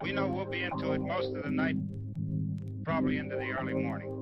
We know we'll be into it most of the night, probably into the early morning.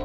I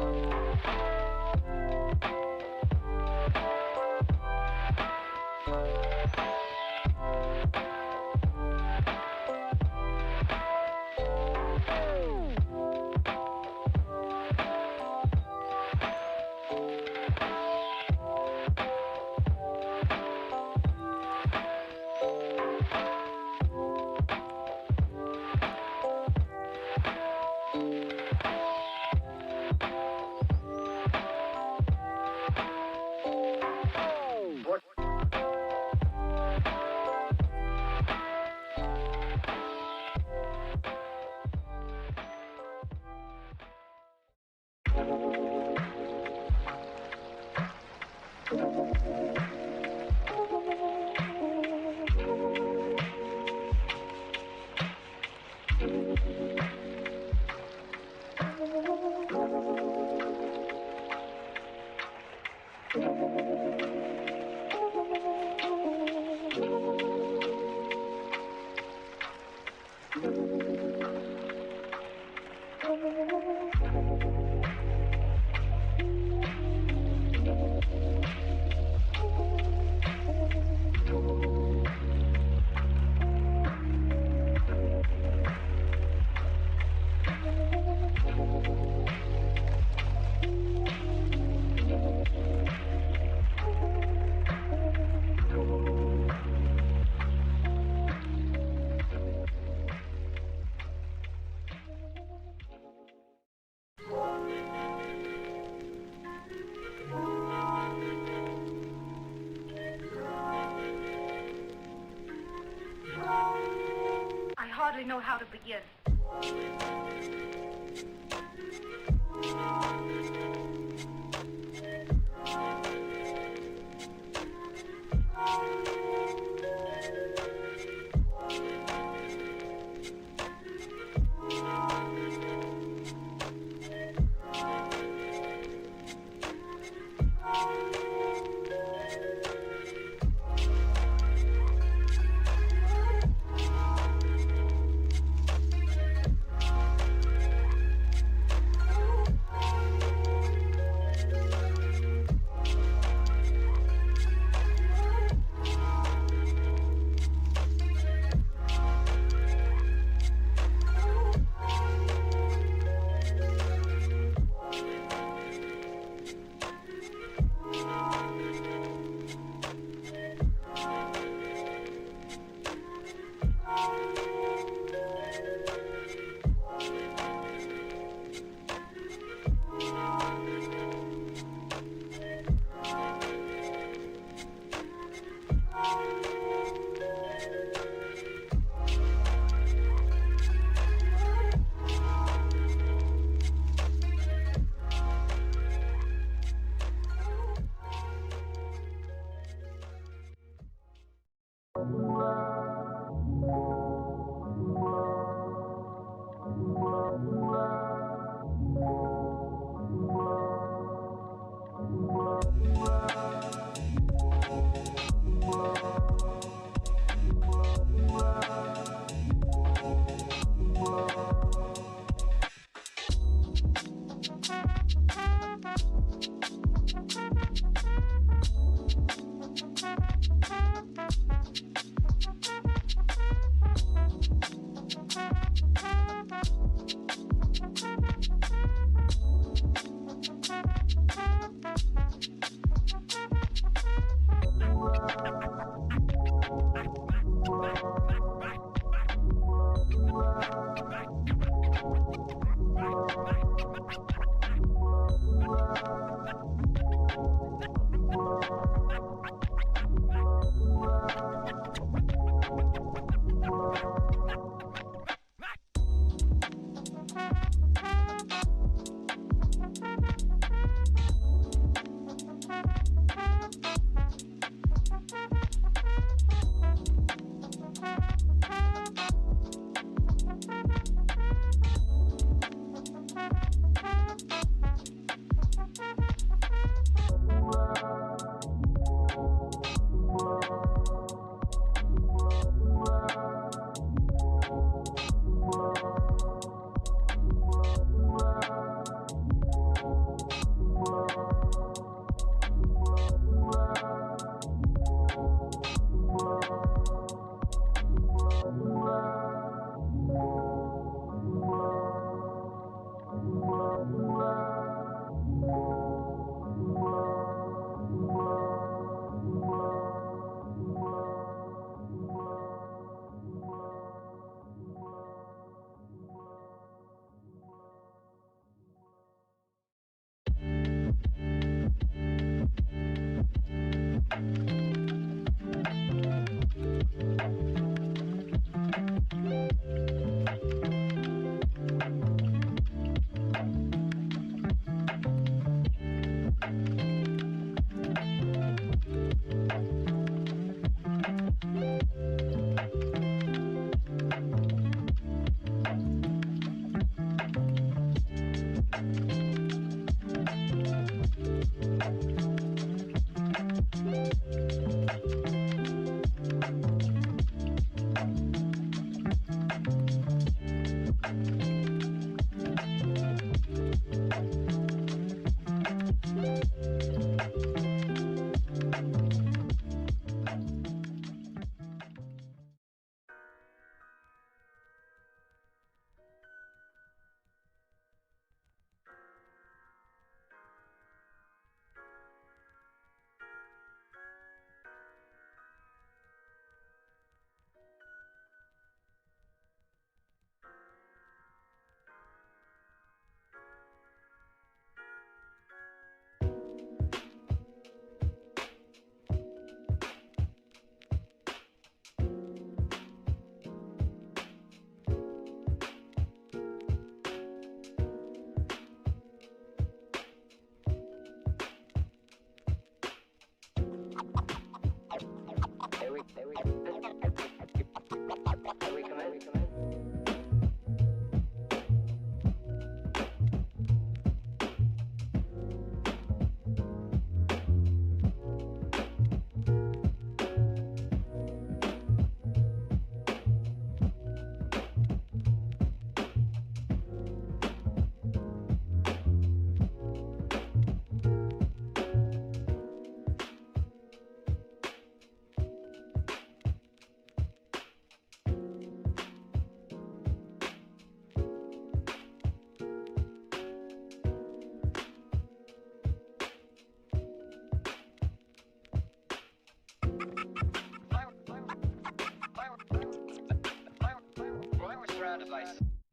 hardly know how to begin.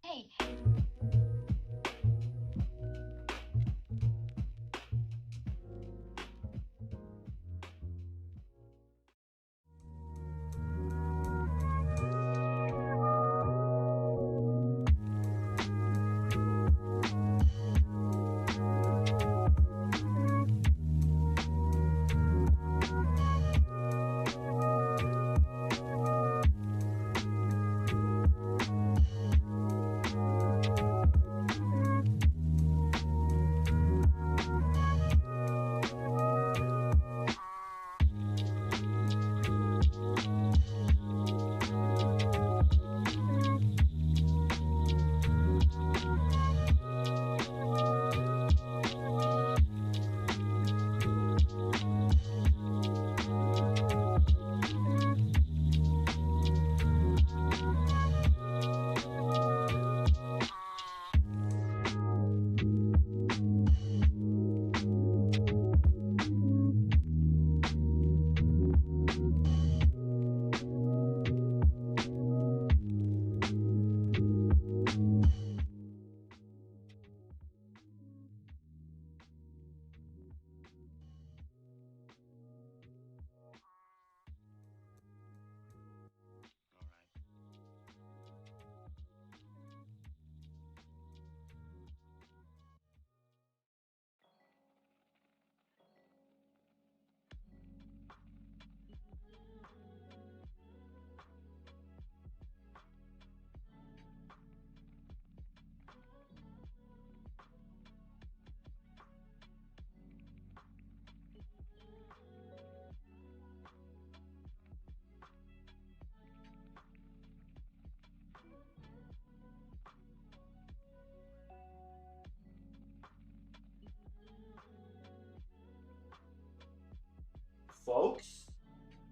Hey. Folks,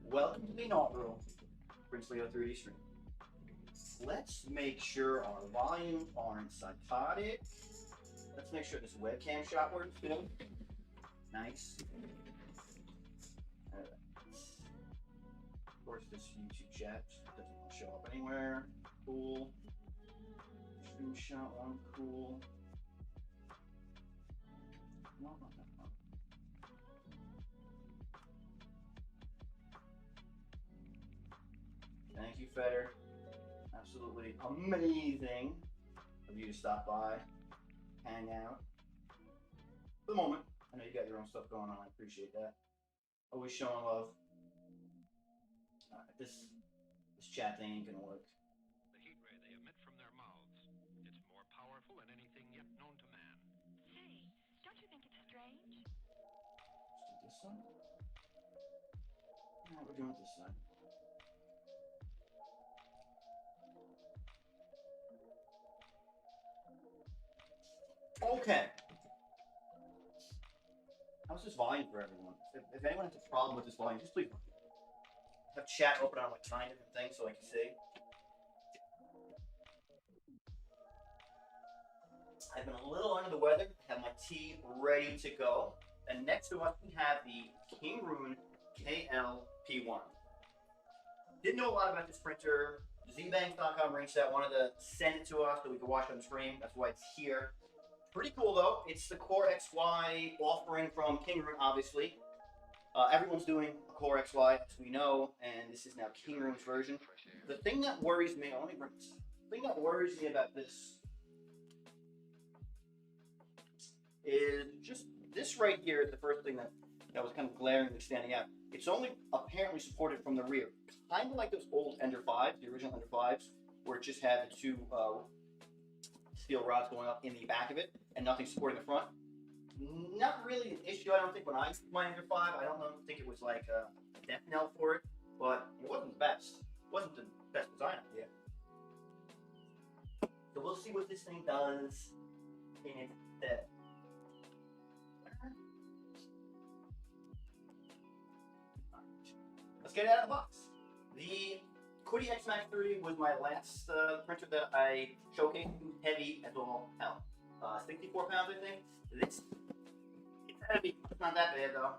welcome to the inaugural Prince Leo 3D stream. Let's make sure our volumes aren't psychotic. Let's make sure this webcam shot works good. Nice. All right. Of course, this YouTube chat doesn't want to show up anywhere. Cool. Screenshot one, cool. No, not that one. you, Feder. Absolutely amazing of you to stop by, hang out. For the moment, I know you got your own stuff going on. I appreciate that. Always showing love. This chat thing ain't gonna work. The heat ray they emit from their mouths. It's more powerful than anything yet known to man. Say, don't you think it's strange? Let's do this side. No, we're doing this side. Okay. How's this volume for everyone? If anyone has a problem with this volume, just please have chat open on like 9 different things so I can see. I've been a little under the weather, have my tea ready to go. And next to us we have the Kingroon KLP1. Didn't know a lot about this printer. Zbanks.com reached out, wanted to send it to us so we could watch it on the screen. That's why it's here. Pretty cool though. It's the Core XY offering from Kingroon, obviously. Everyone's doing a Core XY, as we know, and this is now Kingroon's version. The thing that worries me, let me bring this. The thing that worries me about this is just this right here is the first thing that was kind of glaringly standing out. It's only apparently supported from the rear, kind of like those old Ender 5s, the original Ender 5s, where it just had the two steel rods going up in the back of it and nothing supporting the front. Not really an issue, I don't think, when I used my Ender 5. I don't think it was like a death knell for it, but it wasn't the best. It wasn't the best design idea. So we'll see what this thing does in its stead. Let's get it out of the box. The Qidi X Max 3 was my last printer that I showcased. Heavy as all hell. 64 pounds, I think. It's heavy. It's not that bad though,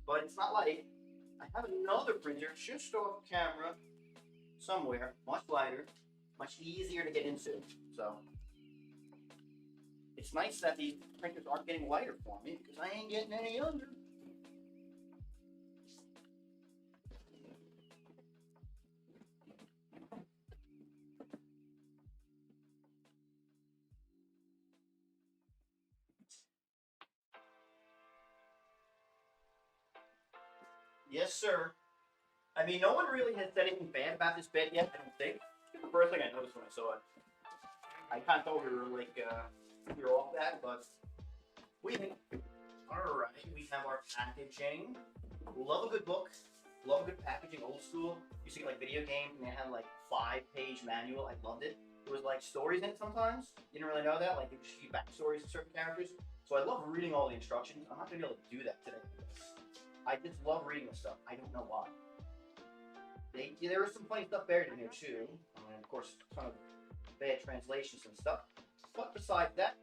but it's not light. I have another printer just off camera somewhere, much lighter, much easier to get into. So it's nice that these printers aren't getting lighter for me because I ain't getting any younger. Yes, sir. I mean, no one really has said anything bad about this bed yet, I don't think. It's the first thing I noticed when I saw it. I kind of thought we were like, we were off that, but we think. Alright, we have our packaging. Love a good book. Love a good packaging, old school. You see like video games and they had like 5-page manual. I loved it. There was like stories in it sometimes. You didn't really know that. Like, it would just give backstories to certain characters. So I love reading all the instructions. I'm not going to be able to do that today. I just love reading this stuff. I don't know why. There was some funny stuff buried in here too. And of course, a ton of bad translations and stuff. But besides that,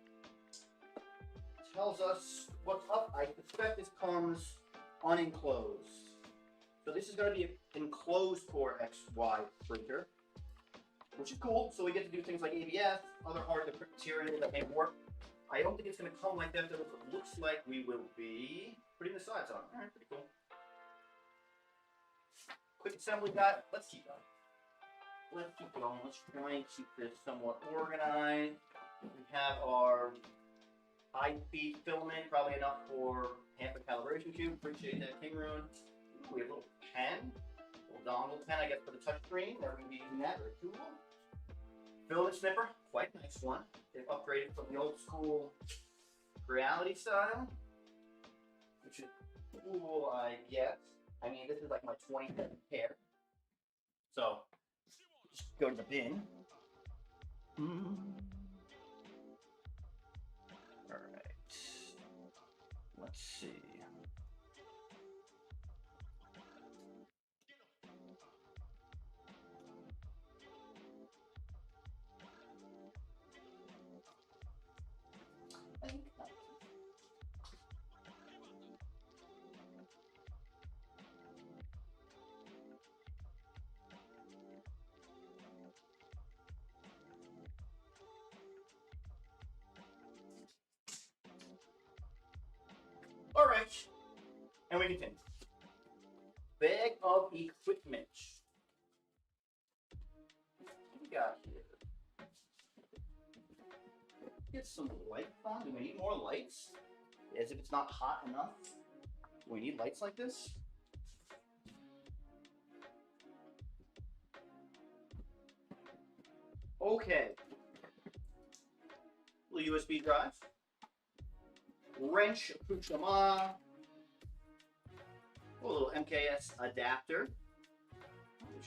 it tells us what's up. I suspect this comes unenclosed. So this is going to be an enclosed Core XY printer, which is cool. So we get to do things like ABS, other hard to print material that may work. I don't think it's going to come like that, though. It looks like we will be putting the sides on. All right, pretty cool. Quick assembly guide. Let's keep going. Let's keep going. Let's try and keep this somewhat organized. We have our high-speed filament, probably enough for half a calibration tube. Appreciate that, Kingroon. We have a little pen, a little dongle pen, I guess, for the touchscreen. They're going to be using that. Very cool. Filament snipper, quite a nice one. They've upgraded from the old school reality style, which is cool, I guess. I mean, this is like my 27th pair. So, just go to the bin. Alright. Let's see. Alright, and we continue. Bag of equipment. we got here? Get some light on. Do we need more lights? As if it's not hot enough. Do we need lights like this? Okay. Little USB drive. Wrench accoutrement. A little MKS adapter.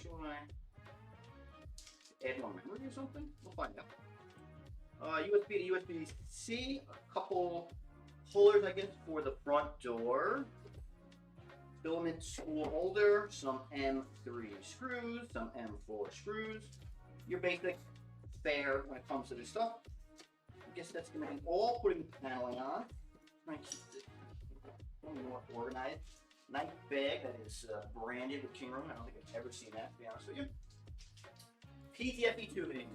Should I add more memory or something? We'll find out. USB to USB-C. A couple holders, I guess, for the front door. Filament spool holder. Some M3 screws. Some M4 screws. Your basic fare when it comes to this stuff. I guess that's going to be all. Putting the paneling on. Trying to keep it a little more organized. Nice bag that is branded with Kingroon. I don't think I've ever seen that, to be honest with you. PTFE tubing.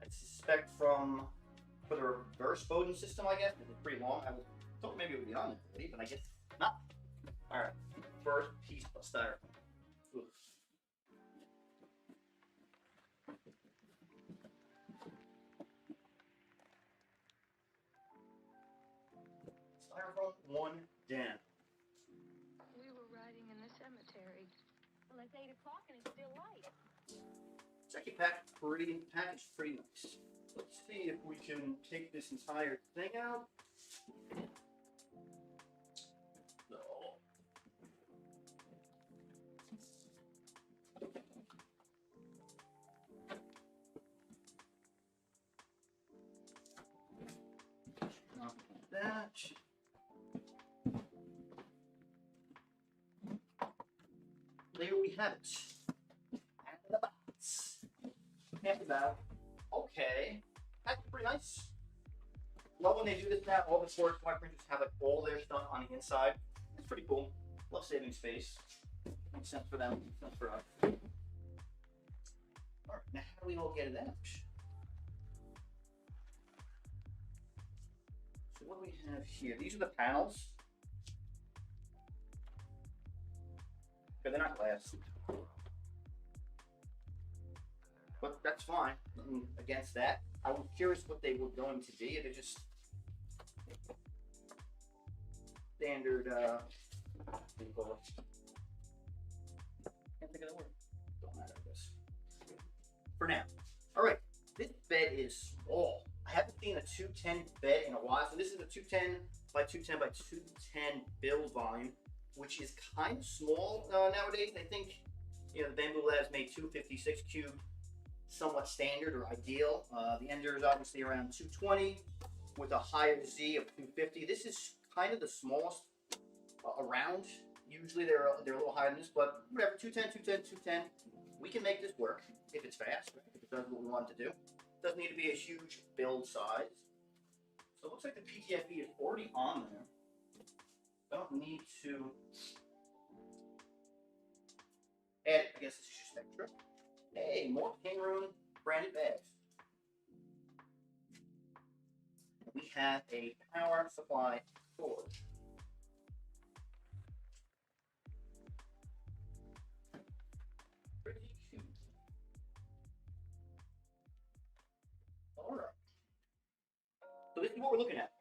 I suspect for the reverse Bowden system, I guess. It's pretty long. I thought maybe it would be on there already, but I guess not. All right. First piece of styrofoam. Oof. Styrofoam 1 down. We were riding in the cemetery. Well, it's 8 o'clock and it's still light. It's actually packaged pretty nice. Let's see if we can take this entire thing out. No. Not like that. There we have it. Out of the box. Half the battle. Okay. That's pretty nice. Love when they do this now. All the storage printers have like all their stuff on the inside. It's pretty cool. Love saving space. Makes sense for them, not for us. Alright, now how do we all get it out? So what do we have here? These are the panels. Okay, they're not glass. But that's fine. Nothing against that. I was curious what they were going to be. They're just standard. What do you call it? Can't think of the word. Don't matter, I guess. For now. All right. This bed is small. I haven't seen a 210 bed in a while. So this is a 210 by 210 by 210 build volume, which is kind of small nowadays. I think the Bamboo Labs made 256 cube somewhat standard or ideal. The Ender is obviously around 220 with a higher Z of 250. This is kind of the smallest around. Usually they're a little higher than this, but whatever, 210, 210, 210. We can make this work if it's fast, if it does what we want it to do. It doesn't need to be a huge build size. So it looks like the PTFE is already on there. I don't need to add it. I guess it's just extra. Hey, more Kingroon branded bags. We have a power supply cord. Pretty cute. Alright. So this is what we're looking at.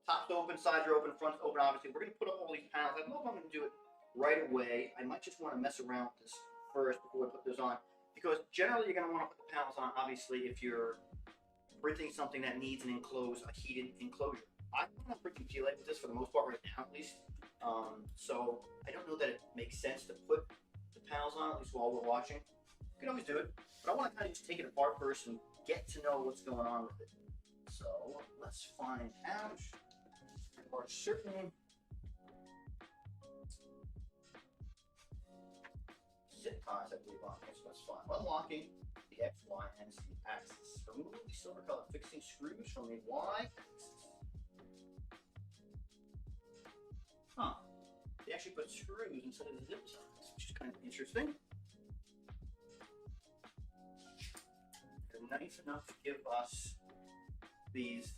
Tops open, sides are open, front's open, obviously. We're going to put up all these panels. I don't know if I'm going to do it right away. I might just want to mess around with this first before I put this on. Because generally you're going to want to put the panels on, obviously, if you're printing something that needs a heated enclosure. I'm not printing PLA with this for the most part right now, at least. So I don't know that it makes sense to put the panels on, at least while we're watching. You can always do it, but I want to kind of just take it apart first and get to know what's going on with it. So let's find out. There are certain zip ties, I believe, on this. That's fine. Unlocking the X, Y, and Z axis. Remove the silver color fixing screws from the Y axis. Huh. They actually put screws instead of the zip ties, which is kind of interesting. They're nice enough to give us these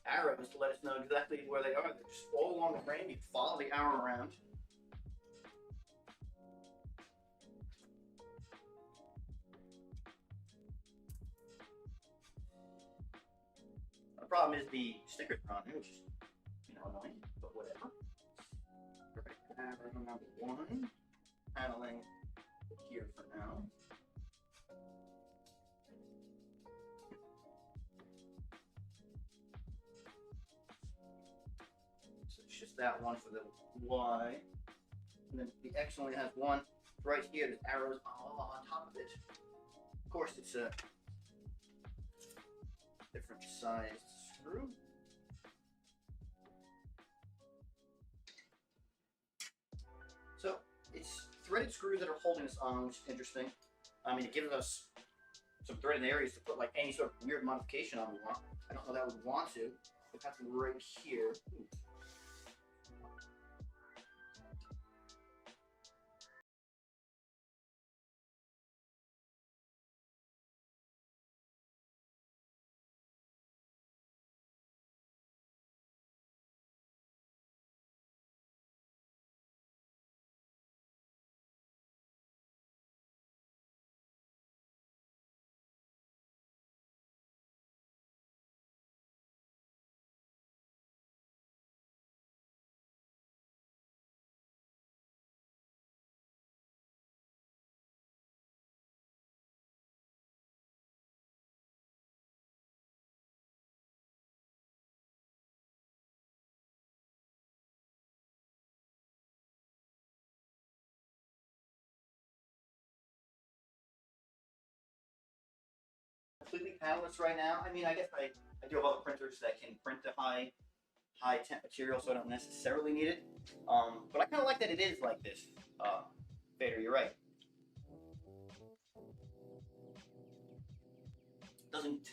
arrows to let us know exactly where they are. They're just all along the frame. You can follow the arrow around. problem is the stickers are on there, which is, you know, annoying, but whatever. Perfect. Paneling number 1. Paneling here for now. So it's just that one for the Y. And then the X only has one right here. There's arrows all on top of it. Of course, it's a different sized screw. So it's threaded screws that are holding this on, which is interesting. I mean, it gives us some threaded areas to put like any sort of weird modification on we want. I don't know that I would want to. We've got them right here. Ooh. Completely panelless right now. I mean, I guess I do have other printers that can print the high temp material, so I don't necessarily need it. But I kind of like that it is like this. Vader, you're right. Doesn't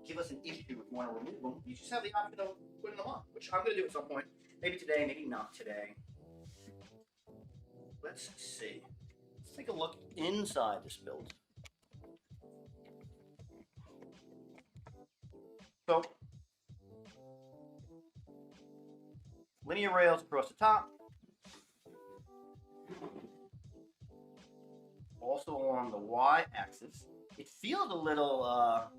give us an issue if you want to remove them. You just have the option of putting them on, which I'm going to do at some point. Maybe today, maybe not today. Let's see. Let's take a look inside this build. So, linear rails across the top. Also along the Y-axis. It feels a little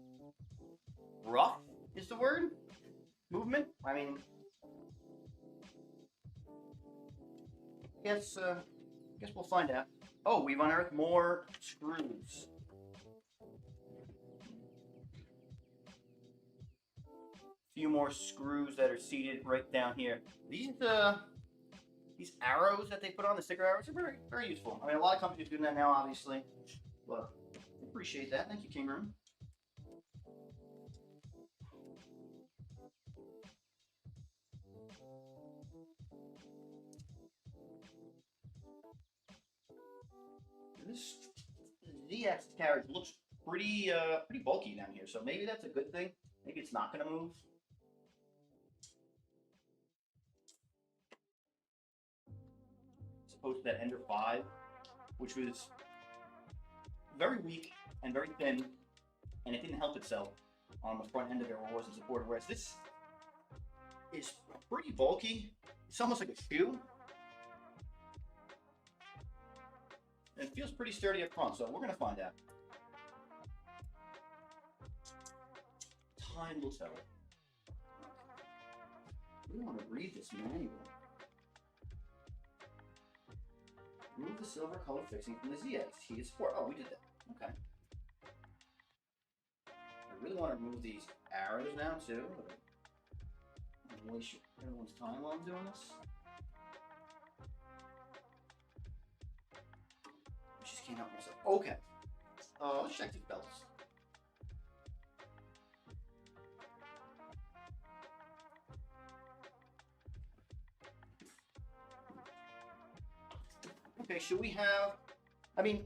rough, is the word? Movement? I mean, I guess we'll find out. Oh, we've unearthed more screws. Few more screws that are seated right down here. These arrows that they put on, the sticker arrows, are very, very useful. I mean, a lot of companies are doing that now, obviously, but I appreciate that. Thank you, Kingroon. This ZX carriage looks pretty bulky down here, so maybe that's a good thing. Maybe it's not going to move. As opposed to that Ender 5, which was very weak and very thin, and it didn't help itself on the front end of it or wasn't supported. Whereas this is pretty bulky. It's almost like a shoe. And it feels pretty sturdy up front, so we're going to find out. Time will tell. We want to read this manual. Remove the silver colored fixing from the ZX. Key is 4. Oh, we did that. Okay. I really want to remove these arrows now, too. I don't waste everyone's time while I'm doing this. I just can't help myself. Okay. Let's check these belts. Okay, should we have, I mean,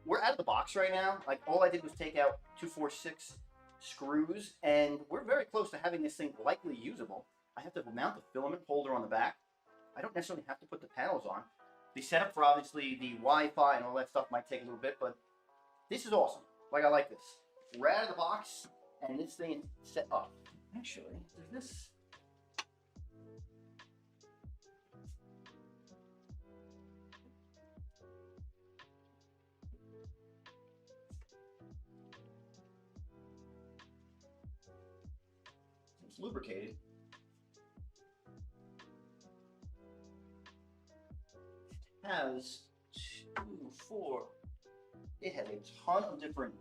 we're out of the box right now. Like, all I did was take out 2, 4, 6 screws, and we're very close to having this thing likely usable. I have to mount the filament holder on the back. I don't necessarily have to put the panels on. The setup for, obviously, the Wi-Fi and all that stuff might take a little bit, but this is awesome. Like, I like this. We're out of the box, and this thing is set up. Actually, is this... It's lubricated. It has 2, 4. It has a ton of different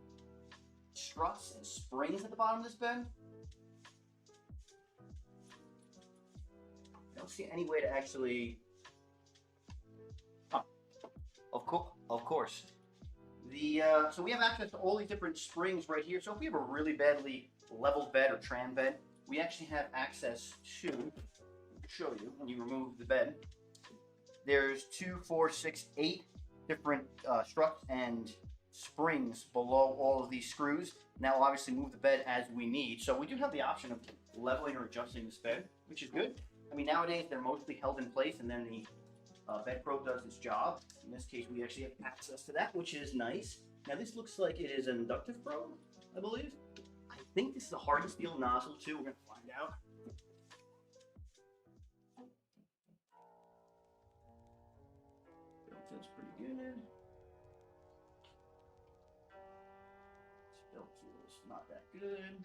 struts and springs at the bottom of this bed. I don't see any way to actually. Of course. So we have access to all these different springs right here. So if we have a really badly leveled bed or tram bed, we actually have access to show you when you remove the bed. There's 2, 4, 6, 8 different struts and springs below all of these screws. Now we'll obviously move the bed as we need. So we do have the option of leveling or adjusting this bed, which is good. I mean, nowadays they're mostly held in place and then the bed probe does its job. In this case, we actually have access to that, which is nice. Now this looks like it is an inductive probe, I believe. I think this is a hardened steel nozzle too. We're gonna find out. Feels pretty good. Still feels not that good.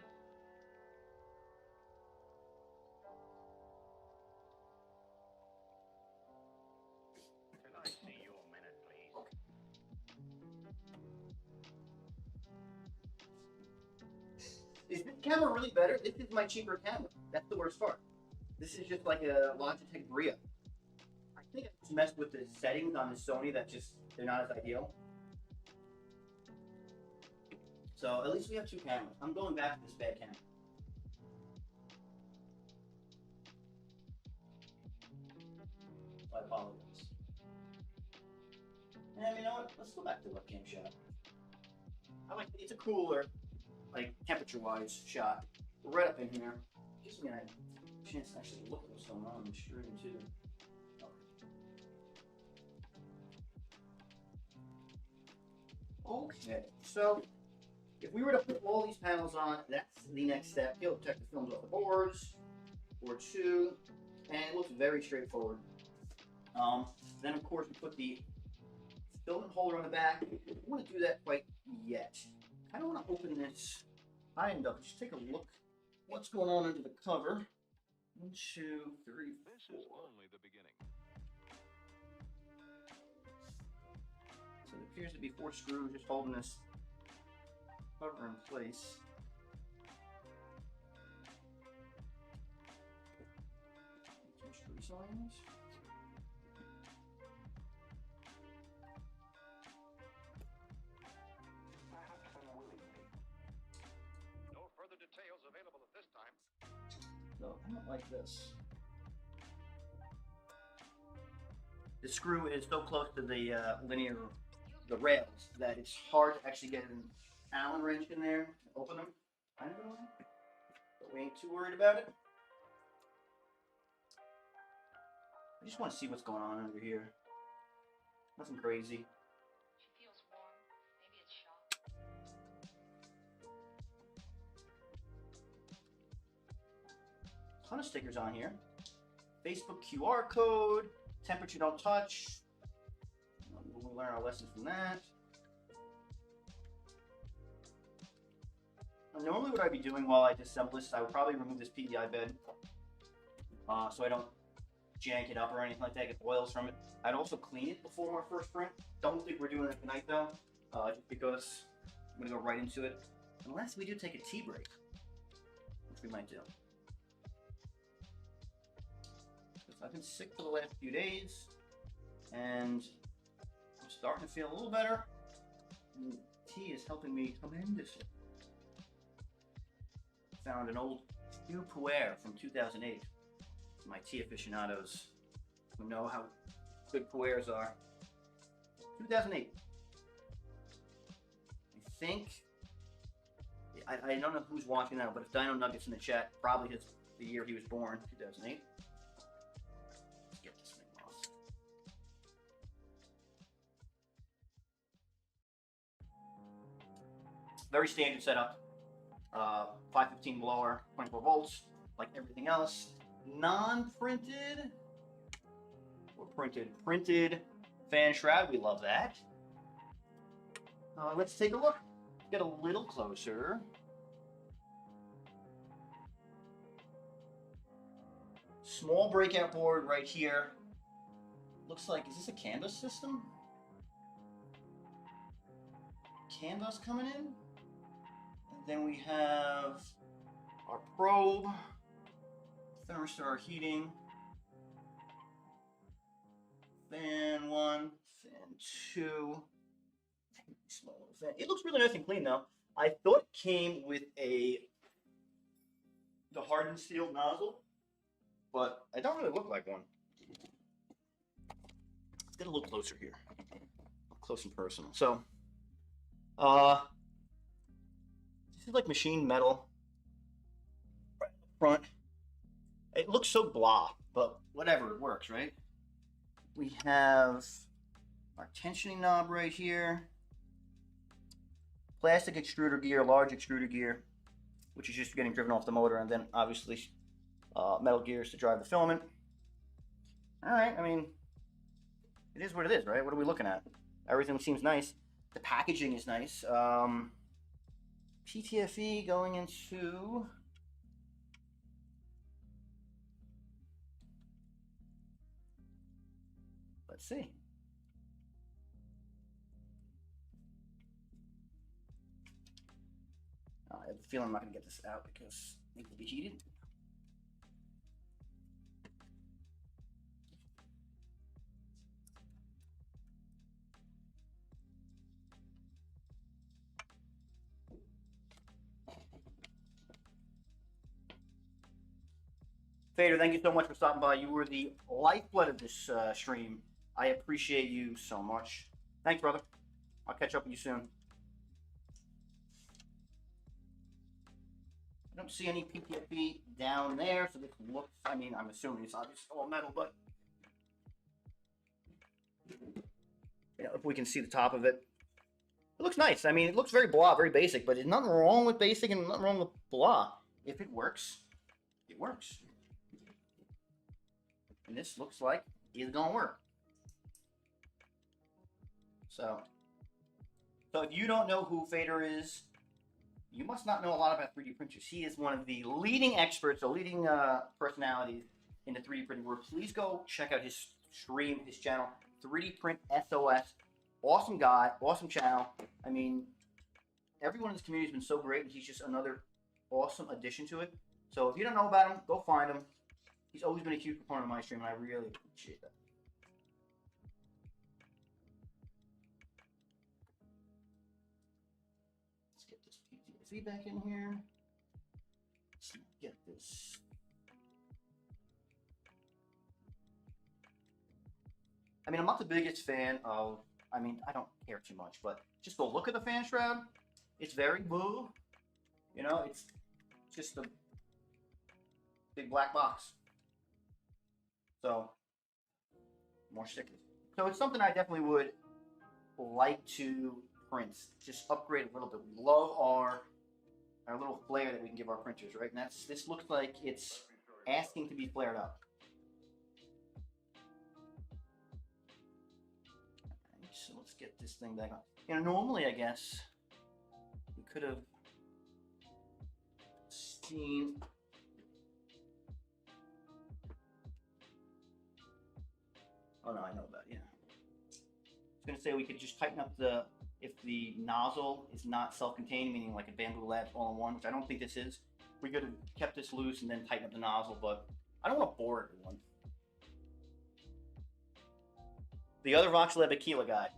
Can I see you a minute, please? Is this camera really better? This is my cheaper camera. That's the worst part. This is just like a Logitech Bria. I think I just messed with the settings on the Sony that they're not as ideal. So at least we have 2 cameras. I'm going back to this bad camera. I apologize. And you know what? Let's go back to the webcam shot. It's a cooler, like temperature-wise shot. We're right up in here. Gives me a chance to actually look at what's going on in the stream too. Okay, so if we were to put all these panels on, that's the next step. You'll check the films off the boards, board 2, and it looks very straightforward. Then of course we put the filament holder on the back. I don't want to do that quite yet. I don't want to open this high-end up. Just take a look what's going on under the cover. 1, 2, 3, 4. This is only the beginning. So there appears to be 4 screws just holding this cover in place. Some screw signs. No further details available at this time. So I don't like this. The screw is so close to the the rails that it's hard to actually get an Allen wrench in there to open them. I know, but we ain't too worried about it. I just want to see what's going on under here. Nothing crazy. She feels warm. Maybe it's shock. Ton of stickers on here. Facebook QR code. Temperature don't touch. We'll learn our lessons from that. Now, normally what I'd be doing while I disassemble this, I would probably remove this PVI bed so I don't jank it up or anything like that, get oils from it. I'd also clean it before our first print. Don't think we're doing that tonight though, just because I'm gonna go right into it. Unless we do take a tea break, which we might do. I've been sick for the last few days, and I'm starting to feel a little better. Tea is helping me tremendously. Found an old Vieux Puer from 2008. My tea aficionados who know how good Puers are. 2008. I think, I don't know who's watching now, but if Dino Nuggets in the chat, probably the year he was born, 2008. Let's get this thing off. Very standard setup. 515 blower, 24 volts, like everything else. Non-printed or printed fan shroud. We love that. Let's take a look. Get a little closer. Small breakout board right here. Looks like, is this a canvas system? Canvas coming in. And then we have our probe, thermistor heating, fan 1, fan 2. Small little fan. It looks really nice and clean though. I thought it came with the hardened steel nozzle, but it don't really look like one. Let's get a little closer here, up close and personal. So, this is like machined metal right up front. It looks so blah, but whatever, it works, right? We have our tensioning knob right here. Plastic extruder gear, large extruder gear, which is just getting driven off the motor, and then obviously metal gears to drive the filament. All right, I mean, it is what it is, right? What are we looking at? Everything seems nice. The packaging is nice. PTFE going into... Let's see. I have a feeling I'm not going to get this out because it needs to be heated. Fader, thank you so much for stopping by. You were the lifeblood of this stream. I appreciate you so much. Thanks, brother. I'll catch up with you soon. I don't see any PTFE down there, so this looks, I mean, I'm assuming it's obviously all metal, but you know, if we can see the top of it, it looks nice. I mean, it looks very blah, very basic, but there's nothing wrong with basic and nothing wrong with blah. If it works, it works. And this looks like it's gonna work. So if you don't know who Fader is, you must not know a lot about 3D printers. He is one of the leading experts, the leading personalities in the 3D printing world. Please go check out his stream, his channel, 3D Print SOS. Awesome guy, awesome channel. I mean, everyone in this community has been so great, and he's just another awesome addition to it. So if you don't know about him, go find him. He's always been a huge proponent of my stream, and I really appreciate that. Feedback in here. Let's get this. I mean, I'm not the biggest fan of, I mean, I don't care too much, but just the look of the fan shroud, it's very blue. You know, it's just a big black box. So, more stickers. So it's something I definitely would like to print. Just upgrade a little bit. We love our little flare that we can give our printers, right? And this looks like it's asking to be flared up. Right, so let's get this thing back on. You know, normally I guess we could have seen. Oh no, I know about it, yeah. I was gonna say we could just tighten up if the nozzle is not self-contained, meaning like a Bamboo Labs all-in-one, which I don't think this is. We could have kept this loose and then tightened up the nozzle, but I don't want to bore everyone. The other Voxel Aquila guy.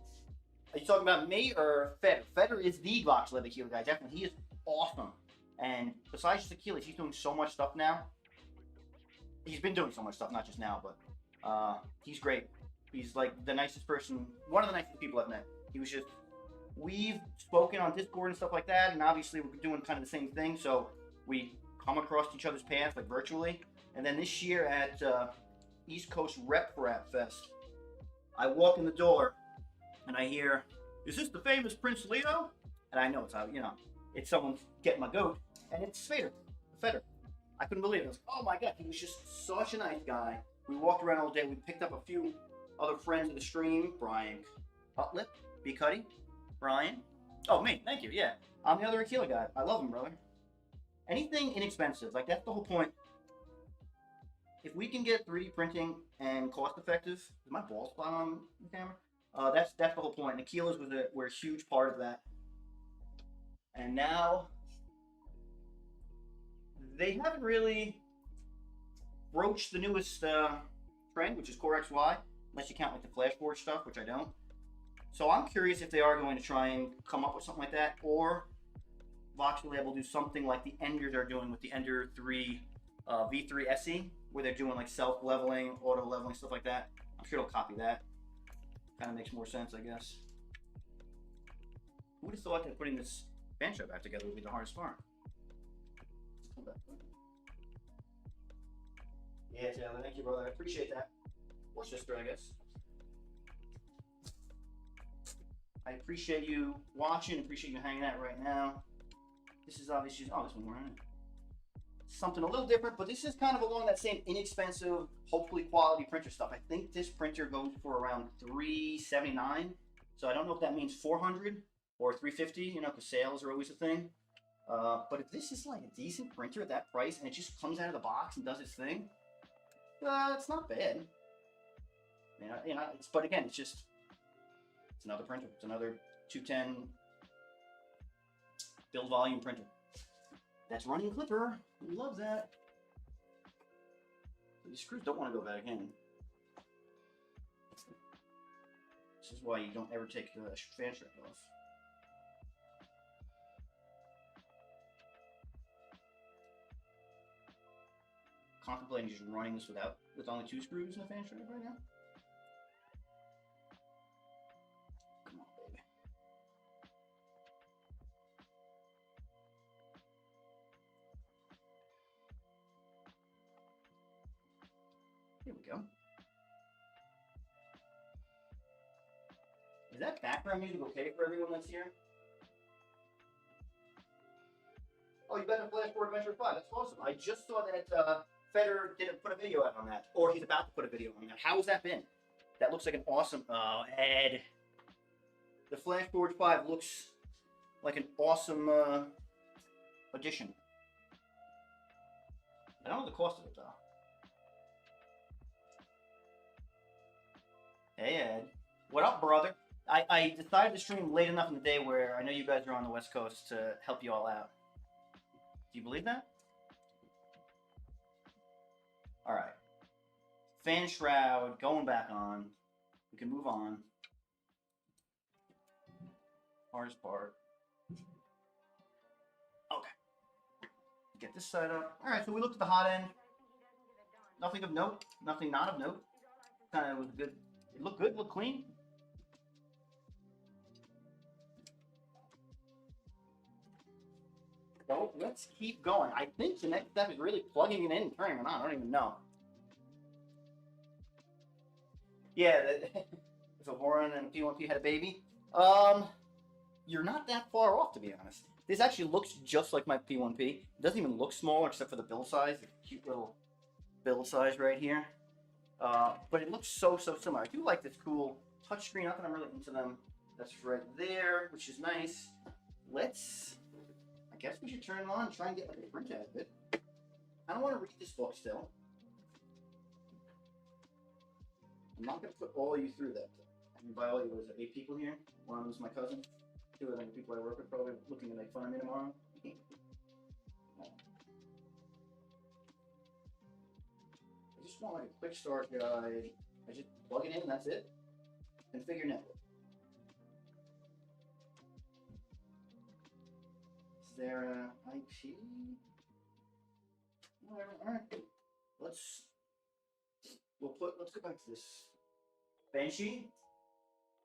Are you talking about me or Feder? Feder is the Voxel Aquila guy, definitely. He is awesome. And besides just Aquila, he's doing so much stuff now. He's been doing so much stuff, not just now, but he's great. He's like the nicest person, one of the nicest people I've met. He was just, we've spoken on Discord and stuff like that, and obviously we're doing kind of the same thing, so we come across each other's paths, like virtually. And then this year at East Coast Rep Fest, I walk in the door, and I hear, "Is this the famous Prince Leo?" And I know it's how, you know, it's someone getting my goat, and it's Feder. I couldn't believe it. I was like, oh my god, he was just such a nice guy. We walked around all day. We picked up a few other friends of the stream, Brian Cutlip, B. Cuddy, Brian. Oh, me, thank you, yeah. I'm the other Aquila guy. I love him, brother. Anything inexpensive, like that's the whole point. if we can get 3D printing and cost effective, is my ball spot on the camera? That's the whole point. And the kilos were a huge part of that. And now they haven't really broached the newest trend, which is Core XY, unless you count like the flashboard stuff, which I don't. So I'm curious if they are going to try and come up with something like that, or Voxel will do something like the Enders are doing with the Ender 3 V3 SE, where they're doing like self-leveling, auto-leveling, stuff like that. I'm sure they'll copy that. Kind of makes more sense, I guess. Who would have thought that putting this bench back together would be the hardest part? Yeah, Taylor, thank you, brother. I appreciate that. Or sister, I guess. I appreciate you watching, appreciate you hanging out right now. This is obviously, oh, this one, right? Something a little different, but this is kind of along that same inexpensive, hopefully quality printer stuff. I think this printer goes for around $379. So I don't know if that means 400 or 350, you know, because sales are always a thing. But if this is like a decent printer at that price and it just comes out of the box and does its thing, it's not bad. But again, it's another printer. It's another 210 build volume printer. That's running Clipper. We love that. These screws don't want to go back in. This is why you don't ever take the fan strap off. Contemplating just running this with only 2 screws in the fan strap right now. Come on, baby. Here we go. Is that background music okay for everyone that's here? Oh, you got a Flashboard Adventure 5. That's awesome. I just saw that Feder didn't put a video out on that, or he's about to put a video on that. How has that been? That looks like an awesome. Oh, Ed. The Flashboard 5 looks like an awesome addition. I don't know the cost of it though. Hey Ed, what up, brother? I decided to stream late enough in the day where I know you guys are on the West Coast to help you all out. Do you believe that? All right. Fan shroud going back on. We can move on. Hardest part. Okay. Get this side up. All right, so we looked at the hot end. Nothing of note. Nothing not of note. Kind of was good. It looked good. Looked clean. So let's keep going. I think the next step is really plugging it in and turning it on. I don't even know. Yeah, if a Voron and P1P had a baby, you're not that far off, to be honest. This actually looks just like my P1P. It doesn't even look smaller except for the build size. The cute little build size right here. But it looks so similar. I do like this cool touchscreen. Not that I'm really into them. That's right there, which is nice. I guess we should turn it on and try and get like a print out of it. I don't want to read this book still. I'm not going to put all of you through that. I mean, by all you, was there 8 people here? One of them is my cousin. 2 of them are people I work with, probably looking to make fun of me tomorrow. I just want like a quick start guide. I just plug it in and that's it. Configure network. Is there a IP? Whatever. All right. Let's go back to this benchy.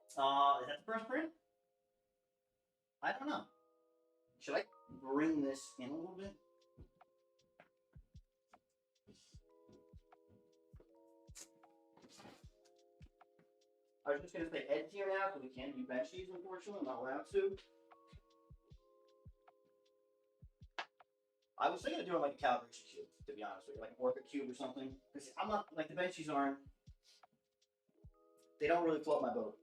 Is that the first print? I don't know. Should I bring this in a little bit? I was just going to say Ed's here now, so we can't do benchies, unfortunately. I'm not allowed to. I was thinking of doing like a calibration cube, to be honest with you, like an Orca cube or something. Because I'm not, like the benchies aren't, they don't really float my boat.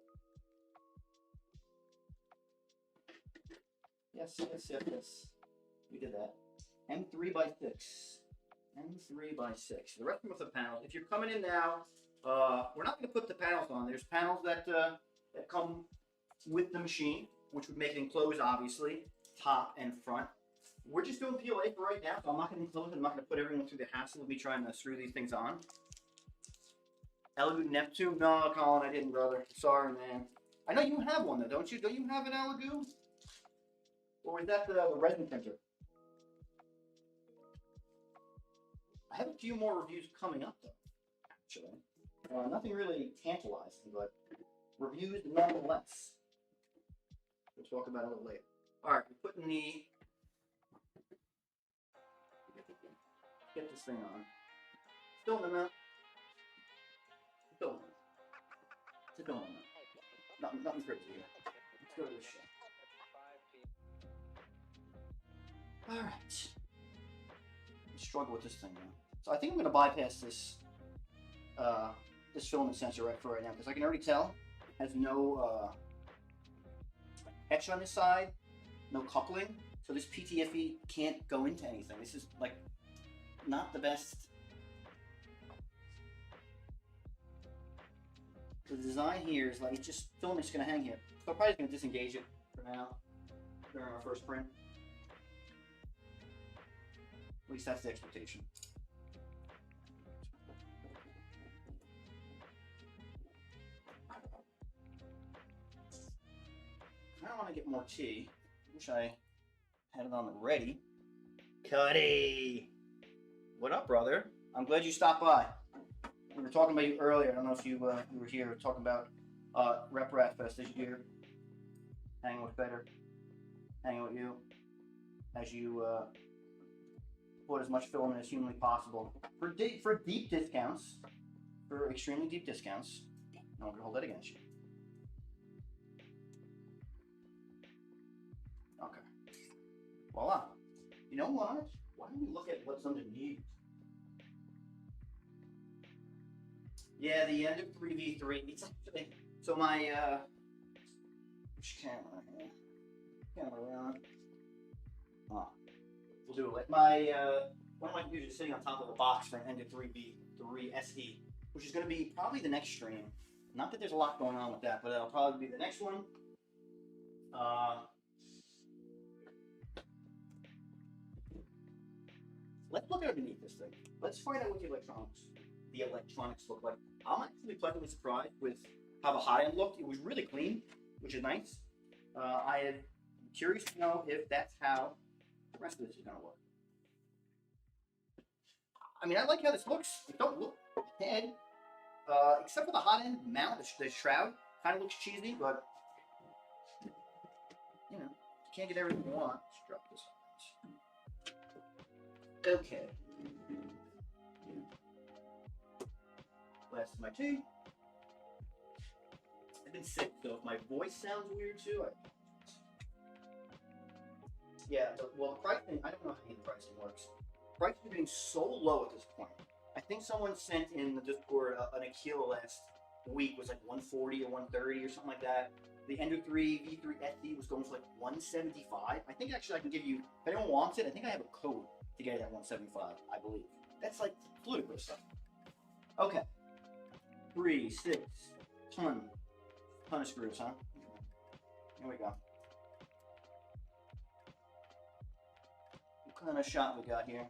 Yes. We did that. M3 by 6. And 3x6. The rest of them with the panels. If you're coming in now, we're not going to put the panels on. There's panels that come with the machine, which would make it enclosed, obviously, top and front. We're just doing PLA for right now, so I'm not going to enclose it. I'm not going to put everyone through the hassle of me trying to screw these things on. Elegoo Neptune? No, Colin, I didn't, brother. Sorry, man. I know you have one, though, don't you? Don't you have an Elegoo? Or is that the resin printer? I have a few more reviews coming up, though, actually. Nothing really tantalizing, but reviews nonetheless. We'll talk about it a little later. All right, we're putting the... Get this thing on. Still in the mount. Still in the mount. Still in the mount. Nothing crazy here. Let's go to this shot. All right. Struggle with this thing now. So I think I'm going to bypass this this filament sensor right for right now, because I can already tell it has no etch on this side, no coupling, so this PTFE can't go into anything. This is like not the best. The design here is like, it's just filament's going to hang here. So I'm probably going to disengage it for now during our first print. At least that's the expectation. I don't want to get more tea. Wish I had it on the ready. Cuddy! What up, brother? I'm glad you stopped by. We were talking about you earlier. I don't know if you were here talking about Rep Rat Fest this year. Hanging with Better. Hanging with you. As you put as much filament as humanly possible. For deep discounts. For extremely deep discounts. I'm going to hold that against you. Okay. Voila. You know what? Why don't we look at what's underneath? Yeah, the end of 3v3. It's actually, so my which camera here? Camera on. Oh, we'll do it. My one of my computers is sitting on top of a box for an end of 3v3 SE, which is going to be probably the next stream. Not that there's a lot going on with that, but it'll probably be the next one. Let's look underneath this thing. Let's find out what the electronics look like. I'm actually pleasantly surprised with how the high end looked. It was really clean, which is nice. I am curious to know if that's how the rest of this is going to work. I mean, I like how this looks. It don't look bad, except for the hot end mount, the shroud kind of looks cheesy, but you know, you can't get everything you want. Let's drop this on. Okay. Last of my tea. I've been sick, so if my voice sounds weird too, yeah, well, the pricing, I don't know how the pricing works. Prices are getting so low at this point. I think someone sent in the Discord an accel last week was like 140 or 130 or something like that. The Ender 3 V3 SD was going for like 175. I think actually I can give you, if anyone wants it, I think I have a code to get it at 175, I believe. That's like ludicrous stuff. Okay. 3, 6, ton of screws, huh? Here we go. What kind of shot we got here?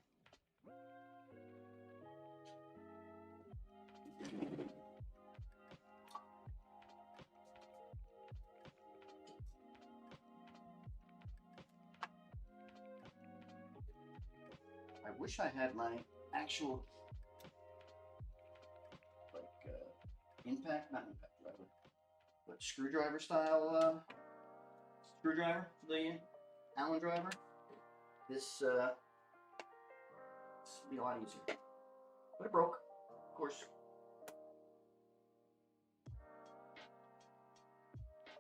I wish I had my actual not impact driver, but screwdriver style screwdriver, the Allen driver. This would be a lot easier, but it broke, of course.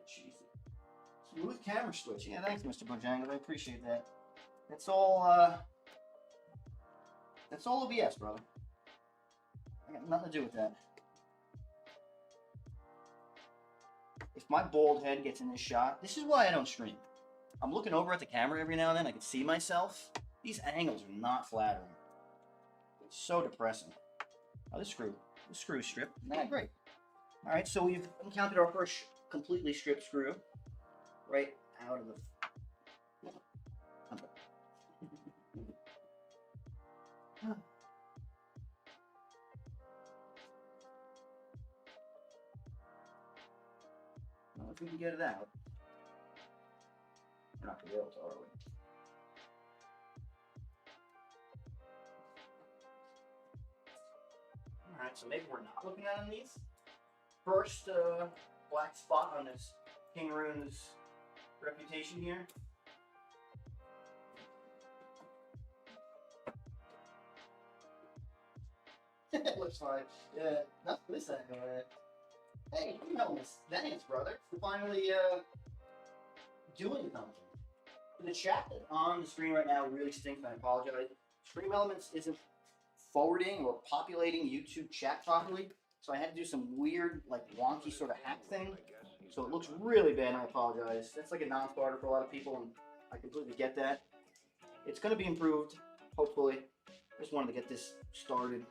Jeez. Smooth camera switch. Yeah, thanks, Mr. Bojangles. I appreciate that. That's all OBS, brother. I got nothing to do with that. If my bald head gets in this shot, this is why I don't stream. I'm looking over at the camera every now and then. I can see myself. These angles are not flattering. So depressing. Oh, this screw is stripped. Nah, great. All right, so we've encountered our first completely stripped screw right out of the. Well, if we can get it out, we're not gonna be able to, are we? All right, so maybe we're not looking at underneath. First black spot on this Kingroon's reputation here. It looks fine. Yeah, not this angle. Hey, you know this. Thanks, brother, for finally doing something. The chat on the screen right now really stinks, and I apologize. Stream Elements isn't forwarding or populating YouTube chat properly, so I had to do some weird, like, wonky sort of hack thing. So it looks really bad, and I apologize. That's like a non-starter for a lot of people, and I completely get that. It's going to be improved, hopefully. I just wanted to get this started.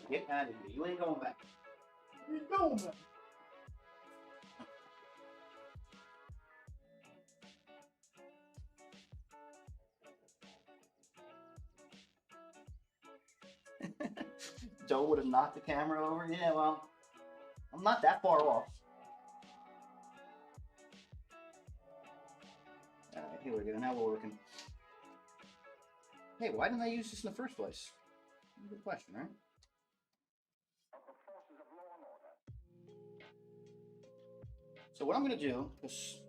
Get out of here. You ain't going back. You ain't going back. Joe would have knocked the camera over. Yeah, well, I'm not that far off. Alright, here we go. Now we're working. Hey, why didn't I use this in the first place? Good question, right? So what I'm going to do, because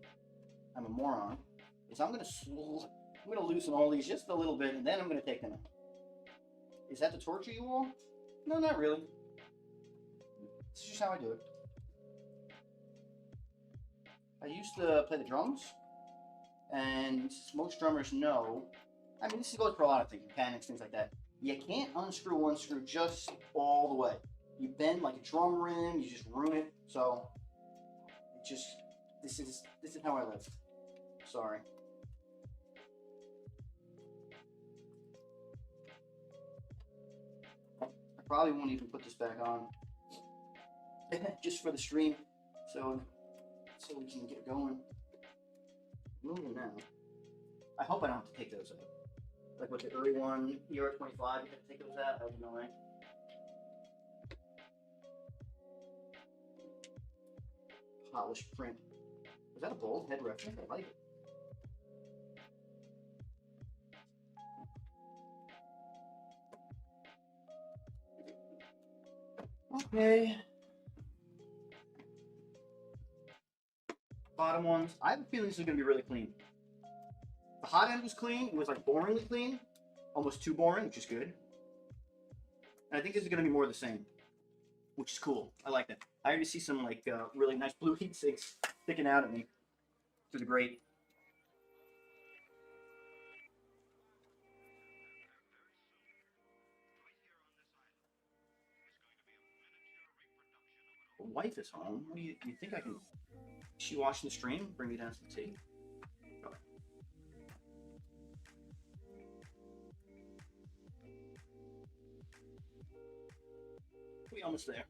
I'm a moron, is I'm going to loosen all these just a little bit, and then I'm going to take them out. Is that to torture you all? No, not really. This is just how I do it. I used to play the drums, and most drummers know, I mean, this goes for a lot of things, mechanics, things like that. You can't unscrew one screw just all the way. You bend like a drum rim, you just ruin it. So, this is how I live. Sorry. I probably won't even put this back on, just for the stream, so we can get going. Moving now. I hope I don't have to take those out. Like with the early one, ER25, you have to take those out. That was annoying. Polished print. Is that a bold head reference? I like it. Okay. Bottom ones. I have a feeling this is going to be really clean. The hot end was clean. It was like boringly clean. Almost too boring, which is good. And I think this is going to be more of the same, which is cool. I like that. I already see some like really nice blue heat sinks sticking out at me through the grate. The wife is home. What do you think I can? Is she watching the stream? Bring me down some tea. Okay. We almost there.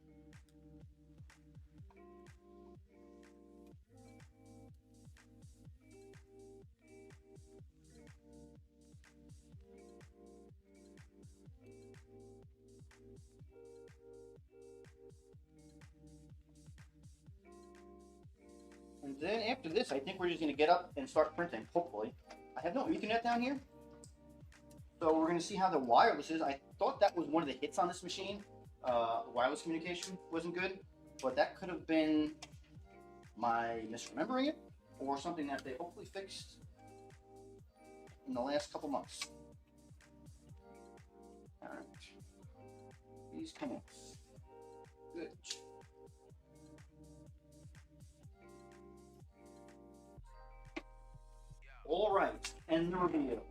And then after this, I think we're just going to get up and start printing, hopefully. I have no Ethernet down here, so we're going to see how the wireless is. I thought that was one of the hits on this machine. The wireless communication wasn't good, but that could have been my misremembering it, or something that they hopefully fixed in the last couple months. All right. These connects. Good. All right, and the reveal.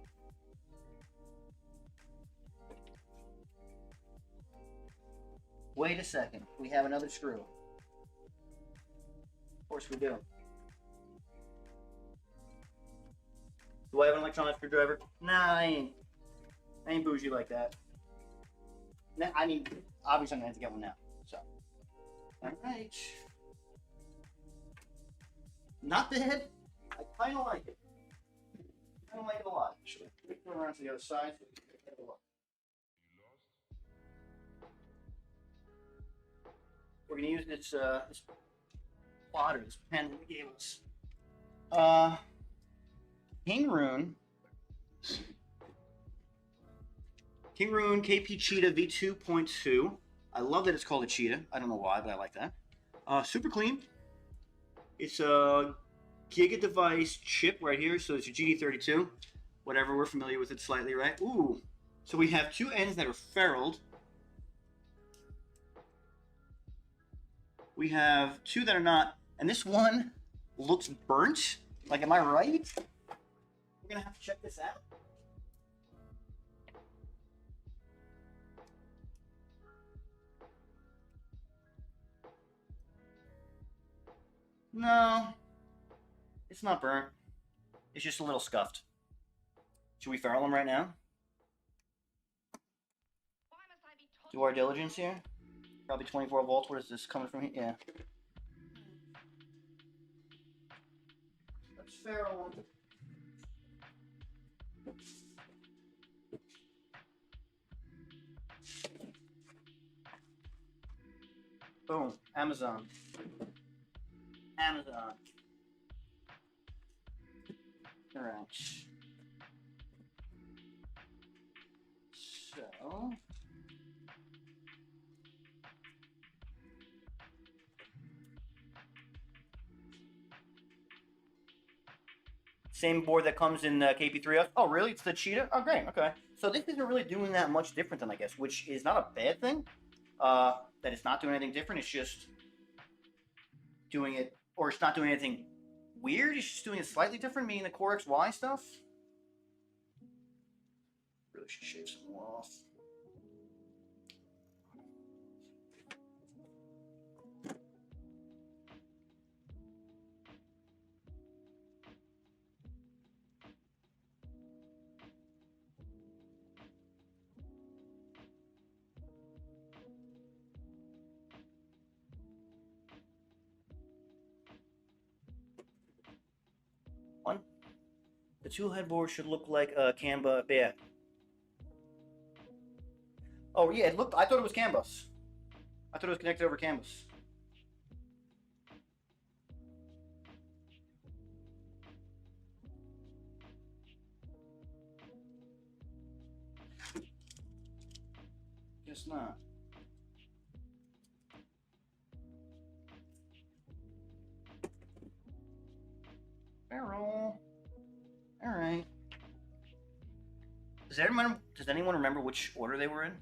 Wait a second, we have another screw. Of course we do. Do I have an electronic screwdriver? Nah, I ain't bougie like that. Nah, I mean, obviously I'm gonna have to get one now. So, all right. Not bad. I kind of like it. I don't like it a lot, actually. Go around to the other side. So we can get a look. We're gonna use this plotter, this pen that we gave us. Kingroon KP Cheetah V2.2. I love that it's called a Cheetah. I don't know why, but I like that. Super clean. It's a Giga device chip right here, so it's your GD32. Whatever, we're familiar with it slightly, right? Ooh. So we have two ends that are ferruled. We have two that are not, and this one looks burnt. Like, am I right? We're gonna have to check this out. No, it's not burnt. It's just a little scuffed. Should we ferrule them right now? Do our diligence here. Probably 24 volts. Where is this coming from here? Yeah. Let's ferrule them. Boom. Amazon. Amazon. All right. So. Same board that comes in KP3. Oh, really? It's the Cheetah? Oh, great. Okay. So this isn't really doing that much different than I guess, which is not a bad thing. That it's not doing anything different. It's just doing it, or it's not doing anything weird. It's just doing it slightly different, meaning the Core XY stuff. Really should shave some more off. One. The tool headboard should look like a Canva. Yeah. Oh yeah, it looked. I thought it was CAN bus. I thought it was connected over CAN bus. Guess not. Barrel. All right. Does anyone remember which order they were in?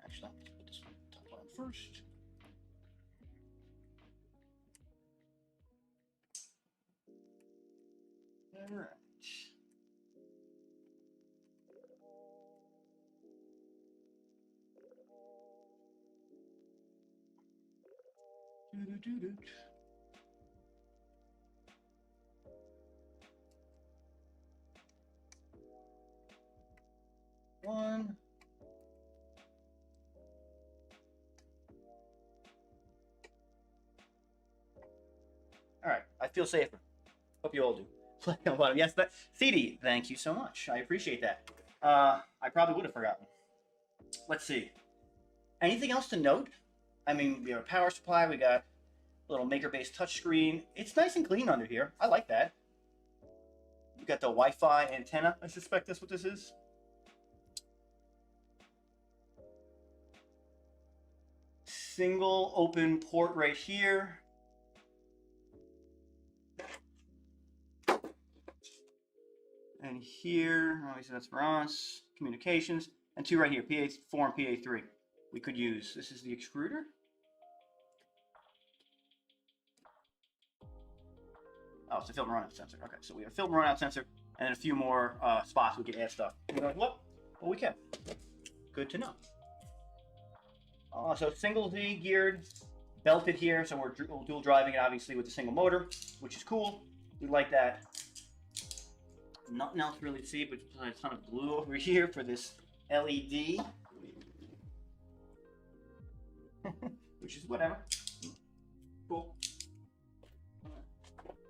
Actually, let's put this top on first. All right. One. All right, I feel safer. Hope you all do. Yes, that CD. Thank you so much. I appreciate that. I probably would have forgotten. Let's see. Anything else to note? I mean, we have a power supply. We got a little maker-based touchscreen. It's nice and clean under here. I like that. We got the Wi-Fi antenna. I suspect that's what this is. Single open port right here. And here, obviously that's for us. Communications. And two right here, PA4 and PA3. We could use. This is the extruder. Oh, it's a film runout sensor. Okay, so we have a film runout sensor. and a few more spots we can add stuff. We're like, well, we can. Good to know. So single Z geared, belted here, so we're dual driving it obviously with a single motor, which is cool. We like that. Nothing else really to see, but a ton of glue over here for this LED, which is whatever. Cool.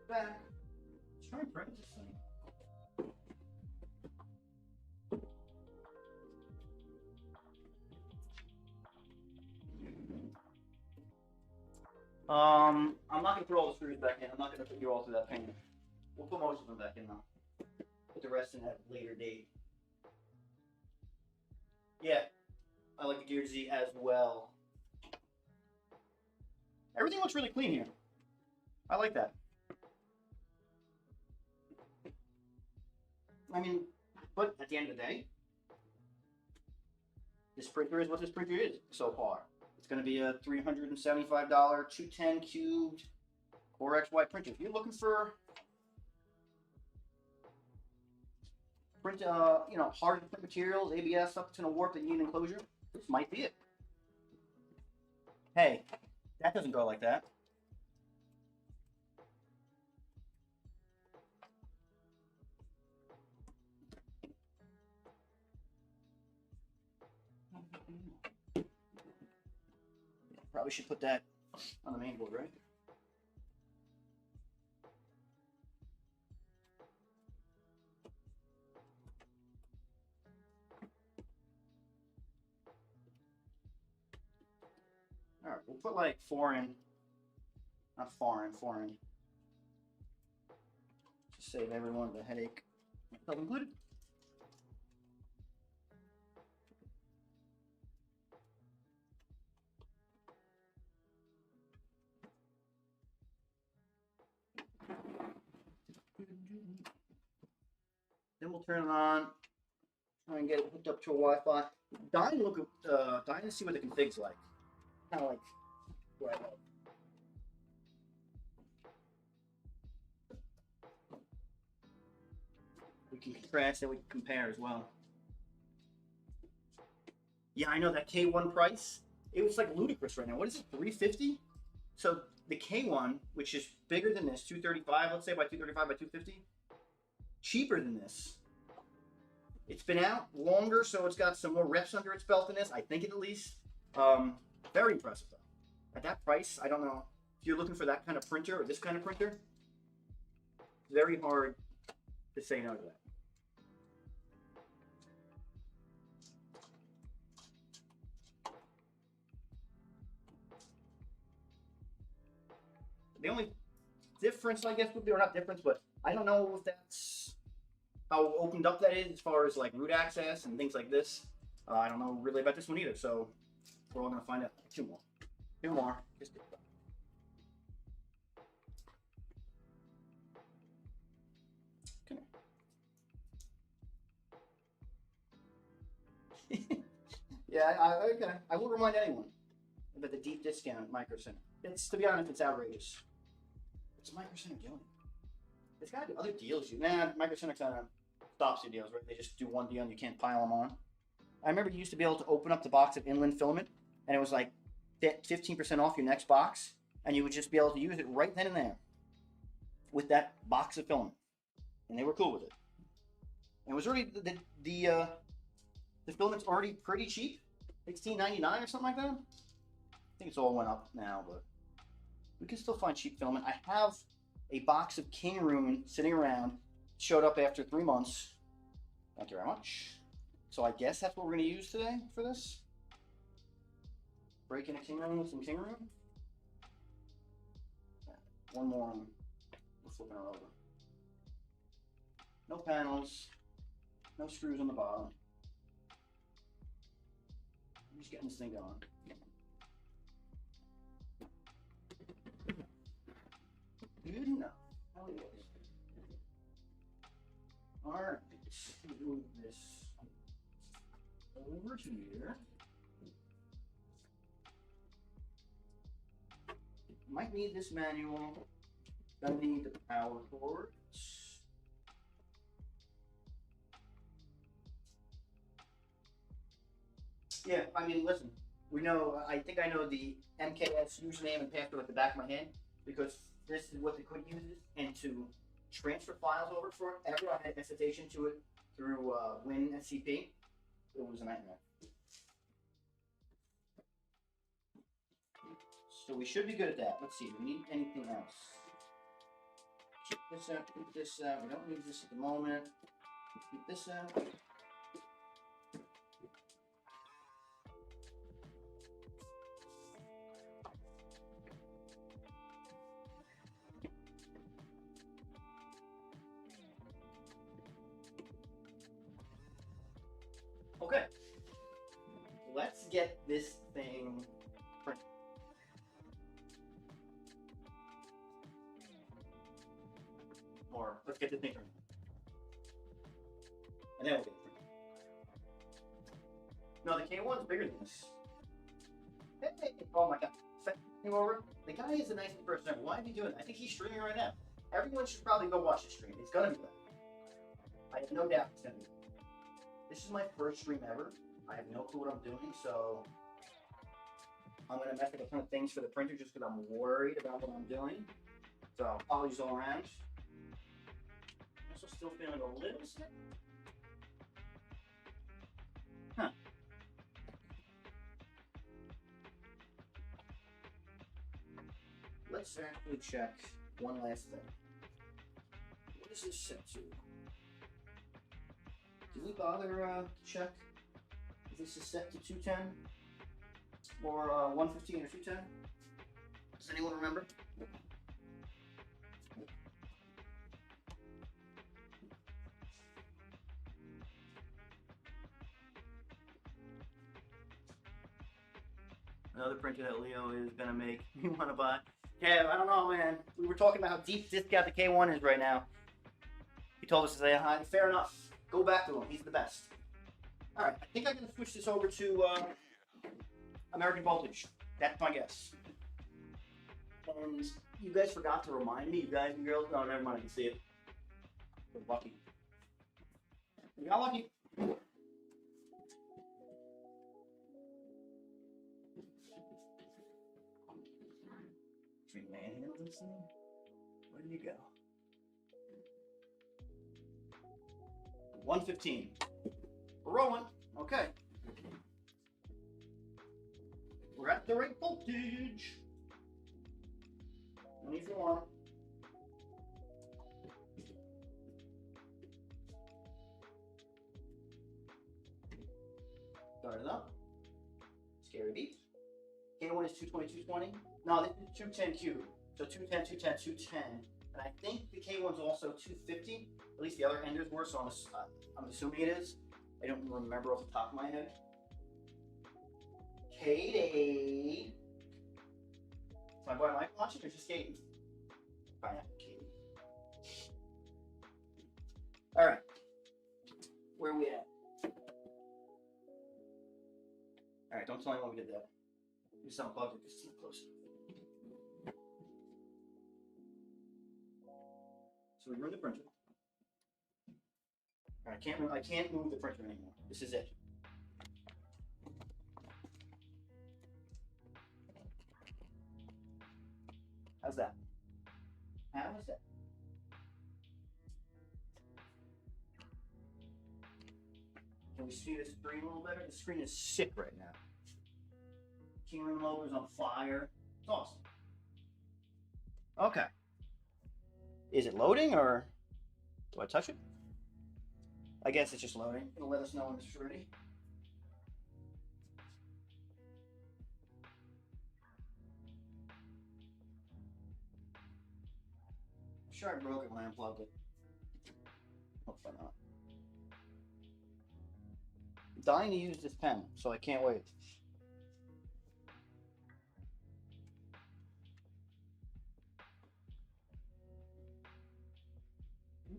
Back. Let's try and print this thing. I'm not gonna throw all the screws back in. I'm not gonna put you all through that pain. We'll put most of them back in though. Put the rest in at a later date. Yeah, I like the Gear Z as well. Everything looks really clean here. I like that. I mean, but at the end of the day, this printer is what this printer is so far. It's going to be a $375 210 cubed Core XY printer. If you're looking for print, you know, hard to print materials, ABS, stuff that's going to warp that you need an enclosure, this might be it. Hey, that doesn't go like that. Probably should put that on the main board, right? All right, we'll put like 4 in, not foreign, 4 in. Just save everyone the headache, myself included. Then we'll turn it on, try and get it hooked up to a Wi-Fi. Dying to see what the config's like. Kind of like where I go. We can contrast and we can compare as well. Yeah, I know that K1 price. It was like ludicrous right now. What is it, $350? So the K1, which is bigger than this, 235, let's say by 235 by 250, cheaper than this. It's been out longer, so it's got some more reps under its belt than this, I think at least. Very impressive though. At that price, I don't know if you're looking for that kind of printer or this kind of printer. Very hard to say no to that. The only difference, I guess, would be, or not difference, but I don't know if that's how opened up that is as far as like root access and things like this. I don't know really about this one either, so we're all gonna find out. Two more. Just come here. Yeah, okay. I will remind anyone about the deep discount at Micro Center. It's, to be honest, it's outrageous. What's Micro Center doing? It's got to do other deals. Nah, Micro Center kind of stops your deals, right? They just do one deal and you can't pile them on. I remember you used to be able to open up the box of inland filament, and it was like 15% off your next box, and you would just be able to use it right then and there with that box of filament, and they were cool with it. And it was already the filament's already pretty cheap, $16.99 or something like that. I think it's all went up now, but we can still find cheap filament. I have a box of Kingroon sitting around, showed up after 3 months. Thank you very much. So I guess that's what we're going to use today for this. Breaking a Kingroon with some Kingroon. One more and we're flipping her over. No panels, no screws on the bottom. I'm just getting this thing going. Good enough. How it is. Alright, let's move this over to here. Might need this manual. Gonna need the power cords. Yeah, I mean, listen, we know, I think I know the MKS username and password at the back of my hand because this is what the quick uses, and to transfer files over forever, I had hesitation to it through WinSCP. It was a nightmare. So we should be good at that. Let's see, do we need anything else? Keep this out, keep this out. We don't need this at the moment. Keep this out. Okay, let's get this thing printed. Or let's get this thing printed. And then we'll get it printed. No, the K1's bigger than this. Hey, oh my god. Came over. The guy is the nicest person ever. Why is he doing that? I think he's streaming right now. Everyone should probably go watch the stream. It's gonna be better. I have no doubt it's gonna be better. This is my first stream ever. I have no clue what I'm doing, so I'm going to mess up a ton of things for the printer just because I'm worried about what I'm doing. So apologies all around. Also still feeling a little sick. Huh. Let's actually check one last thing. What is this set to? Did we bother to check if this is set to 210 or 115 or 210? Does anyone remember? Another printer that Leo is gonna make me want to buy. Yeah, I don't know, man. We were talking about how deep discount the K1 is right now. He told us to say hi. Fair enough. Go back to him. He's the best. All right, I think I'm going to switch this over to American Voltage. That's my guess. And you guys forgot to remind me, you guys and girls. No, never mind. I can see it. We're lucky. We got lucky. Should we manhandle this thing? Where did you go? 115. We're rolling. Okay. We're at the right voltage. 24. Start it up. Scary beep. K1 is 220, 220. No, this is 210Q. So 210, 210, 210. And I think the K1's also 250. At least the other enders were, so I'm assuming it is. I don't remember off the top of my head. Katie. Is my boy Mike watching or just Katie? Probably not Katie. All right. Where are we at? All right, don't tell me when we did that. Do something bugged because it's not close. So we ruined the printer. All right, I can't move the printer anymore. This is it. How's that? How is that? Can we see the screen a little better? The screen is sick right now. Kingroon logo is on fire. It's awesome. Okay. Is it loading or do I touch it? I guess it's just loading. It'll let us know when it's ready. I'm sure I broke it when I unplugged it. Hopefully not. I'm dying to use this pen, so I can't wait.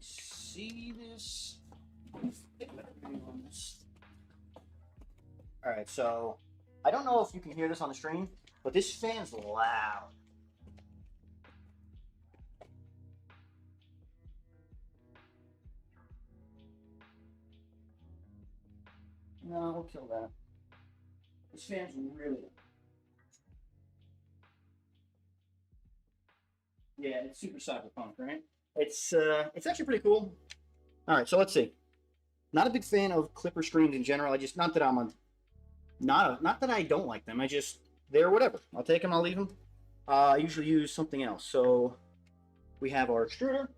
See this? All right, so I don't know if you can hear this on the stream, but this fan's loud. No, we'll kill that. This fan's really. Yeah, it's super cyberpunk, right? It's actually pretty cool. All right, so let's see. Not a big fan of clipper screens in general. I just not that I'm a not that I don't like them. I just they're whatever. I'll take them. I'll leave them. I usually use something else. So we have our extruder.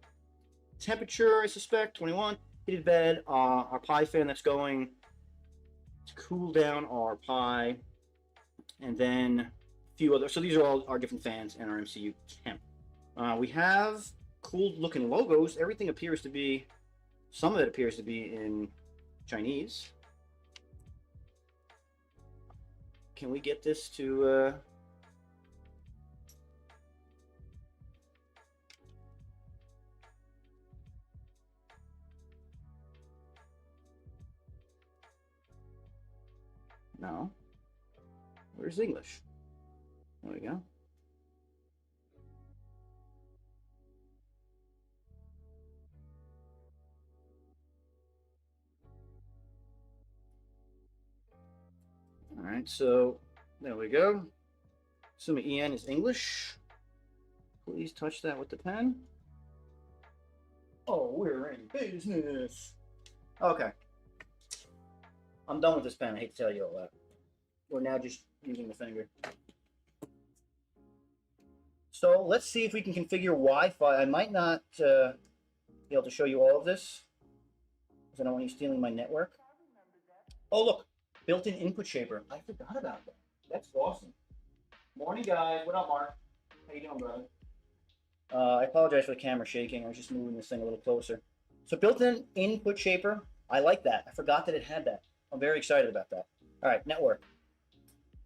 Temperature, I suspect 21. Heated bed. Our pie fan that's going to cool down our pie, and then a few other. So these are all our different fans and our MCU temp. We have cool looking logos. Everything appears to be. Some of it appears to be in Chinese. Can we get this to no. Where's English? There we go. All right, so there we go. Assuming EN is English. Please touch that with the pen. Oh, we're in business. Okay. I'm done with this pen. I hate to tell you all that. We're now just using the finger. So let's see if we can configure Wi-Fi. I might not be able to show you all of this because I don't want you stealing my network. Oh, look. Built-in input shaper. I forgot about that. That's awesome. Morning, guys. What up, Mark? How you doing, brother? I apologize for the camera shaking. I was just moving this thing a little closer. So built-in input shaper. I like that. I forgot that it had that. I'm very excited about that. All right, network.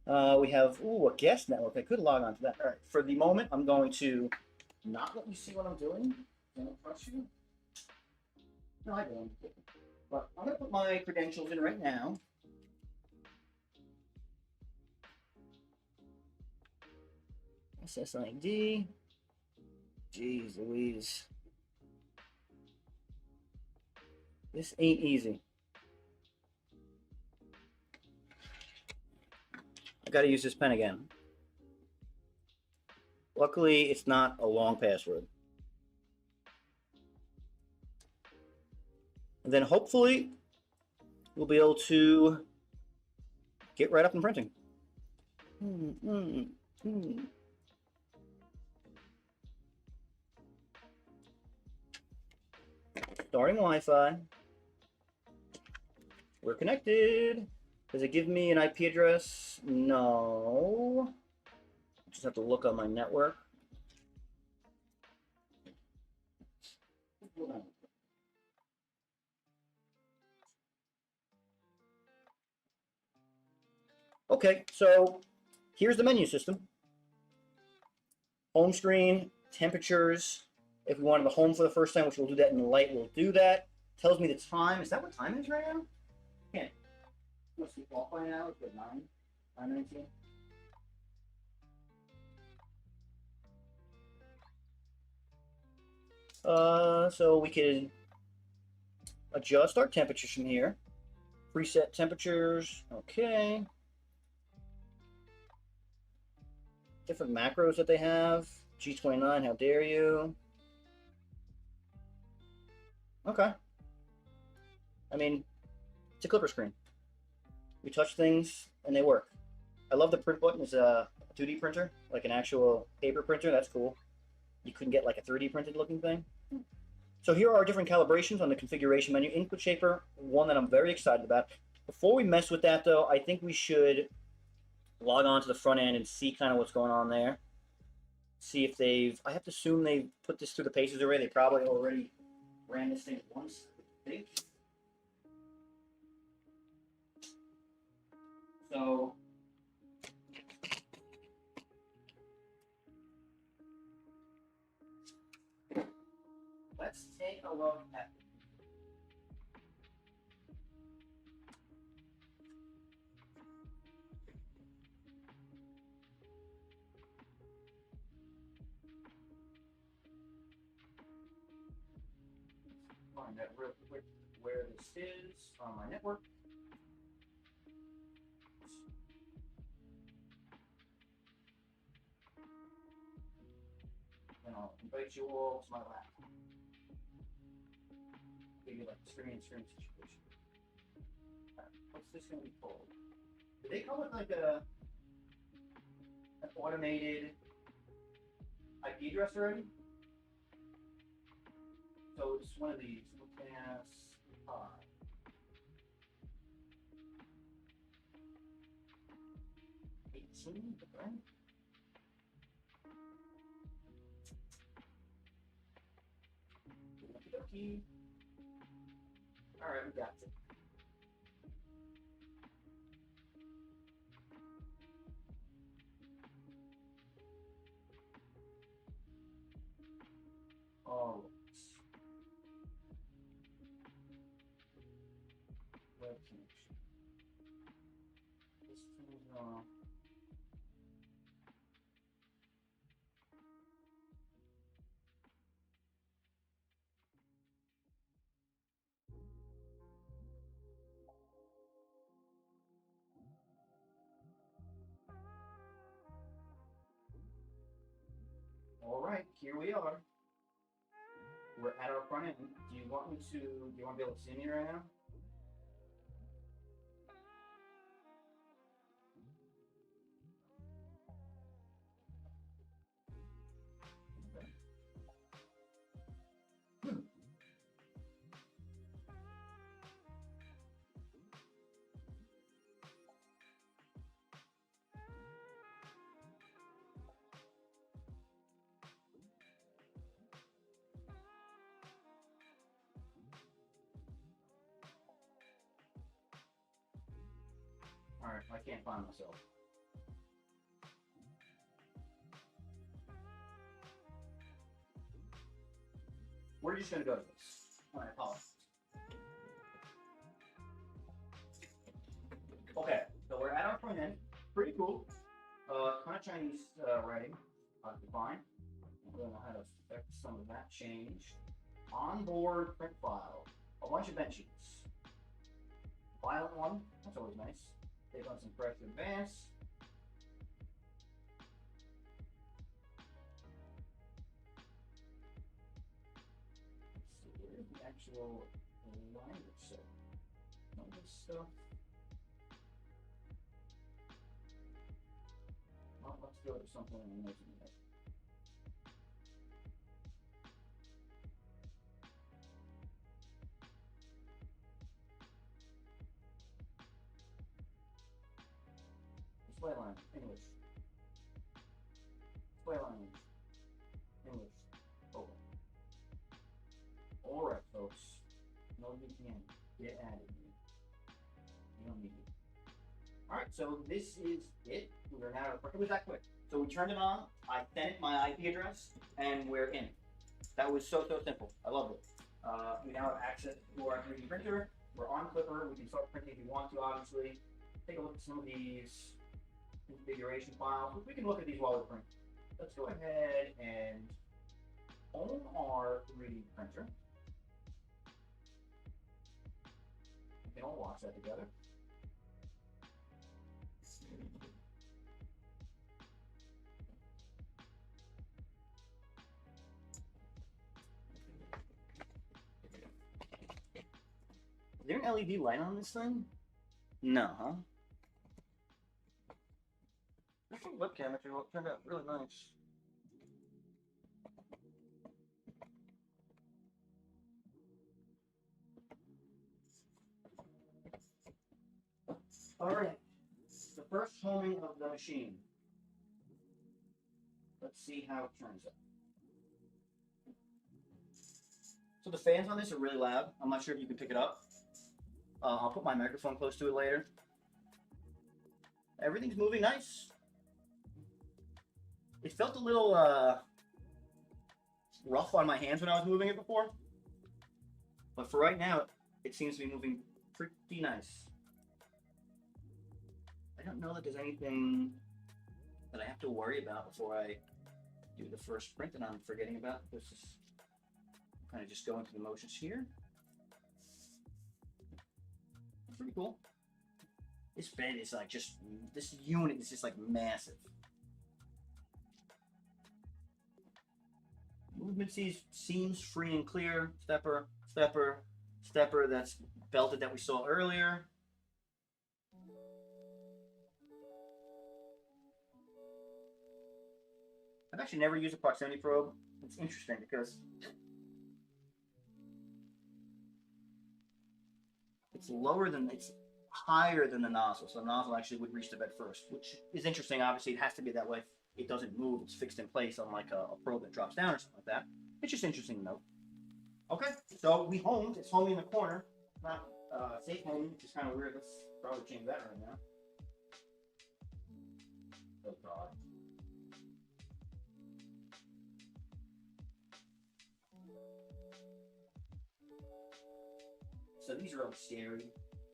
We have a guest network. I could log on to that. All right. For the moment, I'm going to not let you see what I'm doing. I don't trust you. No, I don't. But I'm going to put my credentials in right now. SSID. Jeez Louise. This ain't easy. I gotta use this pen again. Luckily, it's not a long password. And then hopefully, we'll be able to get right up and printing. Starting Wi-Fi. We're connected. Does it give me an IP address? No. Just have to look on my network. Okay, so here's the menu system. Home screen, temperatures. If we wanted the home for the first time, which we'll do that in the light, we'll do that. Tells me the time. Is that what time it is right now? Can't. Must be off by now. It's at 9:19. So we can adjust our temperatures from here. Preset temperatures. Okay. Different macros that they have. G29, how dare you? Okay. I mean, it's a clipper screen. We touch things and they work. I love the print button. It's a 2D printer, like an actual paper printer. That's cool. You couldn't get like a 3D printed looking thing. So here are our different calibrations on the configuration menu. Input shaper, one that I'm very excited about. Before we mess with that though, I think we should log on to the front end and see kind of what's going on there. See if they've, I have to assume they've put this through the paces already. They probably already ran this thing once, I think. So let's take a look at find out real quick where this is on my network. Then I'll invite you all to my lab. Maybe like screen situation. What's this going to be called? Do they come with like an automated IP address already? So it's one of these. Webcam. 18, right? Okey-dokey. Alright, we got it. All web connection. This is all right, here we are. We're at our front end. Do you want to be able to see me right now? Alright, I can't find myself. We're just gonna go to this. I apologize. Okay, so we're at our front end. Pretty cool. Kind of Chinese writing. Fine. I don't know how to affect some of that change. Onboard print file. A bunch of benches. Violent one. That's always nice. Take on some fresh advance. Let's see, where's the actual language set? All this stuff. Well, let's go to something in the display line, English. Display line, English. Open. Alright, folks. No VPN. Get added. You don't need it. Alright, so this is it. We are now, it was that quick. So we turned it on, I sent it my IP address, and we're in. That was so simple. I loved it. We now have access to our 3D printer. We're on Clipper. We can start printing if you want to, obviously. Take a look at some of these configuration files. We can look at these while we print. Let's go ahead and own our 3D printer. We can all watch that together. Is there an LED light on this thing? No, huh? This webcam actually turned out really nice. Alright, the first homing of the machine. Let's see how it turns out. So the fans on this are really loud. I'm not sure if you can pick it up. I'll put my microphone close to it later. Everything's moving nice. It felt a little rough on my hands when I was moving it before. But for right now, it seems to be moving pretty nice. I don't know that there's anything that I have to worry about before I do the first print that I'm forgetting about. This is kind of just going through the motions here. Pretty cool. This bed is like just, this unit is just like massive. movement seems free and clear. Stepper, stepper, stepper. That's belted that we saw earlier. I've actually never used a proximity probe. It's interesting because it's higher than the nozzle. So the nozzle actually would reach the bed first, which is interesting. Obviously, it has to be that way. It doesn't move. It's fixed in place, unlike a probe that drops down or something like that. It's just interesting to note. Okay, so we homed. It's homing in the corner. Not safe homing, which is kind of weird. Let's probably change that right now. Oh, God. So these are all scary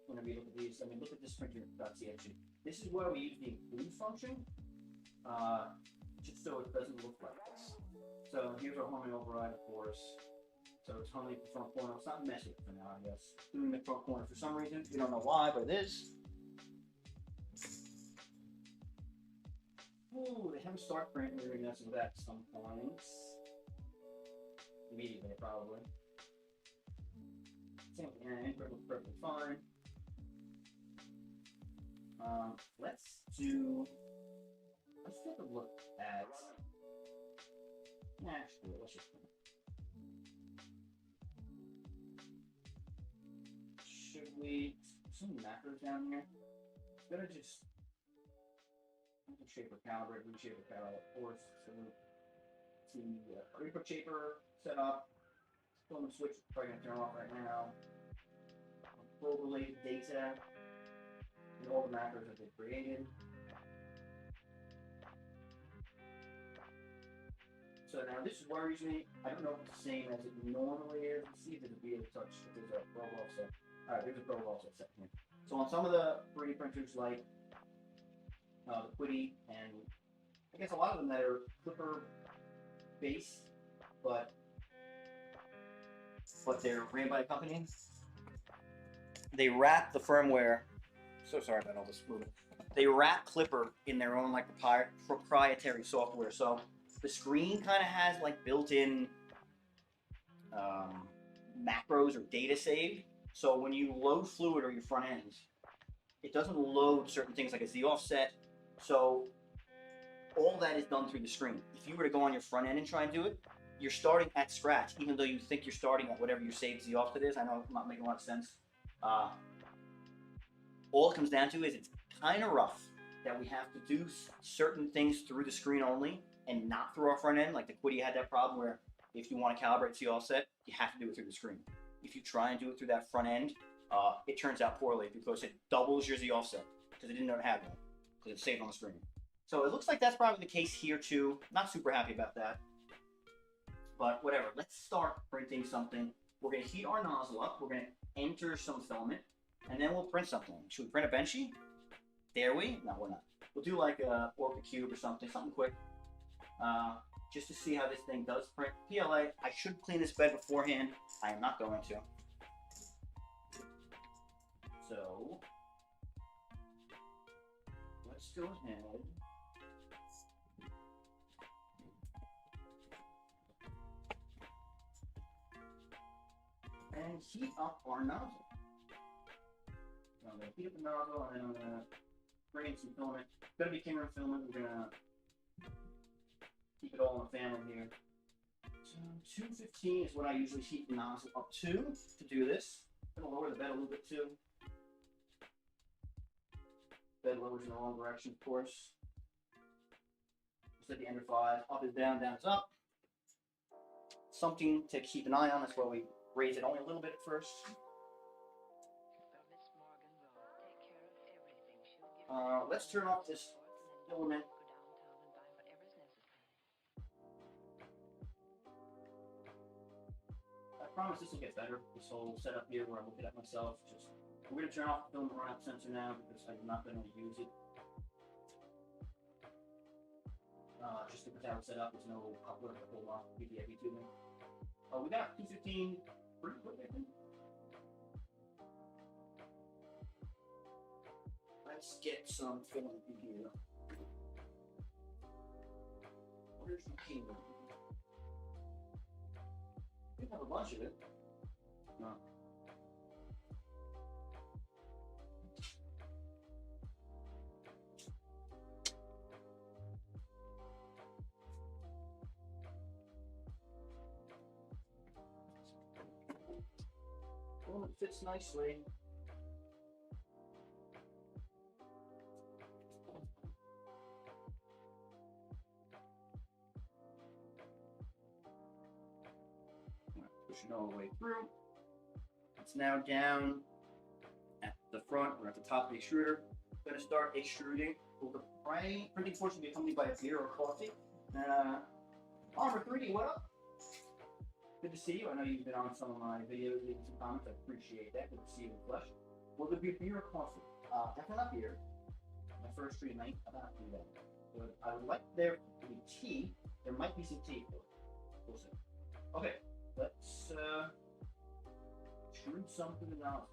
whenever you look at these. I mean, look at this printer.cfg. This is where we use the include function, just so it doesn't look like this. So here's our homing override, of course. So it's homing the front corner. It's not messy for now, I guess. Doing the front corner for some reason. We don't know why, but it is. Ooh, they have a start print. We're going to mess with that at some points. Immediately, probably. Same with the end, but it looks perfectly fine. Let's take a look at, actually, let's just, should we, some macros down here? I'm gonna just, shaper calibrate, reshaper calibrate, of course, so the input shaper set up, filament switch, probably gonna turn off right now. Probe related data, and all the macros that they created. So now this worries me. I don't know if it's the same as it normally is. Let's see if there's a VA touch, if there's a probe offset. Alright, there's a probe offset set here. So on some of the 3D printers like the Quiddy, and I guess a lot of them that are clipper based, but they're ran by a company, they wrap the firmware. So sorry about all this moving. They wrap Clipper in their own like proprietary software. So the screen kind of has like built-in macros or data saved. So when you load fluid or your front end, it doesn't load certain things like a Z offset. So all that is done through the screen. If you were to go on your front end and try and do it, you're starting at scratch, even though you think you're starting at whatever your saved Z offset is. I know it's not making a lot of sense. All it comes down to is it's kind of rough that we have to do certain things through the screen only and not through our front end. Like the Quiddy had that problem where if you want to calibrate Z offset, you have to do it through the screen. If you try and do it through that front end, it turns out poorly because it doubles your Z offset because it didn't know it had one because it's saved on the screen. So it looks like that's probably the case here too. Not super happy about that, but whatever. Let's start printing something. We're going to heat our nozzle up. We're going to enter some filament, and then we'll print something. Should we print a benchy? Dare we? No, we're not. We'll do like a Orca Cube or something quick, just to see how this thing does print. PLA, I should clean this bed beforehand. I am not going to. So, let's go ahead. And heat up our nozzle. So I'm going to heat up the nozzle, and then I'm going to bring in some filament. It's going to be Kingroon filament. We're going to keep it all in the family here. So 215 is what I usually heat the nozzle up to do this. I'm going to lower the bed a little bit too. Bed lowers in the wrong direction, of course. Just at the end of 5. Up is down, down is up. Something to keep an eye on. That's why we raise it only a little bit at first. Let's turn off this filament. I promise this will get better. This whole setup here where I look at it myself. We're going to turn off the film runout sensor now because I'm not going to use it. Just because how it's set up, there's no upload to hold off PDFE tubing. We got 215 pretty quick, I think. Let's get some filament in here. Where's the Kingroon? We have a bunch of it. No. Well, it fits nicely. Push it all the way through. It's now down at the front or at the top of the extruder. I'm going to start extruding. Well, the printing portion will be accompanied by a beer or coffee. Armor 3D, what up? Good to see you. I know you've been on some of my videos, leaving some comments. I appreciate that. Good to see you in flesh. Will there be beer or coffee? Definitely not beer. My first treat night, I don't do that. But I would like there to be tea. There might be some tea for it. We'll see. Okay, let's extrude something now.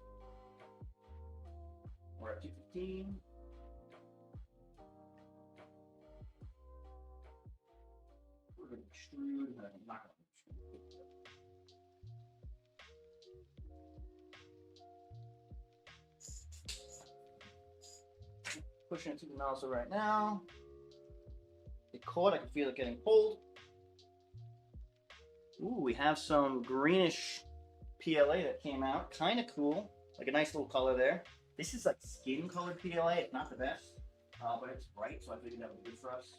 We're at 215. We're going to extrude. I'm not going to extrude. Pushing it to the nozzle right now. It caught, I can feel it getting pulled. Ooh, we have some greenish PLA that came out. Kind of cool. Like a nice little color there. This is like skin colored PLA. It's not the best, but it's bright, so I figured that would be good for us.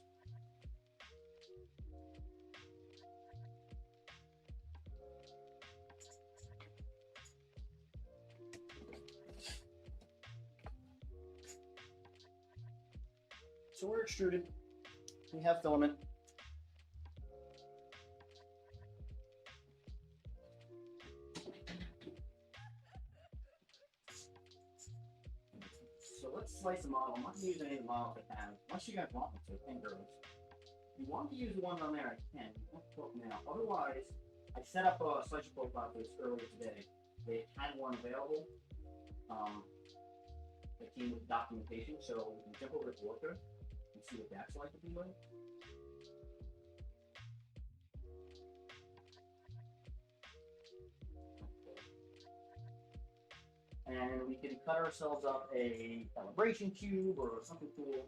So we're extruded. We have filament. So let's slice the model. I'm not going to use any of the models I have, unless you guys want me to, and girls. If you want to use the ones on there, I can. Now, otherwise, I set up a slicer profile for this earlier today. They had one available. That came with documentation, so we can jump over to Orca and see what that's like to be like. And we can cut ourselves up a calibration cube or something cool.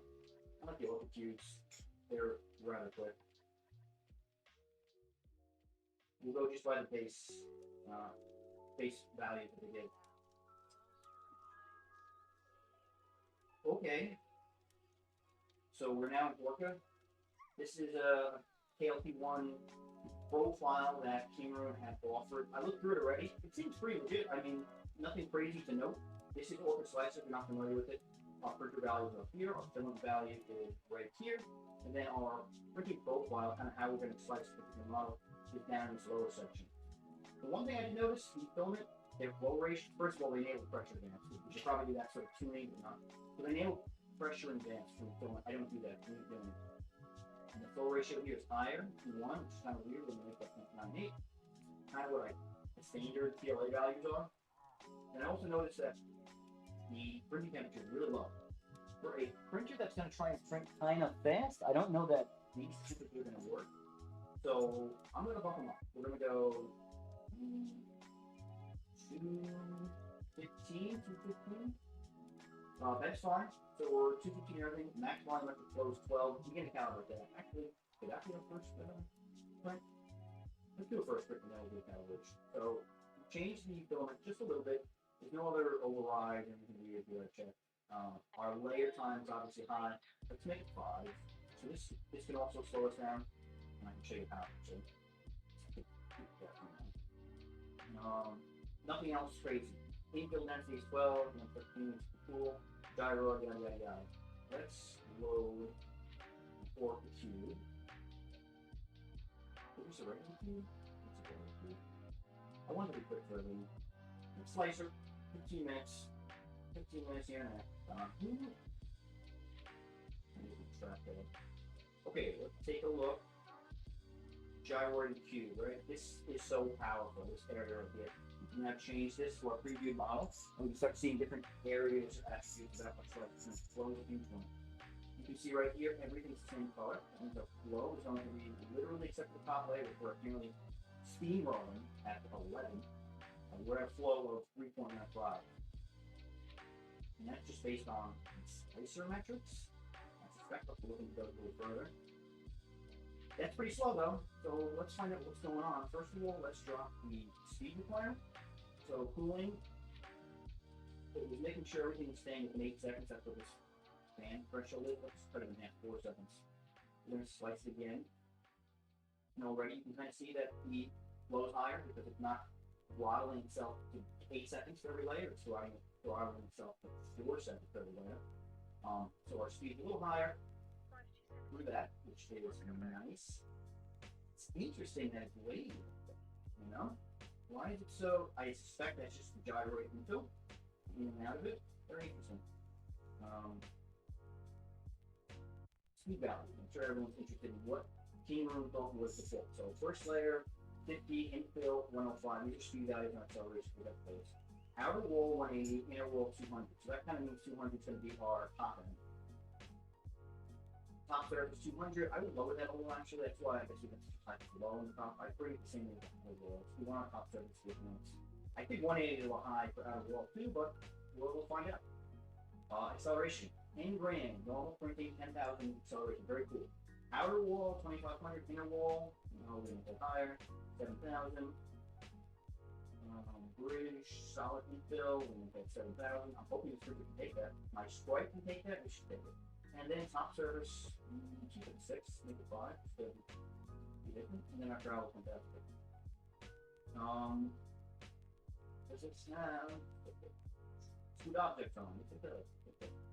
I like the Orca cubes. They're rather quick. We'll go just by the base value that they give. Okay. So we're now in Orca. This is a KLP1 profile that Kingroon had offered. I looked through it already. It seems pretty legit. I mean, nothing crazy to note. This is Orca Slicer if you're not familiar with it. Our printer value is up here. Our filament value is right here. And then our printing profile, kind of how we're going to slice the particular model, is down in this lower section. The one thing I did notice in the filament, their flow ratio, first of all, they enable pressure advance. We should probably do that sort of tuning, but not. So they enable pressure advance from the filament. I don't do that. And the flow ratio here is higher than 1, which is kind of weird when you make that 0.98. Kind of what the standard PLA values are. And I also noticed that the printing temperature is really low. For a printer that's going to try and print kind of fast, I don't know that these typically are going to work. So I'm going to bump them up. We're going to go 215, 215. That's fine. So we're 215 everything. Max volume electric flow is 12. We're going to calibrate that. Actually, could that be our first print? Let's do a first print and then we'll do a calibration. So change the filament just a little bit. There's no other override or anything weird here to check. Our layer time is obviously high. Let's make it 5. So this can also slow us down. And I can show you how. So nothing else crazy. Infill density is 12, and 15 is cool. Gyro, yada yada yada. Let's load for the cube. Is this a regular cube? It's a regular cube. I want to be quick for everything. Slicer, 15 minutes. 15 minutes here and there. Okay, let's take a look. Gyroid cube, right? This is so powerful, this area right here. We can now change this to our previewed model, and we can start seeing different areas or attributes that much like flow is a huge one. You can see right here, everything's the same color, and the flow is going to be literally except for the top layer, where we're accumulating steam rolling at 11. We're at a flow of 3.95. And that's just based on slicer metrics. I suspect we're looking to go a little further. That's pretty slow though, so let's find out what's going on. First of all, let's drop the speed requirement. So cooling, it was making sure everything was staying within 8 seconds. That's what this fan threshold is. Let's put it in at 4 seconds. We're going to slice it again. And already you can kind of see that the flow is higher because it's not throttling itself to 8 seconds for every layer. It's throttling itself to 4 seconds for every layer. So our speed's a little higher through that, which is nice. It's interesting that it's wavy, you know? Why is it so? I suspect that's just the gyrating tilt in and out of it. Very interesting. Speed value. I'm sure everyone's interested in what Kingroon thought was the fit. So first layer, 50, infill, 105. These are speed values and acceleration for that place. Outer wall 180, inner wall 200. So that kind of means 200 is going to be our top end. Top surface 200. I would lower that a little actually. That's why I guess you can type low in the top. I bring it the same as the wall. We want our top surface with notes. I think 180 is a little high for outer wall too, but we'll find out. Acceleration 10 grand. Normal printing 10,000 acceleration. Very cool. Outer wall 2,500. Inner wall, we're going to go higher. 7,000. Bridge, solid infill, we're going to get 7,000. I'm hoping this printer can take that. My stripe can take that, we should take it. And then top surface, keep it 6, make it 5, so be different. And then our travel fantastic. Does it snap? Two objects on it, it does.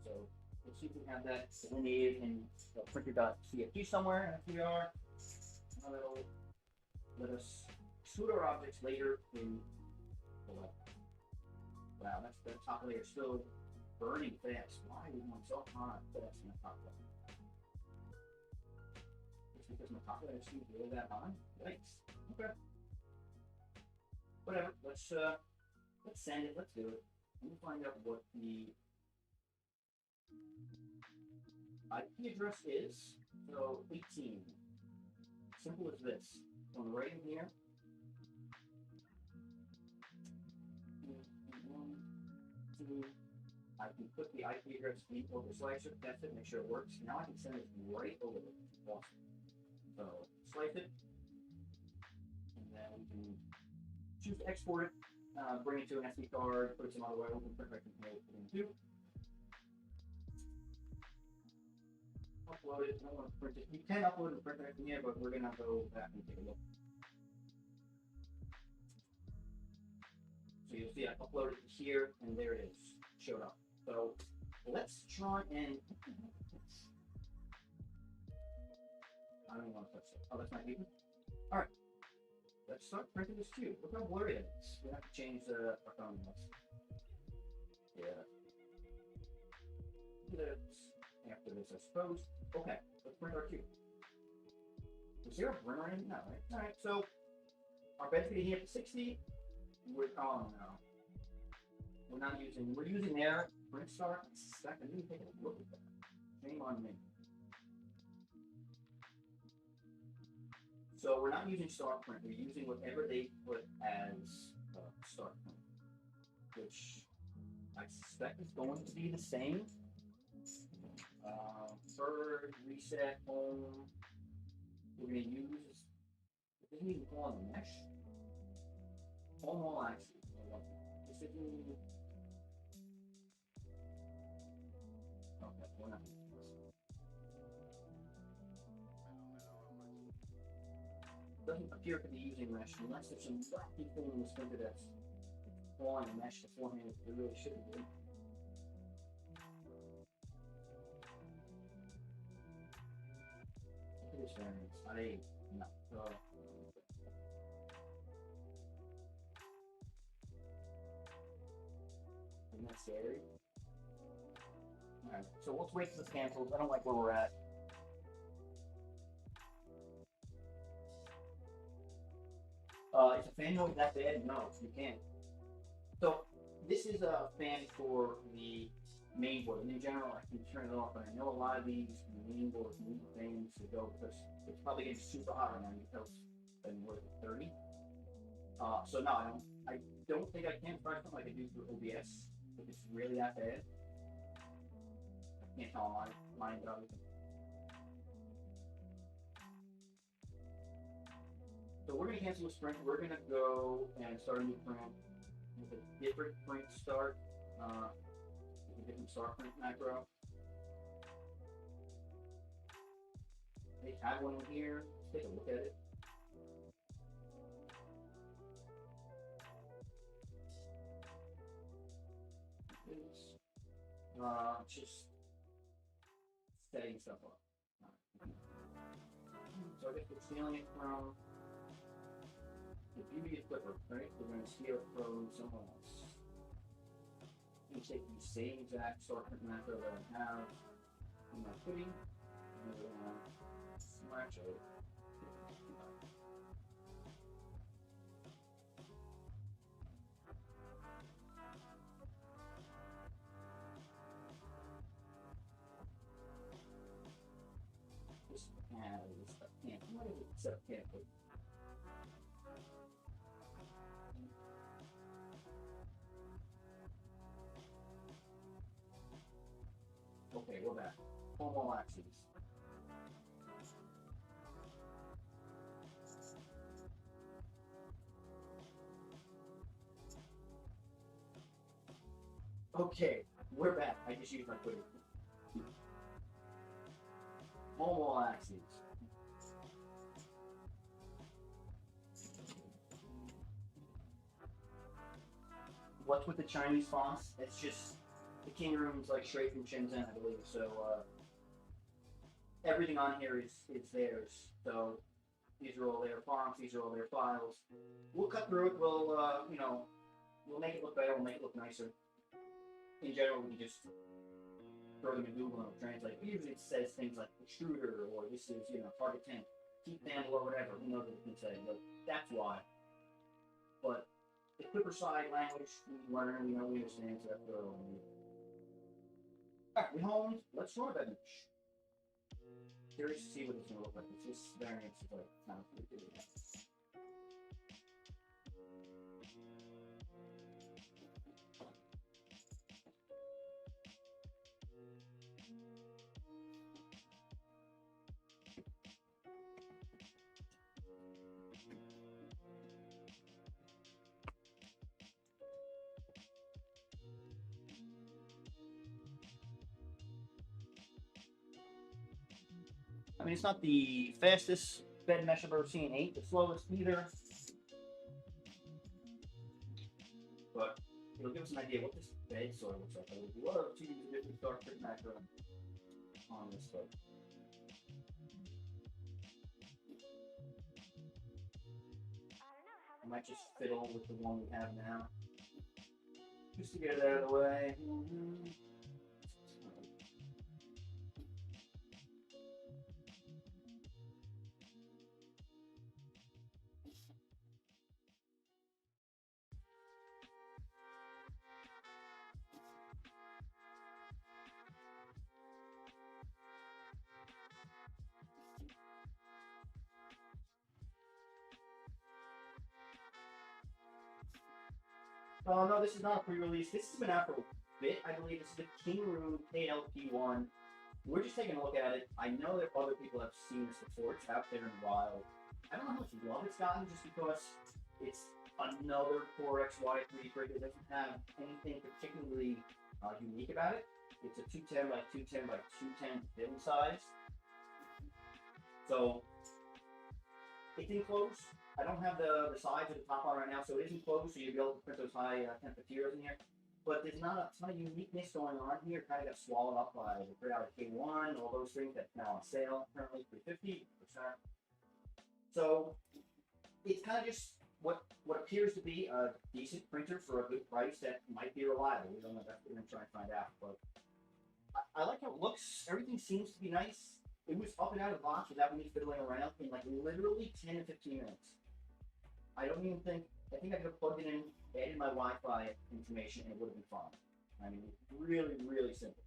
So let's see if we have that delineated in printer.cfg somewhere, and if we are, that'll let us shoot our objects later in the lab. Wow, that's the top layer still burning fast. Why is one so hot fast in the top layer? It's because my top layer seems really that high. Yikes. Okay. Whatever. Let's send it. Let's do it. Let me find out what the IP address is. So 18. Simple as this. On right in here. I can put the IP address in over slicer, test it, make sure it works. Now I can send it right over there. Awesome. So slice it, and then we can choose to export it, bring it to an SD card, put it some other way, open print record mode, put it in 2. Upload it. I don't want to print it. You can upload the print record here, but we're gonna go back and take a look. So you'll see I uploaded it here, and there it is, showed up. So let's try and, I don't want to touch it. Oh, that's my paper? All right, let's start printing this cube. Look how blurry it is. We have to change our phone list. Yeah. After this, I suppose. Okay, let's print our cube. Is there a printer in? No, right? All right, so our bed's getting here to 60. We're calling now. We're using their print start. I didn't take a look at that. Shame on me. So we're not using start print. We're using whatever they put as start print, which I suspect is going to be the same. Bird, reset, home. We're going to use, it doesn't even call it a mesh. Home all axes. Okay, we're not using this. Doesn't appear to be using mesh unless there's some wacky thing in this printer that's drawing a mesh beforehand. It really shouldn't be. Look at this variance. No. Isn't that scary? Alright, so let's wait for this cancels. I don't like where we're at. Is a fan noise that bad? No, you can't. So this is a fan for the main board. And in general, I can turn it off, but I know a lot of these main boards need fans to go because it's probably getting super hot right now. You can tell it's been, what is it, 30? So no, I don't think I can try something like I do through OBS if it's really that bad. I can't tell on mine, but so we're gonna cancel the sprint. We're gonna go and start a new print with a different print start, with a different start print macro. They have one in here. Let's take a look at it. Just setting stuff up. So I guess we're stealing it from the beauty of Clipper, right? We're going to steal it from someone else. I'm take the same exact start print macro that I have in my footing, and we're going to smash it. This has a can. What is it? It's a can. Okay, we're back. All axes. Okay, we're back. I just used my Twitter. All axes. What's with the Chinese fonts? It's just the Kingroon's like straight from Shenzhen, I believe. So everything on here is theirs. So these are all their fonts. These are all their files. We'll cut through it. We'll we'll make it look better. We'll make it look nicer. In general, we can just throw them in Google and it'll translate. Usually it says things like extruder or this is target temp, heat panel or whatever. Who knows what it can say? But that's why. But the Clipper side language we learn, we understand, so that's what we'll do. Alright, we homed. Let's draw that image. Curious to see what it's going to look like. This variance is like kind of pretty good. I mean, it's not the fastest bed mesh I've ever seen, ain't the slowest either. But it'll give us an idea what this bed sort of looks like. I would love to use a different dark print macro on this bed. I might just fiddle with the one we have now, just to get it out of the way. Oh no, this is not a pre-release. This has been out for a bit, I believe. This is the Kingroon KLP1. We're just taking a look at it. I know that other people have seen this before. It's out there in the wild. I don't know how much love it's gotten just because it's another Core XY 3D printer. It doesn't have anything particularly unique about it. It's a 210 by 210 by 210 film size. So it's enclosed. I don't have the sides or the top on right now, so it is enclosed, so you'll be able to print those high temp materials in here. But there's not a ton of uniqueness going on here. It kind of got swallowed up by the K1, all those things that's now on sale, currently $350. So it's kind of just what appears to be a decent printer for a good price that might be reliable. We don't know. That's what we're going to try and find out. But I like how it looks. Everything seems to be nice. It was up and out of the box without me fiddling around in like literally 10 to 15 minutes. I think I could have plugged it in, added my Wi-Fi information, and it would have been fine. I mean, really, really simple.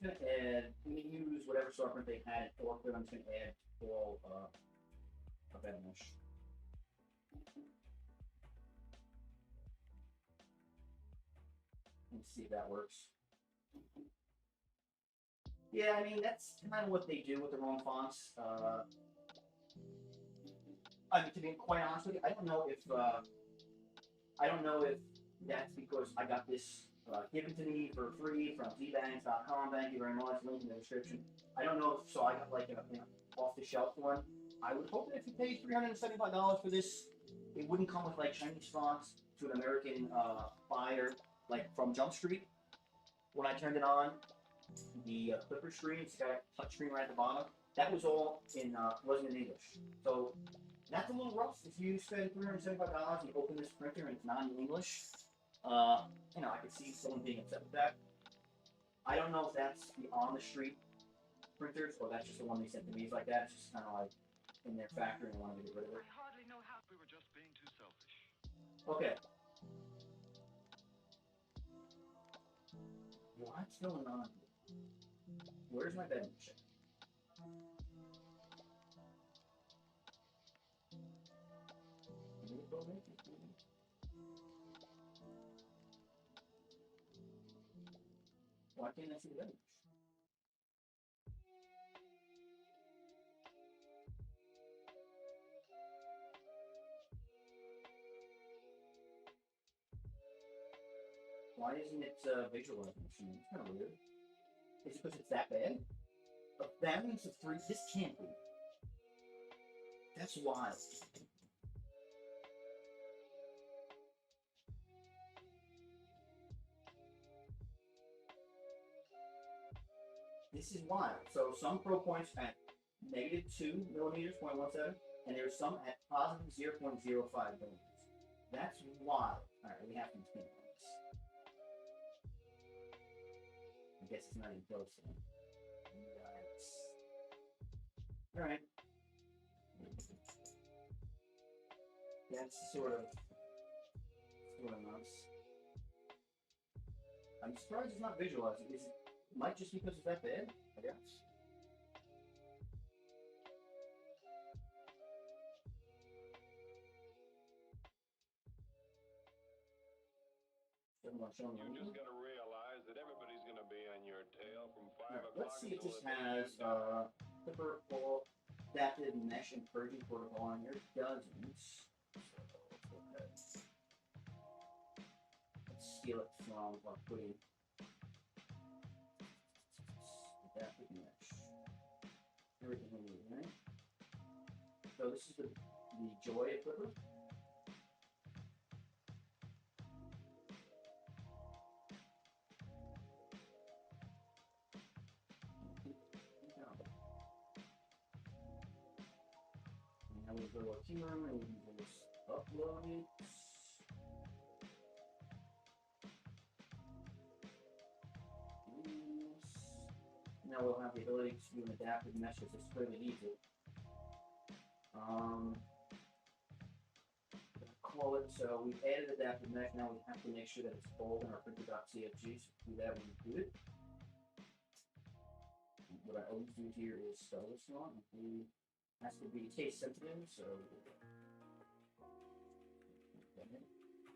gonna add, I'm gonna use whatever software they had at Orca. I'm just gonna add all of that mesh. Let's see if that works. Yeah, I mean, that's kind of what they do with their own fonts. I mean, to be quite honest with you, I don't know if that's because I got this given to me for free from zbanks.com. Thank you very much. Link in the description. I don't know if so. I got like a off-the-shelf one. I would hope that if you paid $375 for this, it wouldn't come with like Chinese fonts to an American buyer, like from Jump Street. When I turned it on, the Clipper screen, it's got a touch screen right at the bottom. That was all in wasn't in English. So that's a little rough. If you spend $375 and you open this printer and it's not in English, you know, I could see someone being upset with that. I don't know if that's the on-the-street printers or that's just the one they sent to me. It's like that. It's just kind of like in their factory and wanted to get rid of it. I hardly know how we were just being too selfish. Okay. What's going on here? Where's my bed machine? Why can't I see the bed machine? Why isn't it visualizing machine? It's kind of weird. Is it because it's that bad? A balance of 3? This can't be. That's wild. This is wild. So some pro points at -2 millimeters, 0.17, and there's some at positive 0.05 millimeters. That's wild. Alright, we have to think on this. I guess it's not even close then. Yikes. Alright. That's sort of nuts. I'm surprised it's not visualizing. Is it might just because it's that bad, I guess. You just gotta realize that everybody's gonna be on your tail from 5 o'clock. Let's see if this until has Clipper full adaptive mesh and purging protocol on here. It doesn't. Let's steal it from or putting adaptive mesh. Everything we need, right? So this is the joy of Clipper. Now we go to our Kingroon and we can just upload it. Now we'll have the ability to do an adaptive mesh if it's really easy. Call it, so we've added adaptive mesh, now we have to make sure that it's bold in our printer.cfg, so to do that when we do it. What I always do here is spell this one. It has to be case sensitive, so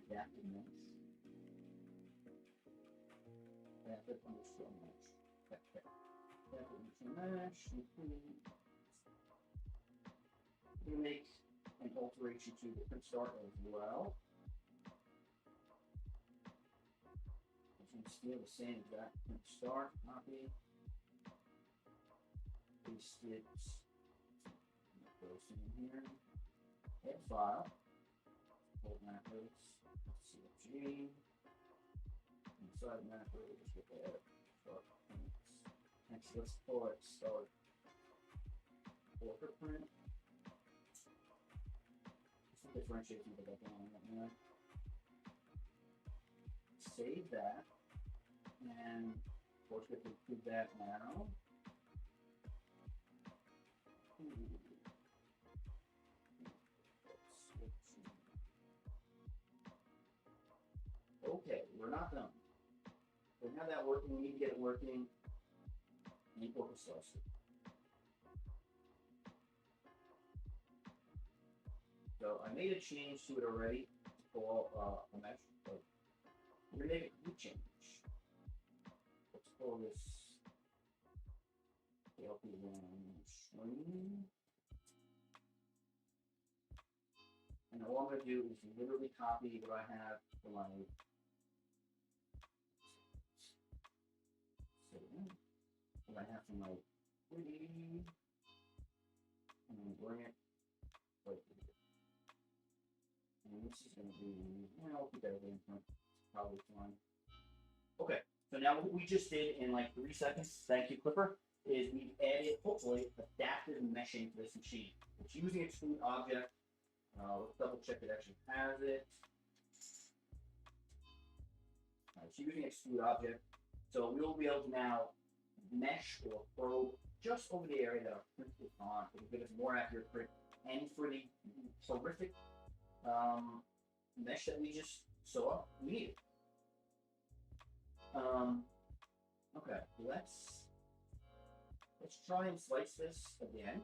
adaptive mesh. Adaptive underscore mesh. Okay. Adaptive mesh. We make an alteration to the print start as well. I'm going to steal the same exact print start, copy, paste it, goes in here, add file, hold macros, CFG, inside macros, just get that, start prints. Next, let's pull it start order print. Differentiate from the background right now. Save that, and of course we have to include that now. Okay, we're not done. We have that working. We need to get it working. and focus source. So I made a change to it already for a mesh, but we're gonna make a new change. Let's call this KLP1 string. And all I'm gonna do is literally copy what I have for my what I have for my pretty, and then bring it right here. And this is going to be, I'll keep everything in front, probably fine. Okay, so now what we just did in like 3 seconds, thank you Clipper, is we added, hopefully, adaptive meshing to this machine. It's using extrude object. Let's double check it actually has it. It's using extrude object. So we'll be able to now mesh or probe just over the area that our print is on. It will give us more accurate print. And for the horrific mesh that we just saw, we need it. Okay, let's try and slice this again,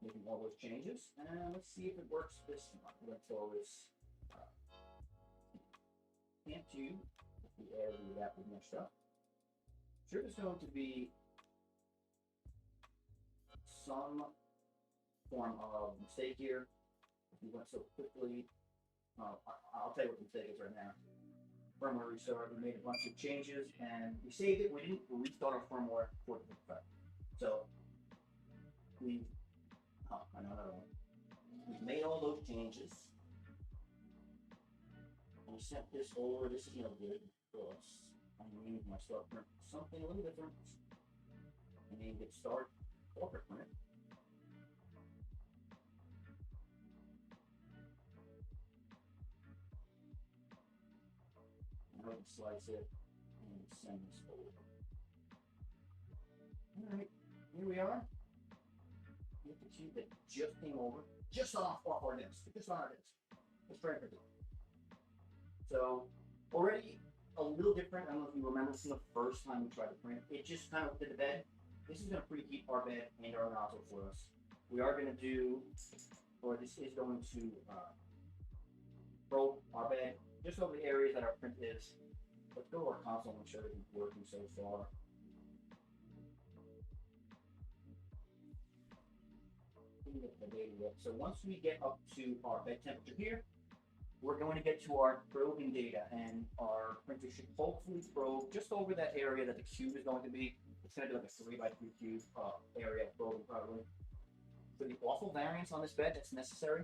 making all those changes, and let's see if it works this time. Let's always can't do if we add the adaptive mesh stuff. Sure, there's going to be some form of mistake here. If we went so quickly, I'll tell you what the mistake is right now. Firmware restart, we made a bunch of changes and we saved it. We didn't restart our firmware for the effect. So we, I know another one. We've made all those changes. And we sent this over. This is no good because I named my start print something a little different. I named it start corporate print. Now we can slice it and send this over. Alright, here we are. With the cube that just came over, just off our disk, just on our disk. Let's try it. So already a little different. I don't know if you remember from the first time we tried to print. It just kind of did the bed. This is going to preheat our bed and our nozzle for us. We are going to do, or this is going to probe our bed just over the areas that our print is. Let's go to our console and show everything's working so far. So once we get up to our bed temperature here, we're going to get to our probing data, and our printer should hopefully probe just over that area that the cube is going to be. It's going to be like a 3x3 cube area of probing probably. For the awful variance on this bed that's necessary,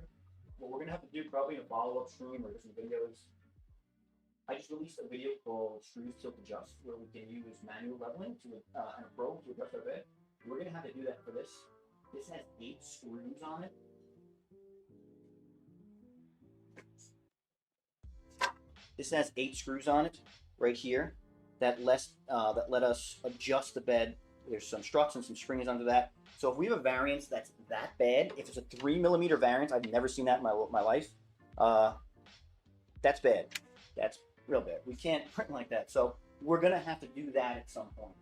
what we're going to have to do probably in a follow-up stream or different videos, I just released a video called Screws Tilt Adjust, where we can use manual leveling to and a probe to adjust our bed. We're going to have to do that for this. This has 8 screws on it. This has 8 screws on it, right here, that let us adjust the bed. There's some struts and some springs under that. So if we have a variance that's that bad, if it's a 3mm variance, I've never seen that in my life, that's bad. That's real bad. We can't print like that. So we're going to have to do that at some point.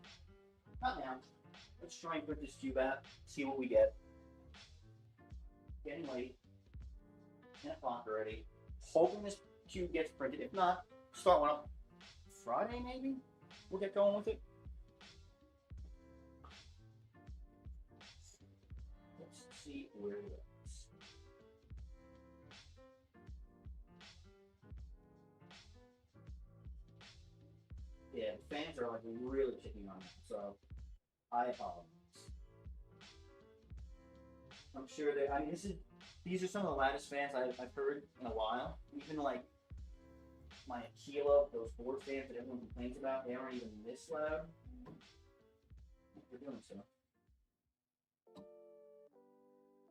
Not now. Let's try and print this cube out, see what we get. Getting late. 10 o'clock already. Hoping this cube gets printed. If not, start one up Friday maybe. We'll get going with it. Let's see where it is. Yeah, the fans are like really kicking on it, so I apologize. I'm sure that, I mean, these are some of the loudest fans I've heard in a while. Even like my Aquila, those board fans that everyone complains about, they aren't even this loud. We're doing so.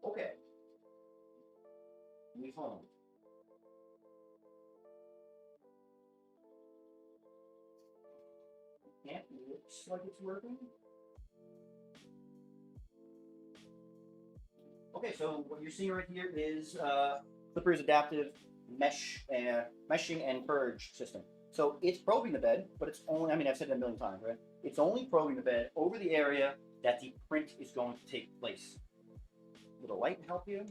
Okay. Leave home. It looks like it's working. Okay, so what you're seeing right here is Clipper's adaptive meshing and purge system. So it's probing the bed, but it's only, I mean, I've said it a million times, right? It's only probing the bed over the area that the print is going to take place. Will the light help you?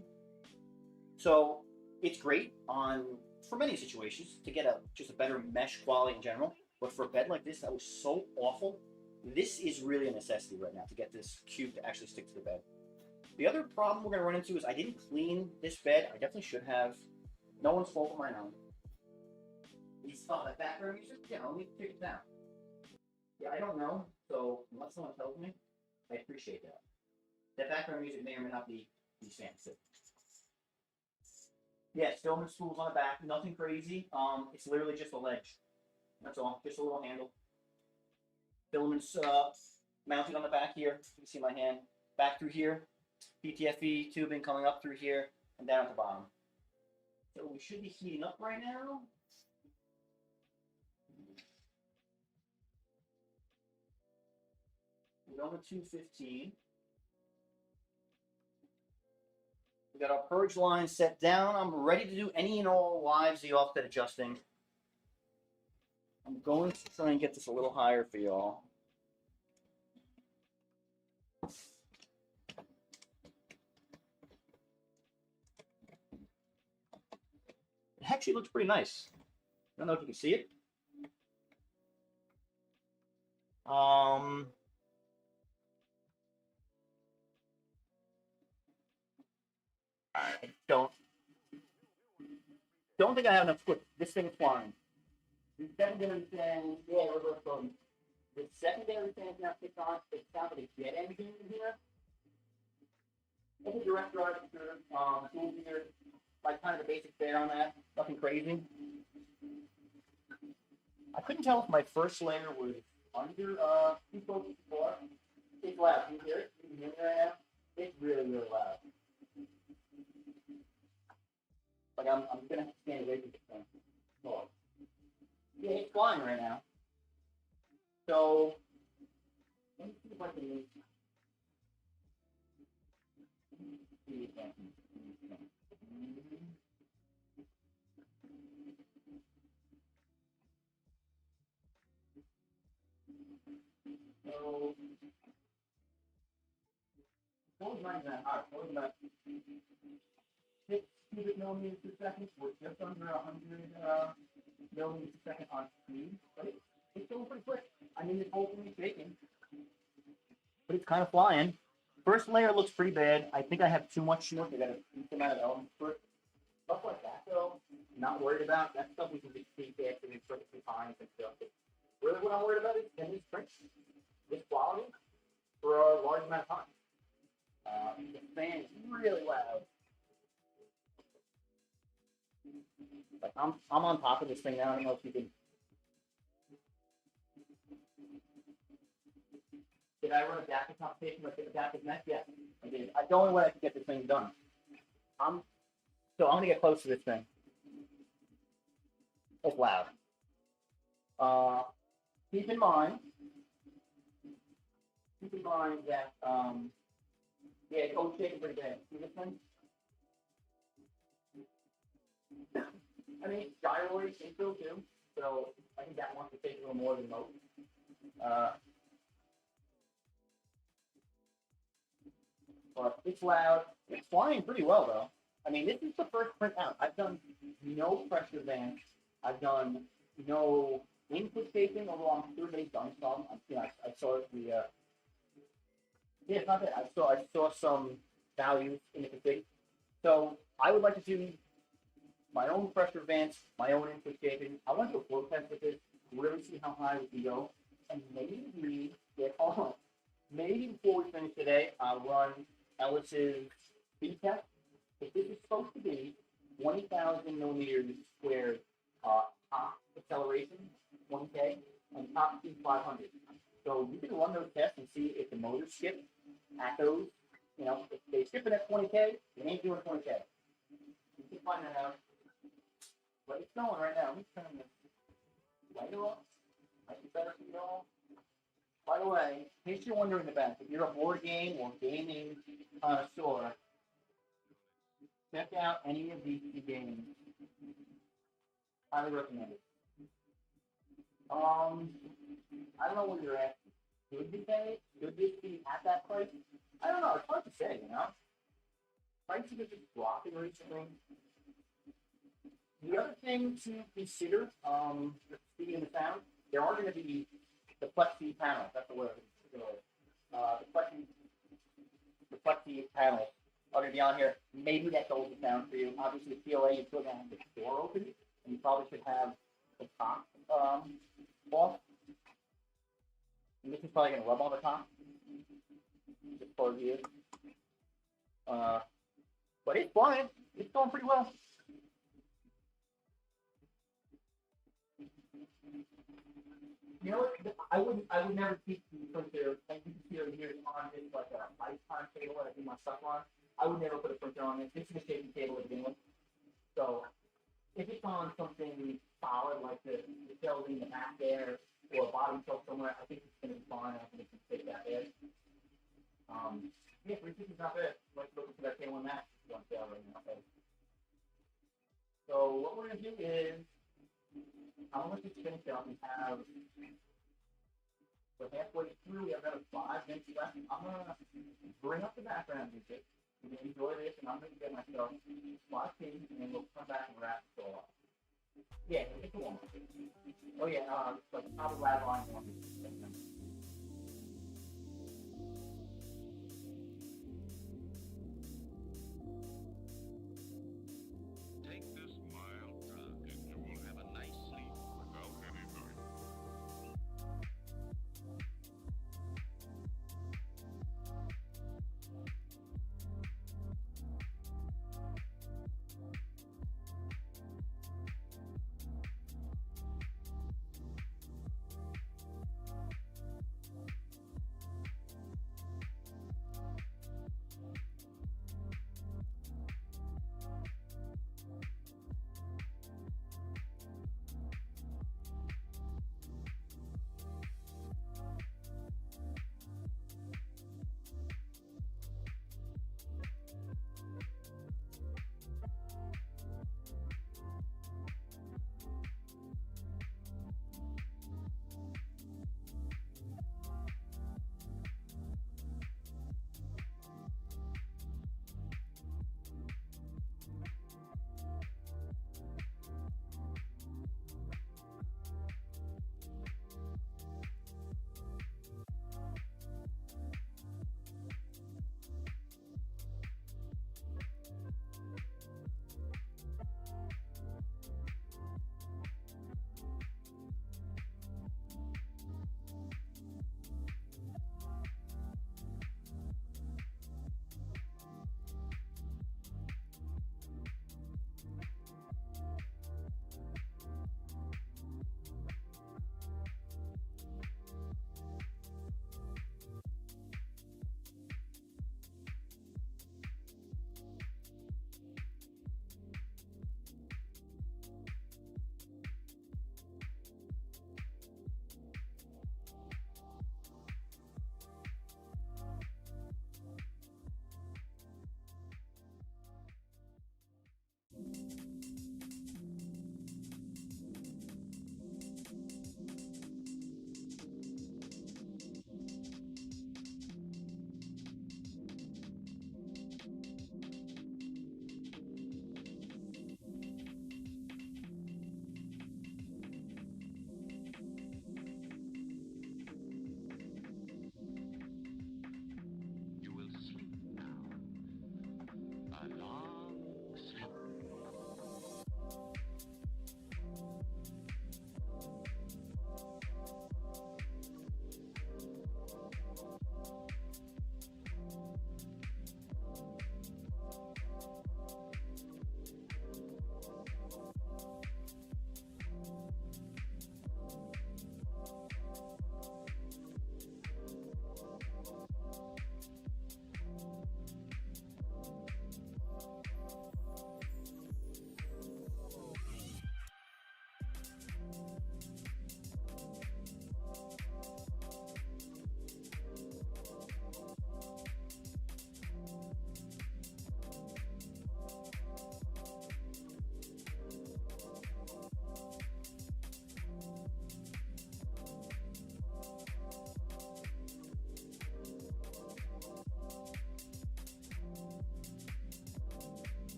So it's great for many situations to get just a better mesh quality in general. But for a bed like this that was so awful, this is really a necessity right now to get this cube to actually stick to the bed. The other problem we're going to run into is I didn't clean this bed. I definitely should have. No one's fault of mine own. That background music? Yeah, let me take it down. Yeah, I don't know. So unless someone tells me, I appreciate that. That background music may or may not be fancy. Yeah, filament spools on the back, nothing crazy. It's literally just a ledge. That's all, just a little handle. Filaments mounted on the back here. You can see my hand. Back through here. PTFE tubing coming up through here and down at the bottom. So we should be heating up right now. We're going to 215. We got our purge line set down. I'm ready to do any and all live Z offset adjusting. I'm going to try and get this a little higher for y'all. It actually looks pretty nice. I don't know if you can see it. I don't think I have enough foot. This thing is flying. The secondary fan, yeah, reverse button. The secondary fan now kicked on. It sounds like a jet engine in here. It's a direct drive computer. Tools here, like kind of the basic fare on that. Nothing crazy. I couldn't tell if my first layer was under 2 volts before. It's loud. Can you hear it? Can you hear me right now? It's really, really loud. Like I'm gonna have to stand away from this thing. Oh. Yeah, it's flying right now. So let me see if I can move. So those not that hard. Those about 6 cubic millimeters per second. We're just under 100 millimeters per second on speed, but it's going pretty quick. I mean, this whole thing is shaking, but it's kind of flying. First layer looks pretty bad. I think I have too much smoke. I got a decent amount of elements for it. Stuff like that, though, I'm not worried about. That stuff we can just see after we perfectly fine and stuff. Really, what I'm worried about is can these prints this quality for a large amount of time. The fan is really loud. Like I'm on top of this thing now. I don't know if you can. Did I run a DAC competition with the DAC next? Yes, I did. The only way I can get this thing done. So I'm gonna get close to this thing. It's loud. Keep in mind that yeah, it's going shaking pretty bad. See this thing? I mean, gyroid can still too, so I think that wants to take a little more than most. But it's loud. It's flying pretty well though. I mean, this is the first print out. I've done no pressure vent. I've done no input shaping, although I'm sure they've done some. I saw the yeah, it's not bad. I saw some values in the config. So I would like to do my own pressure vents, my own input shaping. I want to do a flow test with this, really see how high we can go, and maybe get on. Maybe before we finish today, I'll run Ellis's speed test. If this is supposed to be 20,000 millimeters squared top acceleration, 20K, and top speed 500. So you can run those tests and see if the motors skip at those. You know, if they skip it at 20K, they ain't doing 20K. You can find that out. But it's going right now. Let me turn this lighter up. Might be better for you all. By the way, in case you're wondering about if you're a board game or gaming connoisseur, check out any of these two games. Highly recommend it. I don't know where you're at. Should we pay it? Should this be at that price? I don't know. It's hard to say, you know? Prices are just dropping recently. The other thing to consider, speaking of the sound, there are going to be the plexi panels. That's the word. The plexi panels are going to be on here. Maybe that holds the sound for you. Obviously, the POA, you're still going to have the door open, and you probably should have the top off. And this is probably going to rub on the top. Just for you. But it's fine. It's going pretty well. You know what? I would never keep the printer. Like you can see over here on this like a lifetime table that I do my stuff on. I would never put a printer on this. This is a shaping table to begin with. So if it's on something solid like the shelves in the back there or a bottom shelf somewhere, I think it's gonna be fine. I think it can take that bad. Yeah, 360 is not bad. Let's look for that K1 Max. It's on sale right now. So what we're gonna do is I'm gonna just finish up and have. We're halfway through. We have another 5 minutes left. I'm gonna bring up the background music. You're gonna enjoy this, and I'm gonna get myself 5 things, and then we'll come back and wrap it all up. Yeah, it's a one. Oh yeah, it's like probably lab line one. Take this mild drug and you will have a nice sleep without any noise.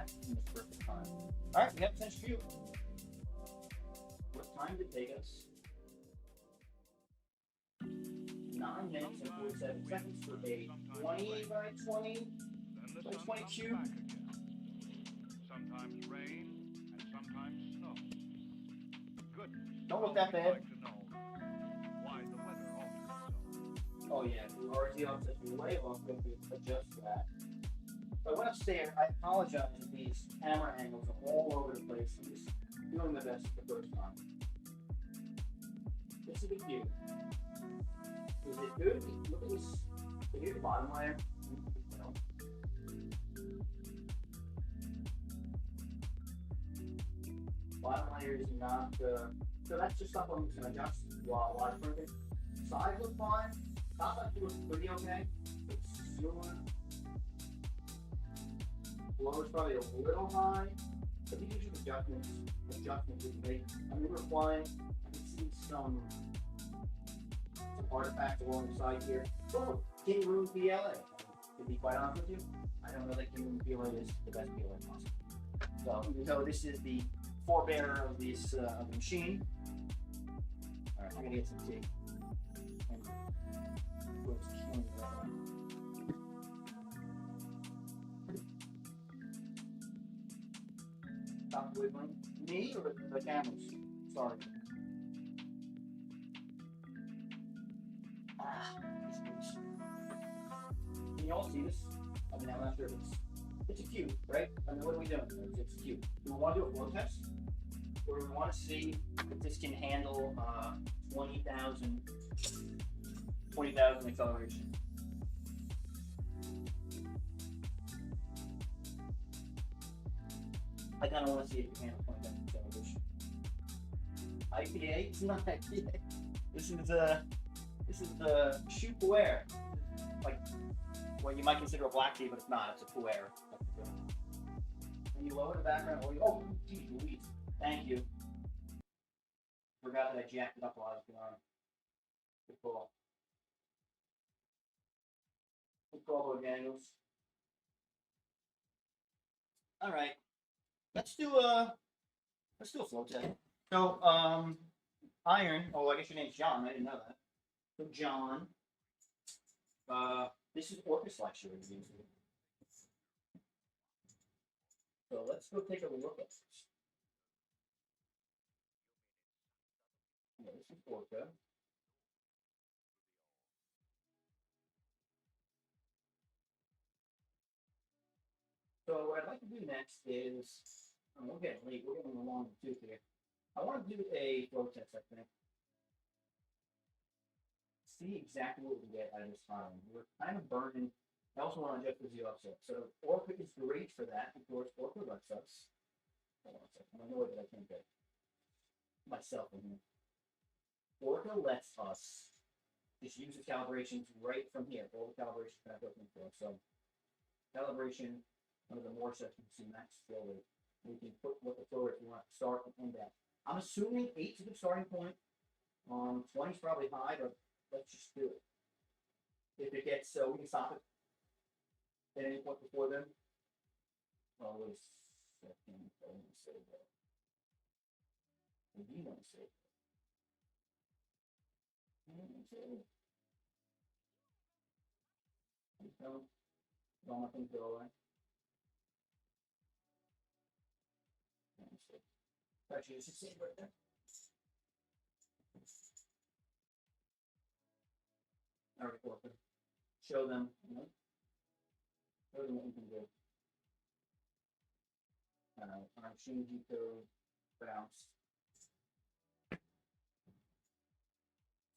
that in the perfect time. All right, we have finished view. What time did it take us? 9 minutes and 47 seconds for a 20 by 20 by 20 cube. Sometimes rain and sometimes snow. Good. Don't look that bad. I'd like to know why the weather alters so. Oh yeah, we already off the way off. We have to adjust that. So I went upstairs. I apologize if these camera angles are all over the place. I'm just doing my best the first time. This is a view. Is it good? Look at this. Here's the bottom layer. No. Bottom layer is not. So that's just stuff I'm just gonna adjust while I'm printing. Sides look fine. Top left looks pretty okay. It's ceiling. Floor is probably a little high. But these are just adjustments we make. I mean, we're flying. I can see some artifacts along the side here. Oh, Kingroon KLP1. To be quite honest with you, I don't know that Kingroon KLP1 is the best KLP possible. So this is the forebearer of this of the machine. All right, I'm gonna get some tea. Stop wiggling. Me or the cameras? Sorry. Can you all see this? I mean, I'm not sure if it's a cube, right? I mean, what are we doing? It's a cube. Do we want to do a flow test? Or do we want to see if this can handle 20,000 acceleration? I kind of want to see if you can handle 20,000 acceleration. IPA? It's not IPA. This is the shoe puer. Like what you might consider a black tea, but it's not. It's a puer. When you lower the background, oh, geez Louise. Thank you. Forgot that I jacked it up while I was gone. Good call. Good call, Bojangles. All right. Let's do a flow test. So, iron. Oh, I guess your name's John. I didn't know that. So, John. This is Orcus lecture. So let's go take a look at this. Yeah, this is Orca. So what I'd like to do next is, we're getting late. We're getting along the tooth here. I want to do a flow test, I think. See exactly what we get out of this time. We're kind of burning. I also want to adjust the Z offset. So Orca is great for that. Of course, Orca lets us. Hold on a second. I'm annoyed that I can't get myself in here. Orca lets us just use the calibrations right from here. All the calibrations that I'm looking for. So calibration, one of the more sets you can see max flow rate. We can put what the flow rate we want to start and end at. I'm assuming 8 is a good starting point. 20 is probably high, but let's just do it. If it gets, we can stop it at any point before then. Oh, wait a second. I want to save that. What do you want to save? Don't want things to go away. Actually, it's just save right there. All right, cool. Show them, show them what you can do. Our Shinji code bounce.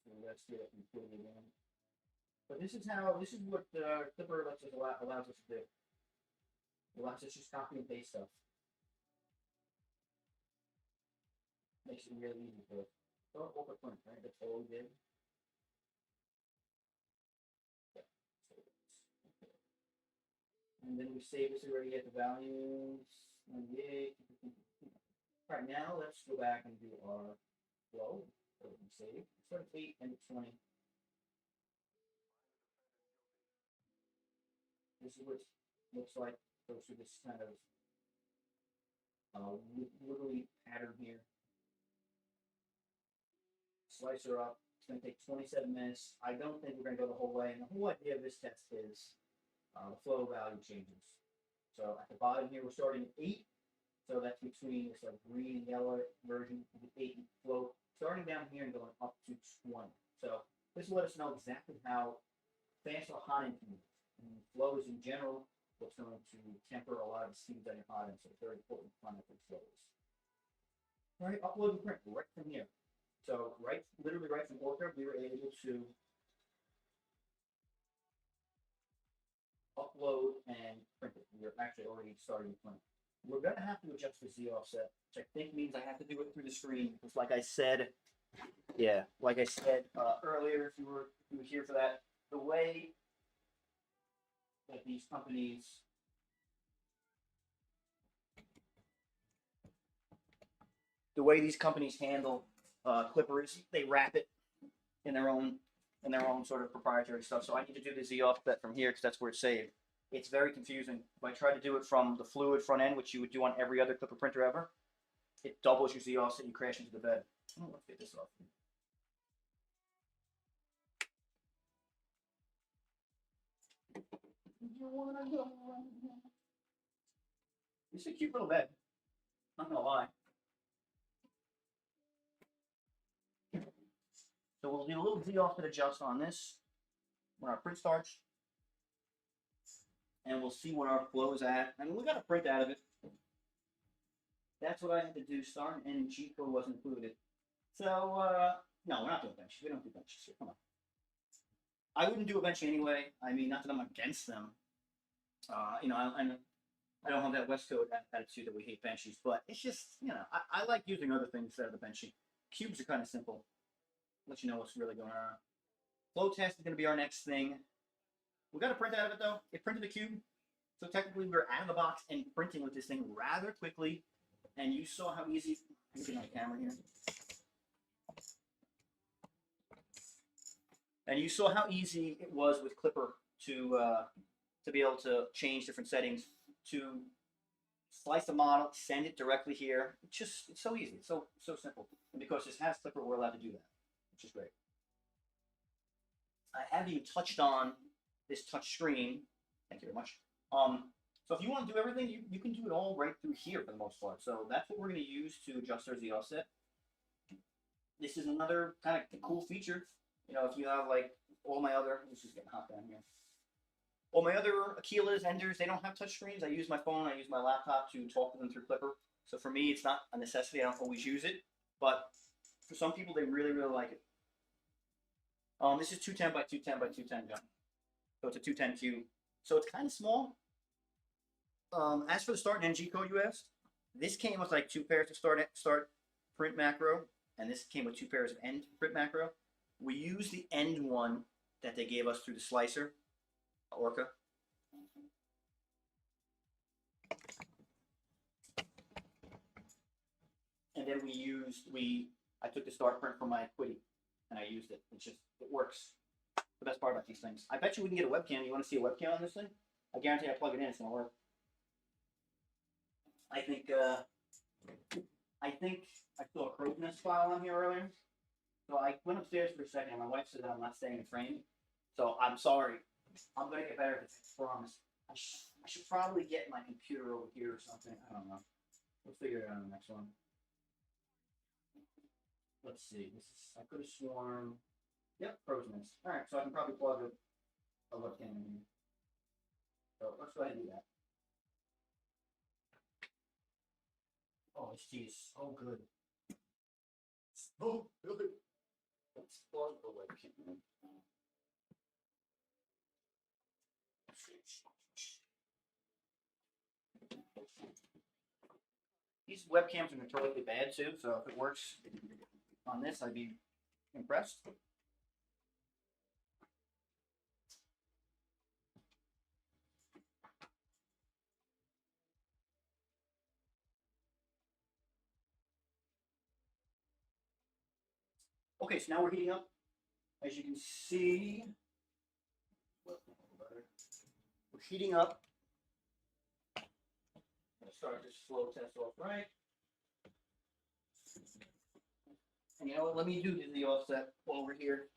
So let's get it completely again. But this is what Clipper allows us to do. It allows us to just copy and paste stuff. Makes it really easy for us. Don't overprint, right? That's all we did. Yeah. Okay. And then we save this already at the values. 98. All right, now let's go back and do our flow. So we can save. Start at 8 and 20. This is what it looks like. Goes through this kind of wiggly pattern here. Slice her up. It's going to take 27 minutes. I don't think we're going to go the whole way. And the whole idea of this test is the flow value changes. So at the bottom here, we're starting at 8. So that's between this green and yellow version of the 8 flow. Starting down here and going up to 20. So this will let us know exactly how fast or hot it can be. And flows in general, what's going to temper a lot of the speeds that you're hot in. So it's very important to find out what flows. All right, upload and print right from here. So literally right from Orca, we were able to upload and print it. We're actually already starting to print. We're going to have to adjust the Z offset, which I think means I have to do it through the screen. Because like I said, earlier, if you were here for that, the way that these companies handle clippers, they wrap it in their own sort of proprietary stuff. So I need to do the Z offset from here because that's where it's saved. It's very confusing. If I try to do it from the fluid front end, which you would do on every other clipper printer ever, it doubles your Z offset. You crash into the bed. Oh, let's get this off. It's a cute little bed. Not gonna lie. So we'll do a little Z offset adjust on this when our print starts. And we'll see what our flow is at. I mean, we got a print out of it. That's what I had to do. Start and G code was included. So, no, we're not doing benches. We don't do benches here. Come on. I wouldn't do a bench anyway. I mean, not that I'm against them. You know, I don't have that West Coast attitude that we hate benches, but it's just, you know, I like using other things instead of the benchy. Cubes are kind of simple. Let you know what's really going on. Flow test is going to be our next thing. We got a print out of it though. It printed the cube. So technically we're out of the box and printing with this thing rather quickly. And you saw how easy, let me get my camera here. And you saw how easy it was with Clipper to be able to change different settings, to slice the model, send it directly here. It's so easy. It's so simple. And because this has Clipper, we're allowed to do that, which is great. I haven't even touched on this touch screen. Thank you very much. So if you want to do everything, you can do it all right through here for the most part. So that's what we're going to use to adjust our Z offset. This is another kind of cool feature. You know, if you have like all my other, this is getting hot down here. All my other Aquilas, Enders, they don't have touch screens. I use my phone, I use my laptop to talk to them through Clipper. So for me, it's not a necessity. I don't always use it, but for some people, they really, really like it. This is 210 by 210 by 210 gun. So it's a 210 cube. So it's kind of small. As for the start and end G code you asked, this came with like 2 pairs of start print macro, and this came with 2 pairs of end print macro. We used the end one that they gave us through the slicer, Orca. And then I took the start print from my Quiddy and I used it. It works. The best part about these things. I bet you we can get a webcam. You want to see a webcam on this thing? I guarantee I plug it in, it's gonna work. I think I saw a crow's nest file on here earlier. So I went upstairs for a second and my wife said that I'm not staying in frame. So I'm sorry. I'm gonna get better at this, I promise. I should probably get my computer over here or something. I don't know. We'll figure it out on the next one. Let's see. I could have sworn. Yep, crow's nest. All right, so I can probably plug a webcam in here. So let's go ahead and do that. Oh, it's so good. So good. Let's plug the webcam in. These webcams are notoriously bad too, so if it works on this, I'd be impressed. Okay, so now we're heating up. As you can see, we're heating up. let's start this flow test off right. And you know what? Let me do the offset over here.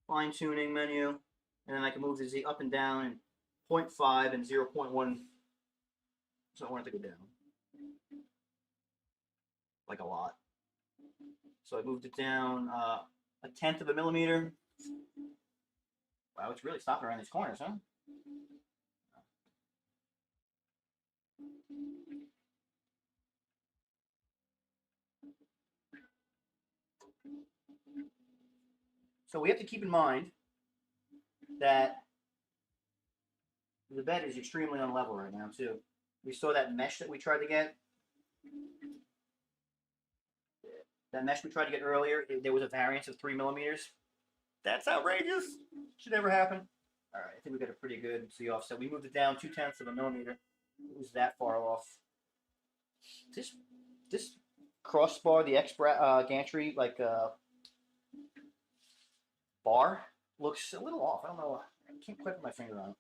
Fine tuning menu, and then I can move the Z up and down and 0.5 and 0.1. So I want it to go down. Like a lot. So I moved it down a 1/10 of a millimeter. Wow, it's really stopping around these corners, huh? So we have to keep in mind that the bed is extremely unlevel right now too. We saw that mesh that we tried to get. That mesh we tried to get earlier, there was a variance of 3 millimeters. That's outrageous. Should never happen. All right, I think we got a pretty good Z offset. We moved it down 2/10 of a millimeter. It was that far off. This crossbar, the X gantry, like bar, looks a little off. I don't know. I can't quite put my finger on it.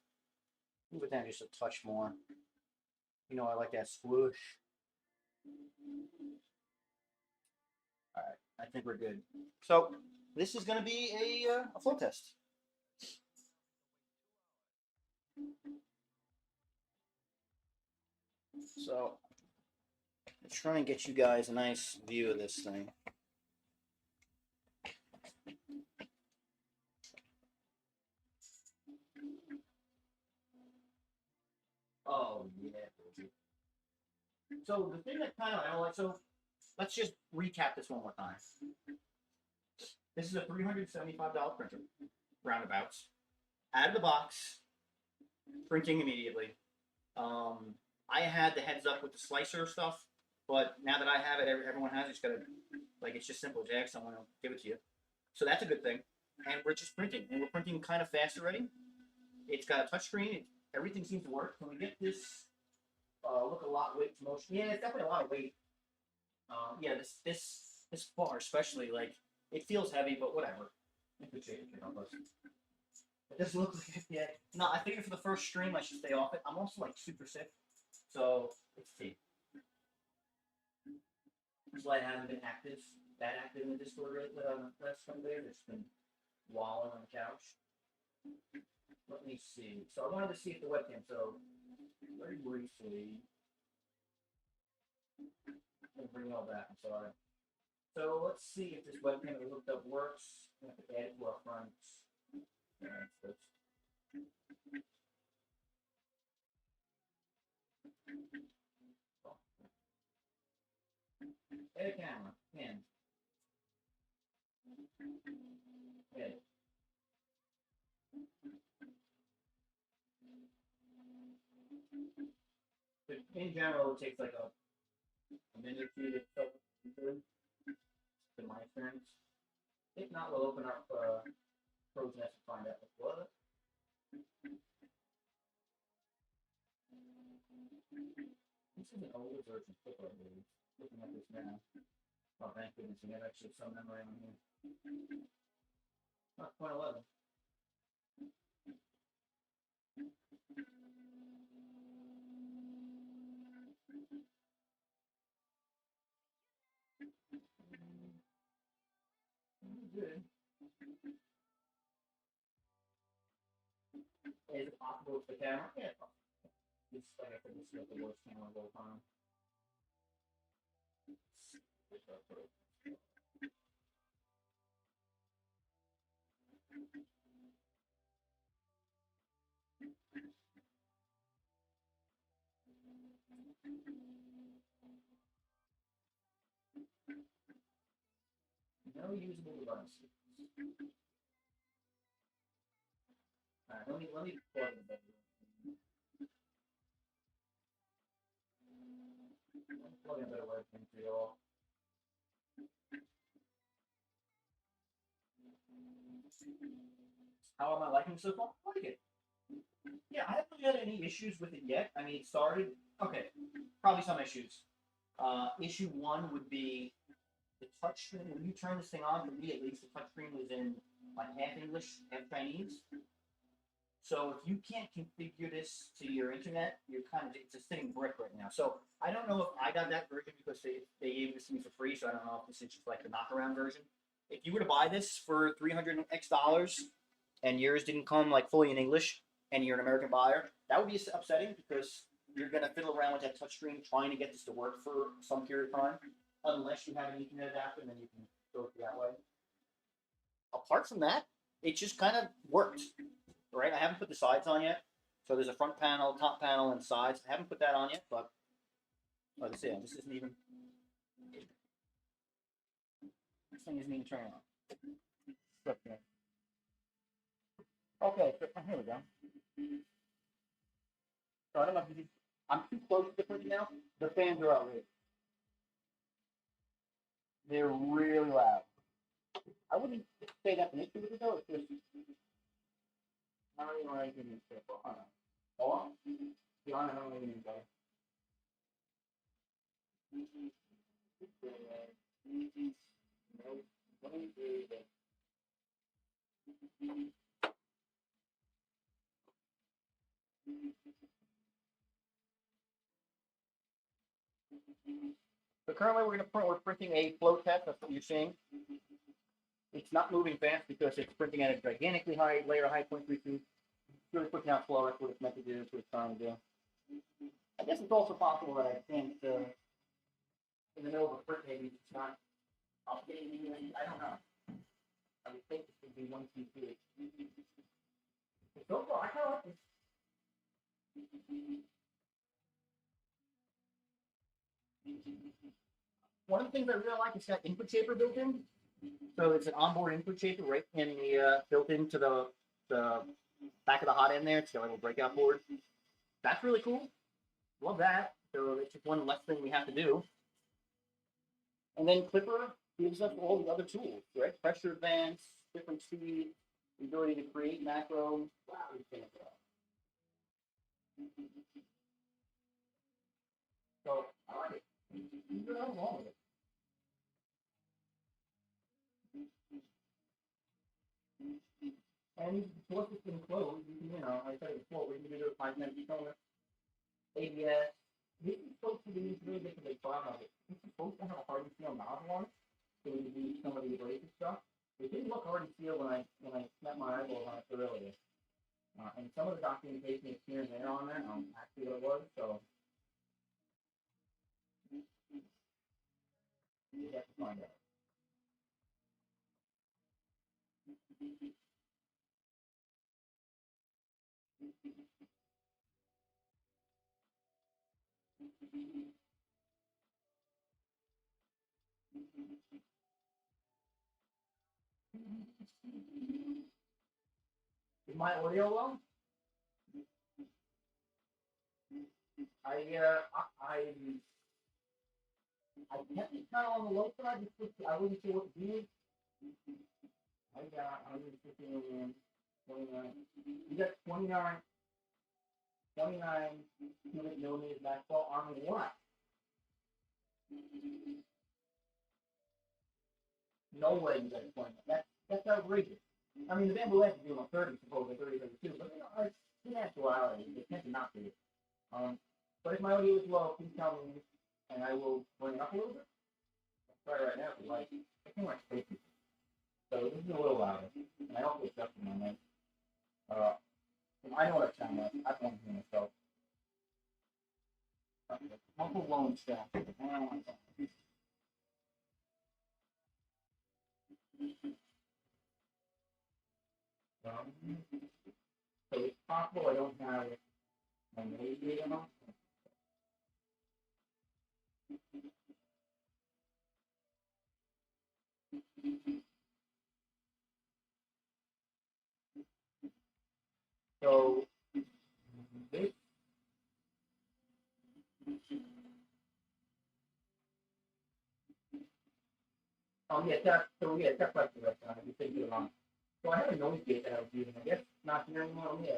Move it down just a touch more. You know, I like that swoosh. All right, I think we're good. So this is going to be a flow test. So let's try and get you guys a nice view of this thing. Oh yeah, baby. So the thing that kind of I don't like, so let's just recap this one more time. This is a $375 printer, roundabouts. Out of the box, printing immediately. I had the heads up with the slicer stuff, but now that I have it, everyone has it. It's got like it's just simple jag. Someone will give it to you. So that's a good thing. And we're just printing, and we're printing kind of fast already. It's got a touch screen. Everything seems to work. Can we get this look a lot weight to motion? Yeah, it's definitely a lot of weight. Yeah, this bar especially, like it feels heavy, but whatever. It doesn't look like it yet. No, I figured for the first stream I should stay off it. I'm also like super sick, so it's tape. That's why I haven't been that active in the Discord last couple days. It's been wallowing on the couch. Let me see. So I wanted to see if the webcam. So very briefly, I'm bring it all back. I'm sorry. So let's see if this webcam that we looked up works. We have to add it to our front. Add a camera. Hand. Head. But in general, it takes like a minute or two to start in my experience. If not, we'll open up crowsnest and find out what. This is an older version of Clipper, I believe. Looking at this now. Oh, thank goodness, we have actually some memory on here. Not 0.11. Good. Is it possible with the camera? Yeah, it's like I said, this is the worst camera of all time. No usable devices. Alright, let me plug in the bedroom. Plug in a better webcam for y'all. How am I liking it so far? I like it. Yeah, I haven't had any issues with it yet. I mean, it started. Okay, probably some issues. Issue one would be the touchscreen. When you turn this thing on, for me at least, the touchscreen was in like half English, half Chinese. So if you can't configure this to your internet, you're kind of, it's a sitting brick right now. So I don't know if I got that version because they gave this to me for free. So I don't know if this is just like the knockaround version. If you were to buy this for $300 and yours didn't come like fully in English and you're an American buyer, that would be upsetting because you're gonna fiddle around with that touchscreen trying to get this to work for some period of time, unless you have an Ethernet adapter, and then you can go through that way. Apart from that, it just kind of worked, right? I haven't put the sides on yet, so there's a front panel, top panel, and sides. I haven't put that on yet, but let's see. This isn't even. This thing isn't even turning on. Okay, so here we go. So I don't know if you I'm too close to the printer now. The fans are outrageous. They're really loud. I wouldn't say that's an issue with it though. It's just not really what I can say. Hold on. Yeah, I don't really need that. So currently we're printing a flow test. That's what you're seeing. It's not moving fast because it's printing at a gigantically high layer high 0.32. It's really putting out flow. That's what it's meant to do. That's what it's trying to do. I guess it's also possible that I can't in the middle of a print maybe it's not updating. I don't know. I would think this would be 1 2 3. So far, I kind of like this. One of the things I really like is that input shaper built in. So it's an onboard input shaper right in the built into the back of the hot end there. It's got a little breakout board. That's really cool. Love that. So it's just one less thing we have to do. And then Clipper gives us all the other tools, right? Pressure advance, different speed, the ability to create macro. Wow, so I like it. There's nothing wrong with it. And once it's been closed, you can, like I said before, we can do the 5 minute component. ABS. This is supposed to be really good for the bottom of it. This is supposed to have a hard steel nozzle on it, so we can do some of the abrasive stuff. It didn't look hard steel when I snapped my eyeballs on it earlier. And some of the documentation is here and there on that. Actually what it was, so you have to find out. Is my audio low? I kept it kind of on the low side because I wasn't sure what to do. I got 150 million, 29. You got 29 cubic millimeters backball on what? No way you got 20. That's outrageous. I mean, the bamboo edge is doing 30, supposedly 30, 32, but it's in actuality, it tends to not be. But if my audio is low, please tell me, and I will bring it up a little bit. I'll try right now if you like. I think my space. So this is a little louder, and I also adjusted my mic. I know what I sound like. I don't hear myself. Multiple blown staff. I don't want that. So it's possible I don't have my radiator on. So this. Oh yeah, that's like the restaurant. You think you're wrong. So I have a noise gate that I was using. I guess not here anymore. Yeah.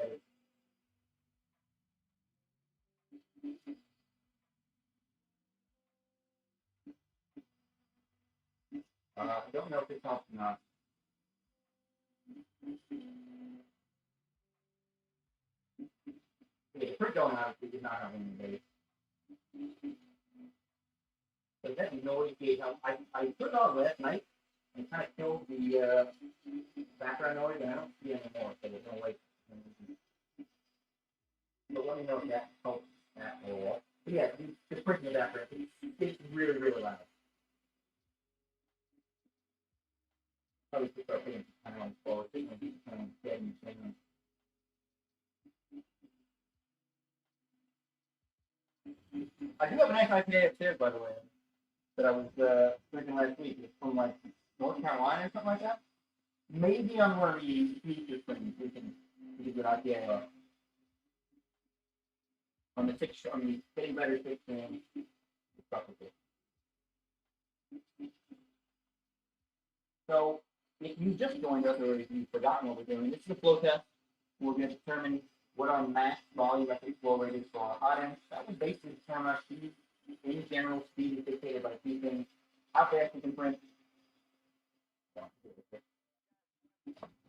I don't know if it's helps or not. print going obviously did not have any base. But that noise gate, I put it on last night and kind of killed the background noise, and I don't see it anymore, so there's no way. But let me know if that helps at all. But yeah, just printing the background, it's really, really loud. Probably just start putting kind of slow, kind of dead and singing. I do have an anti-PAF too, by the way, that I was drinking last week. It's from like North Carolina or something like that. Maybe on one of the feature things we can get a good idea on the getting better 16 stuff with it. So if you just joined us or if you've forgotten what we're doing, this is a flow test. We're going to determine what our max volumetric flow rate is for our hot ends. That would basically determine our speed. In general, speed is dictated by two things: how fast we can print.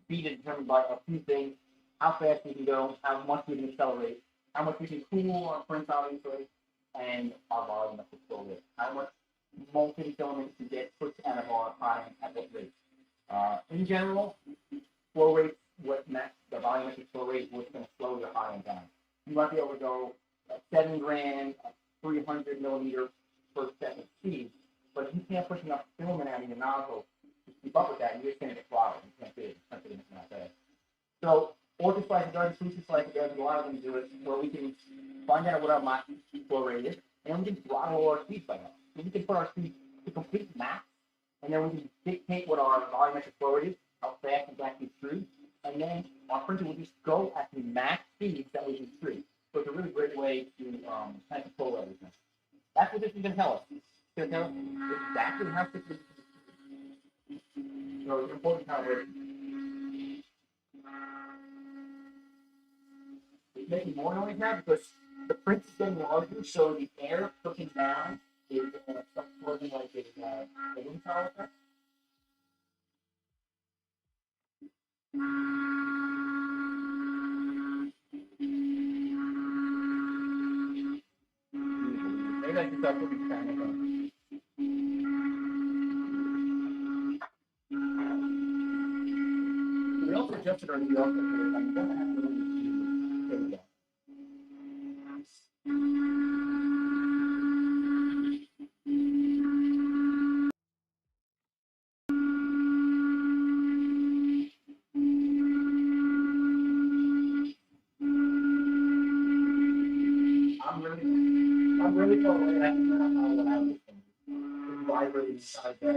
Speed is determined by a few things: how fast we can go, how much we can accelerate, how much we can cool our prints, obviously, and our volumetric flow rate. How much molten filament to get put out of our hot end at what rate. In general, flow rate, the volumetric flow rate, what's going to slow your hot end down. You might be able to go 7 grand, 300 millimeter per second speed, but if you can't push enough filament out of your nozzle to keep up with that, you're just going to get throttled. You can't do it. It's not doing anything like that. So, orchid slicer does, fruit slicer does, a lot of them do it, where we can find out what our max flow rate is, and we can throttle our speed by that. So we can put our speed to complete max, and then we can dictate what our volumetric flow rate is, how fast it's actually through, and then our printer will just go at the max speeds that we can through. So it's a really great way to kind of control everything. That's what this is going to tell us. It's going to tell us exactly how quickly. So it's important how we're. It's making more noise now because the print is getting larger, so the air pushing down is floating like a wind tower effect. Maybe I can start putting kind of we also adjusted our new output here. I'm going to have to there we go. I'm really far away. I can turn up how loud this thing is. It's vibrating inside that.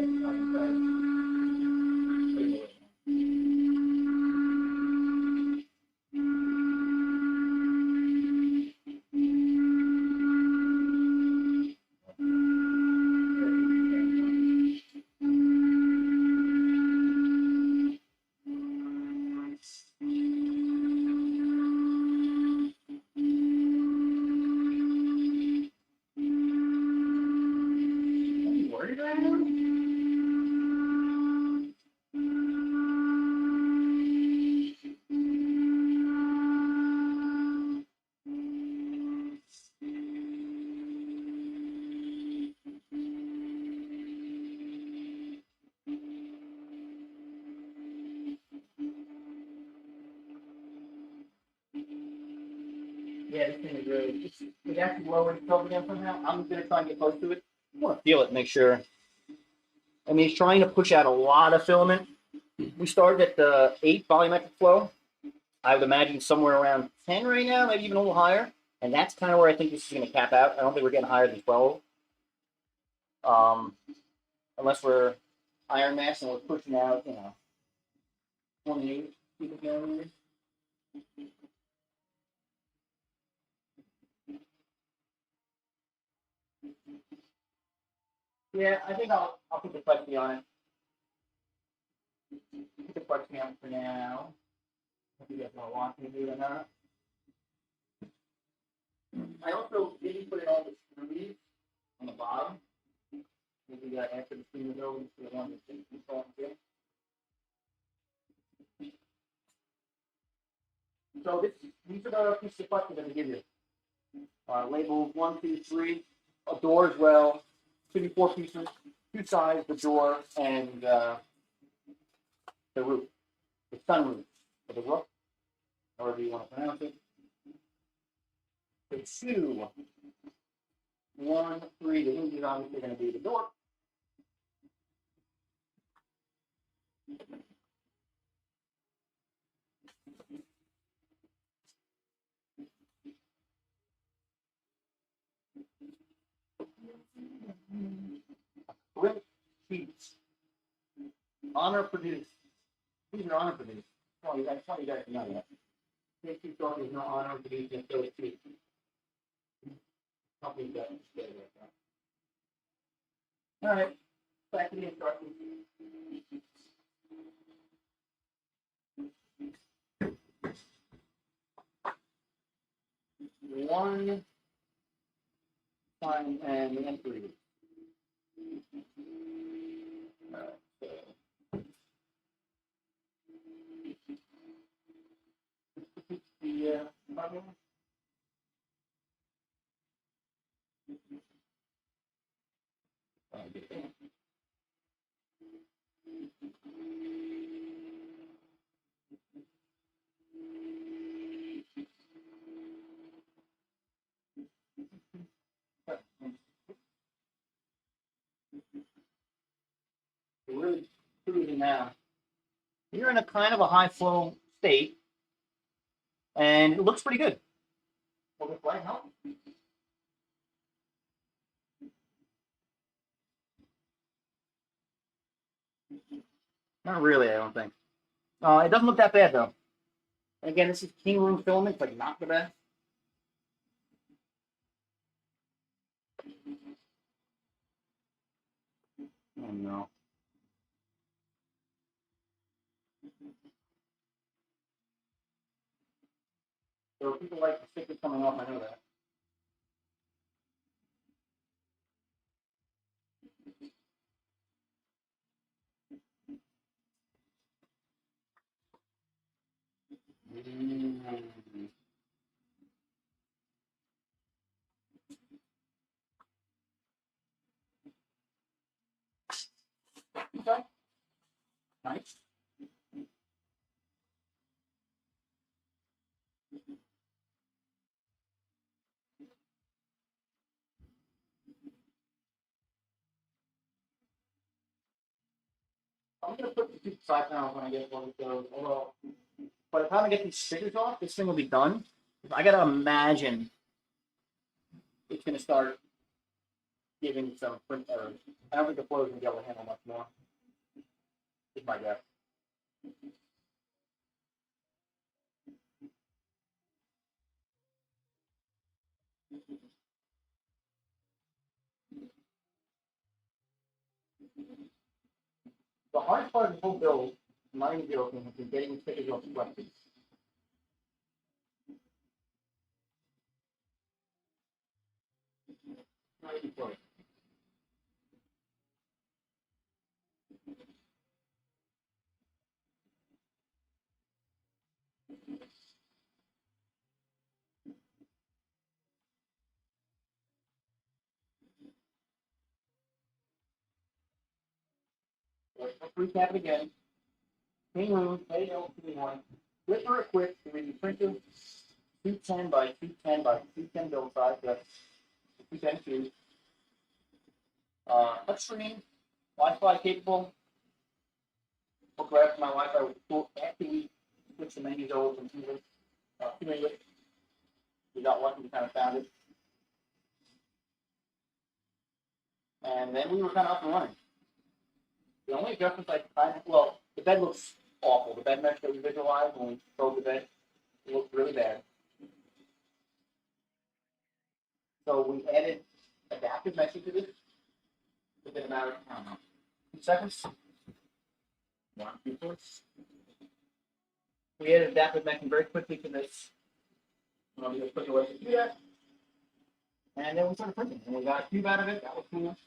Yeah, this thing is really, it's actually lower itself again somehow. I'm going to try and get close to it. I want to feel it, make sure. I mean, it's trying to push out a lot of filament. We started at the 8 volumetric flow. I would imagine somewhere around 10 right now, maybe even a little higher. And that's kind of where I think this is going to cap out. I don't think we're getting higher than 12. Unless we're iron mass and we're pushing out, 28 cubic millimeters. Yeah, I think I'll put the flexi on it. Put the flexi on it for now. If you guys want me to do it or not. I also didn't put it on the screws on the bottom. Maybe after the screw is over, the one that's installed here. So these are the pieces of flexi that we give you. labeled 1, 2, 3. A door as well. Should be 4 pieces. 2 sides, the door, and the roof. The sunroof. Or the roof. However you want to pronounce it. The 2, 1, 3. The hinge is obviously going to be the door. Great sheets. Honor produced. These are honor produced. Oh, you guys, you guys know that. This sheet there's no honor produced in those sheets. Company doesn't stay like that. All right. Back to the instructions. One time and entry. The button. We're really cruising now. You're in a kind of a high flow state, and it looks pretty good. Will this light help? Not really, I don't think. It doesn't look that bad though. And again, this is Kingroon filament, but not the best. Oh no. So people like the stickers coming off, I know that. Okay. Nice. I'm gonna put the 2 side panels when I get one of those. Although, by the time I get these stickers off, this thing will be done. I gotta imagine it's gonna start giving some print errors. I don't think the flow is gonna be able to handle much more. Is my guess. The hardest part of the whole build, in my joking, has been getting the stickers off the weapons. Not even close. Let's recap it again. Kingroon KLP1. Flipper equipped 3D printer. 210 by 210 by 210 build size. That's 210 tubes. Touchscreen, Wi-Fi capable. We'll grab my Wi-Fi after we switch the menus over from English to English. We got lucky, we kind of found it. And then we were kind of up and running. The only adjustments well, the bed looks awful. The bed mesh that we visualized when we sold the bed, it looked really bad. So we added adaptive meshing to this within about, I don't know, 2 seconds. 1, 2, 4. We added adaptive meshing very quickly to this. I'll be a quick way to do that. And then we started printing, and we got a cube out of it. That was cool.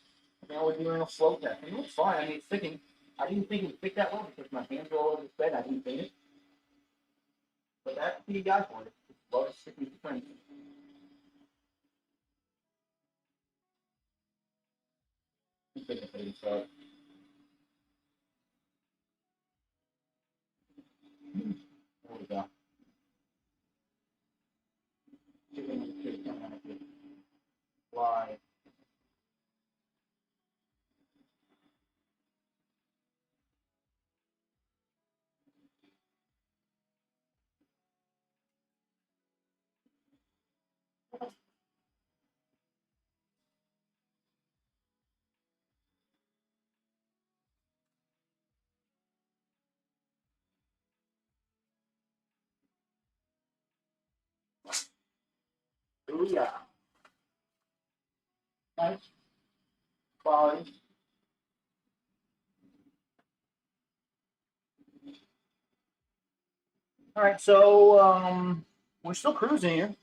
Now we're doing a flow test. And it looks fine. I mean, it's sticking. I didn't think it would stick that well because my hands were all over this bed. I didn't think it. But that's the guy for it. It's well sticking to print. So. There we go. Why? Oh yeah. Nice. Quality. All right, so we're still cruising here.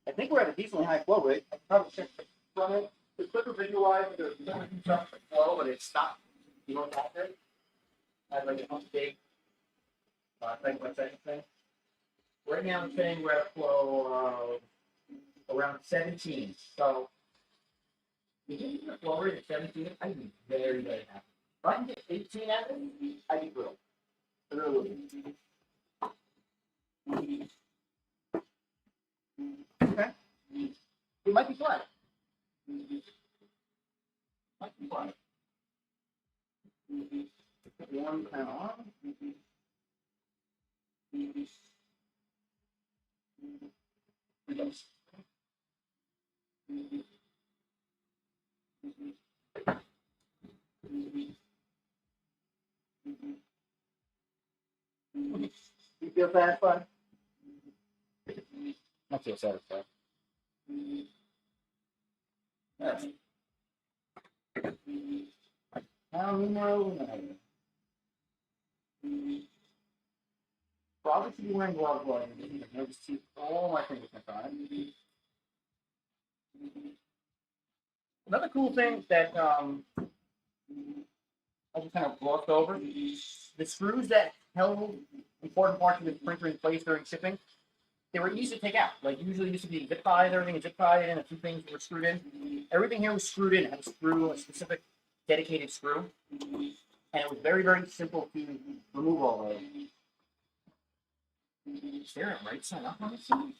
I think we're at a decently high flow rate. I probably check the front end. The quicker visualize the flow, but it's not. You know what that is? I have like an update. Thing by thing. Right now, I'm saying we're at a flow of around 17. So, if you get a flow rate of 17, I'd be very, very happy. If I can get 18 at it, I'd be thrilled. Really. Okay. It might be flat. Might be flat. Put one kind of on. You feel satisfied? I feel satisfied. Yes. Now, numero uno. Probably should be wearing gloves while you're doing it. You'll just see all my fingerprints on it. Another cool thing that I just kind of glossed over, the screws that held important parts of the printer in place during shipping, they were easy to take out. Like usually used to be zip tied, everything is zip tied in, a few things were screwed in. Everything here was screwed in. It had a screw, a specific dedicated screw. And it was very, very simple to remove all of it. Is there a right side up on this thing?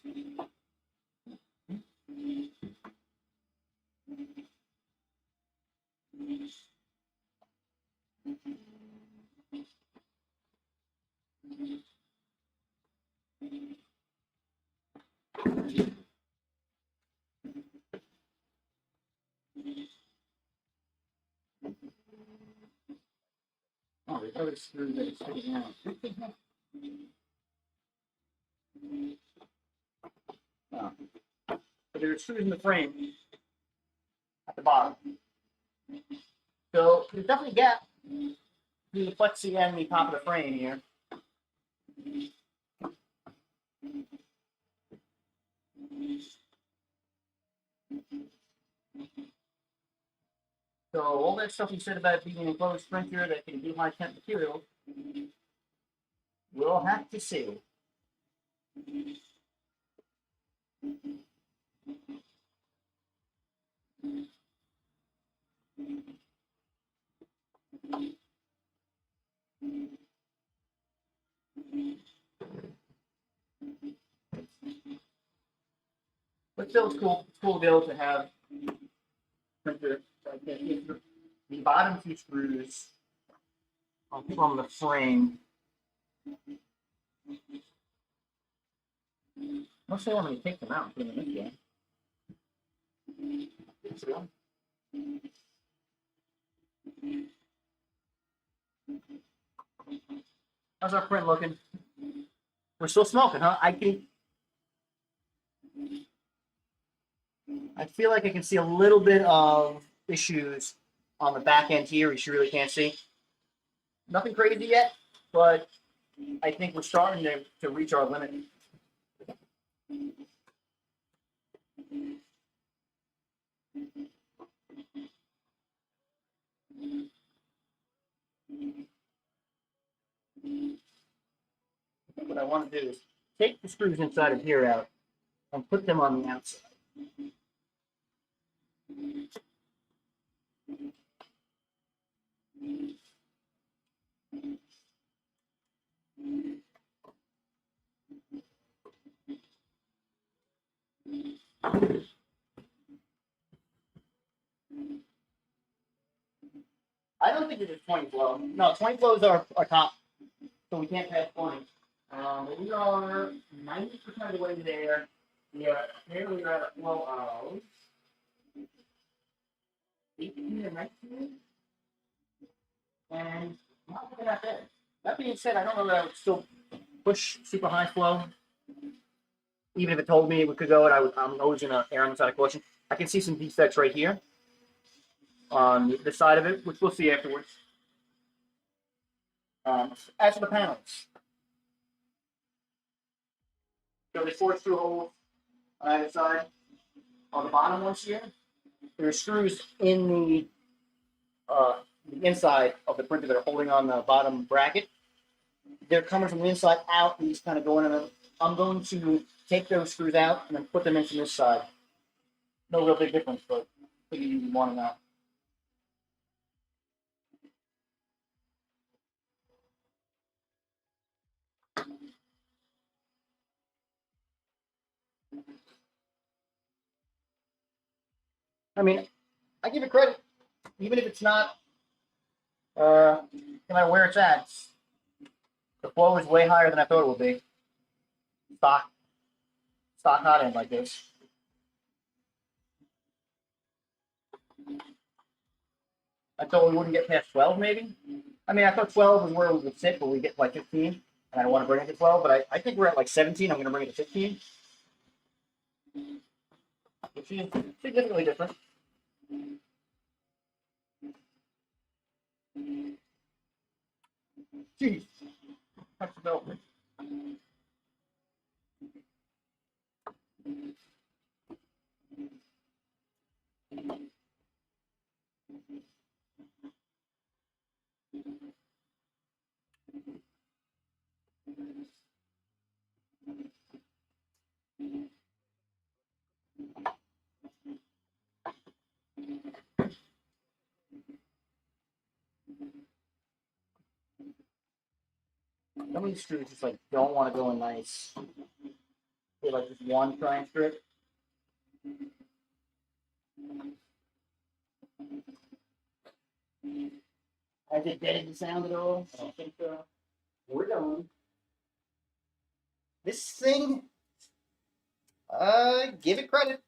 Oh, there's other screws that are sticking out. Oh. But there are screws in the frame at the bottom. So there's definitely a gap between the plexi and the top of the frame here. So all that stuff you said about being an enclosed printer that can do high temp material, we'll have to see. But still, it's cool. It's cool to be able to have printer. The bottom two screws from the frame. Unless they want me to take them out and put them in again. How's our print looking? We're still smoking, huh? I feel like I can see a little bit of issues on the back end here, which you really can't see. Nothing crazy yet, but I think we're starting to reach our limit. What I want to do is take the screws inside of here out and put them on the outside. I don't think it is 20 flow. No, 20 flow is our top, so we can't pass 20. We are 90% of the way there. Yeah, apparently we're at a flow of 18 or 19, and not looking at that. That being said, I don't know that I would still push super high flow. Even if it told me we could go it, I'm always going to err on the side of caution. I can see some defects right here on the side of it, which we'll see afterwards. As for the panels, so there's 4 screw holes on either side. On the bottom ones here, there are screws in the inside of the printer that are holding on the bottom bracket. They're coming from the inside out, and these kind of going in them. I'm going to take those screws out and then put them in from this side. No real big difference, but I think you want to know. I mean, I give it credit, even if it's not, no matter where it's at. The flow is way higher than I thought it would be. Stock hot end like this. I thought we wouldn't get past 12, maybe. I mean, I thought 12 was where we would sit, but we get like 15, and I don't want to bring it to 12. But I think we're at like 17. I'm going to bring it to 15, which is significantly different. Jeez, that's the belt. Some of these screws just like don't want to go in nice. They like just one trying strip. Has it deadened the sound at all? I don't think so. We're done. This thing, give it credit.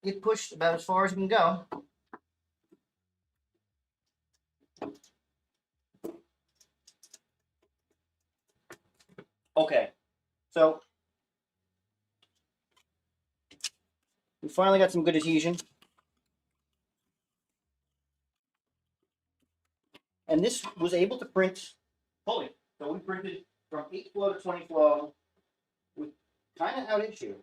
It pushed about as far as it can go. Okay, so we finally got some good adhesion. And this was able to print fully. So we printed from 8 flow to 20 flow with kind of out issue.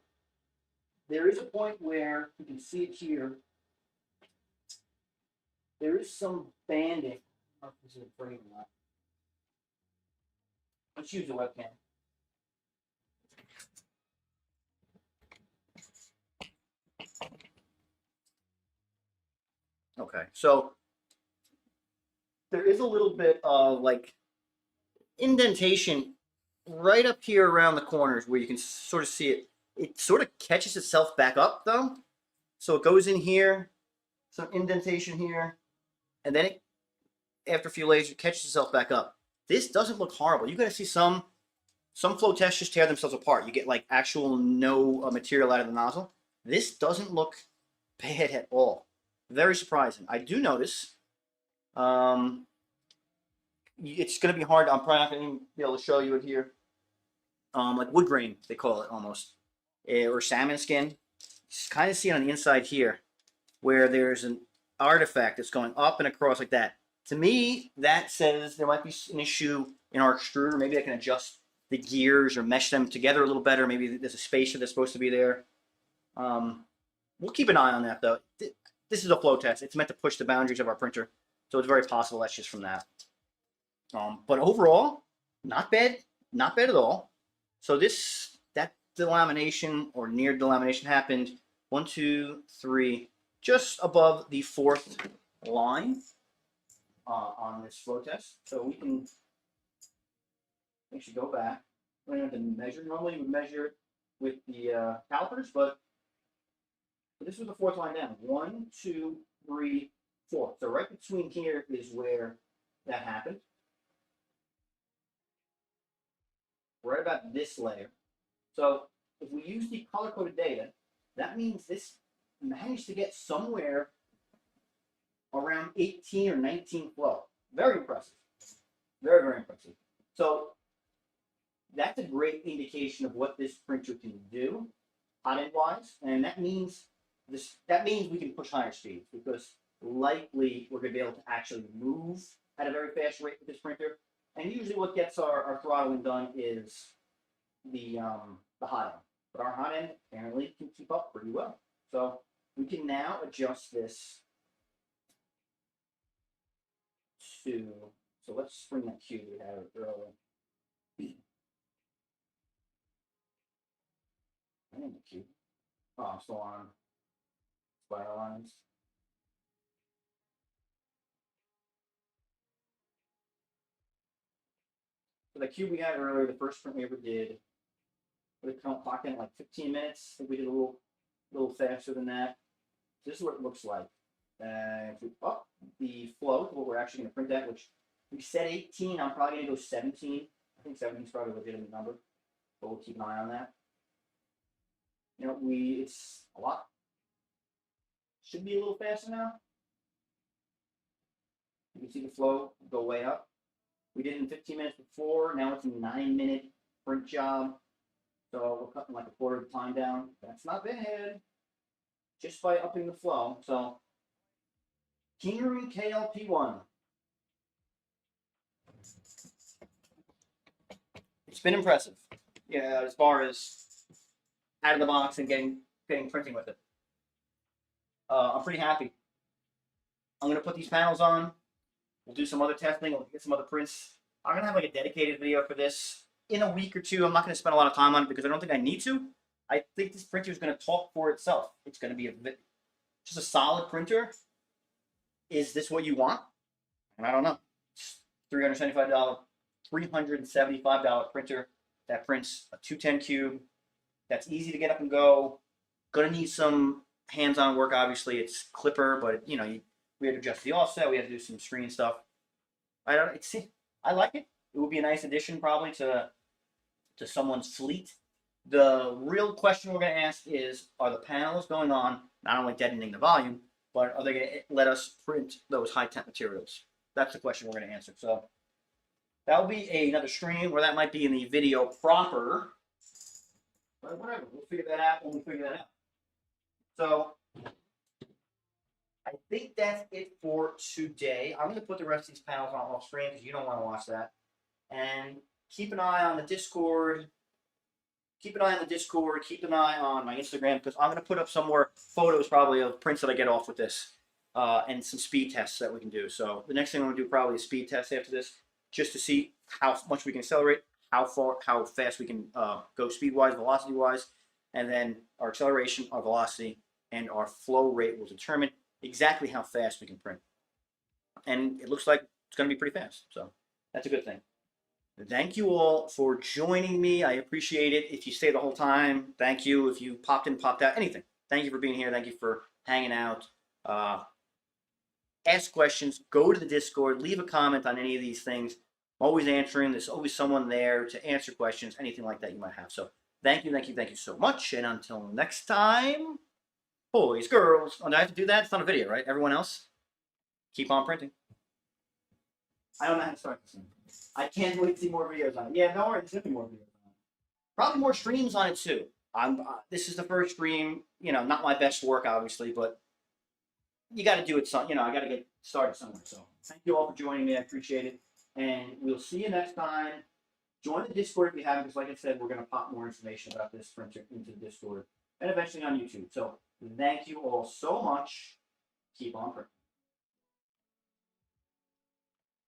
There is a point where you can see it here. There is some banding. I don't know if this is a frame or not. Let's use the webcam. Okay, so there is a little bit of like indentation right up here around the corners where you can sort of see it. It sort of catches itself back up though. So it goes in here, some indentation here, and then it, after a few layers, it catches itself back up. This doesn't look horrible. You're going to see some flow tests just tear themselves apart. You get like actual no material out of the nozzle. This doesn't look bad at all. Very surprising. I do notice it's going to be hard. I'm probably not going to be able to show you it here. Like wood grain, they call it almost, or salmon skin. Just kind of see it on the inside here, where there's an artifact that's going up and across like that. To me, that says there might be an issue in our extruder. Maybe I can adjust the gears or mesh them together a little better. Maybe there's a spacer that's supposed to be there. We'll keep an eye on that though. This is a flow test. It's meant to push the boundaries of our printer, so it's very possible that's just from that. But overall, not bad at all. So that delamination or near delamination happened 1, 2, 3, just above the 4th line on this flow test. So we can actually go back. We're going to measure. Normally we measure it with the calipers, but this was the 4th line down. 1, 2, 3, 4. So right between here is where that happened. Right about this layer. So if we use the color-coded data, that means this managed to get somewhere around 18 or 19 flow. Very impressive. Very, very impressive. So that's a great indication of what this printer can do, hot-end wise, and that means we can push higher speeds, because likely we're going to be able to actually move at a very fast rate with this printer. And usually what gets our throttling done is the hot end. But our hot end apparently can keep up pretty well. So we can now adjust this to, so let's bring that cube we had earlier. I need the cube. Oh, I'm still on spiral lines. So the cube we had earlier, the first print we ever did, we clocked in like 15 minutes. I think we did a little faster than that. This is what it looks like. If we up the flow to what we're actually going to print at, which we said 18, I'm probably going to go 17. I think 17 is probably a legitimate number, but we'll keep an eye on that. You know, it's a lot. Should be a little faster now. You can see the flow go way up. We did it in 15 minutes before. Now it's a 9-minute print job. So we're cutting like a quarter of the time down. That's not bad. Just by upping the flow. So Kingroon KLP1. It's been impressive. Yeah, as far as out of the box and getting printing with it. I'm pretty happy. I'm gonna put these panels on. We'll do some other testing. We'll get some other prints. I'm gonna have like a dedicated video for this in a week or two. I'm not gonna spend a lot of time on it because I don't think I need to. I think this printer is gonna talk for itself. It's gonna be just a solid printer. Is this what you want? And I don't know. It's $375, $375 printer that prints a 210 cube. That's easy to get up and go. Gonna need some hands-on work, obviously. It's clipper, but you know, we had to adjust the offset. We had to do some screen stuff. I like it. It would be a nice addition probably to someone's fleet. The real question we're gonna ask is, are the panels going on not only deadening the volume, but are they gonna let us print those high-temp materials? That's the question we're gonna answer. So that'll be another stream, or that might be in the video proper. But whatever, we'll figure that out when we figure that out. So I think that's it for today. I'm going to put the rest of these panels on off screen because you don't want to watch that. And keep an eye on the Discord. Keep an eye on the Discord. Keep an eye on my Instagram because I'm going to put up some more photos probably of prints that I get off with this and some speed tests that we can do. So the next thing I'm going to do probably is speed test after this just to see how much we can accelerate, how fast we can go speed-wise, velocity-wise, and then our acceleration, our velocity, and our flow rate will determine exactly how fast we can print. And it looks like it's going to be pretty fast, so that's a good thing. Thank you all for joining me. I appreciate it. If you stay the whole time, thank you. If you popped in, popped out, anything. Thank you for being here. Thank you for hanging out. Ask questions. Go to the Discord. Leave a comment on any of these things. Always answering. There's always someone there to answer questions, anything like that you might have. So thank you so much. And until next time, boys, girls. Oh, do I have to do that? It's not a video, right? Everyone else, keep on printing. I don't know how to start this thing. I can't wait to see more videos on it. Yeah, don't worry, there's going to be more videos on it. Probably more streams on it too. This is the first stream. You know, not my best work, obviously, but you got to do it. You know, I got to get started somewhere. So thank you all for joining me. I appreciate it. And we'll see you next time. Join the Discord if you haven't, because like I said, we're going to pop more information about this printer into the Discord and eventually on YouTube. So thank you all so much. Keep on printing.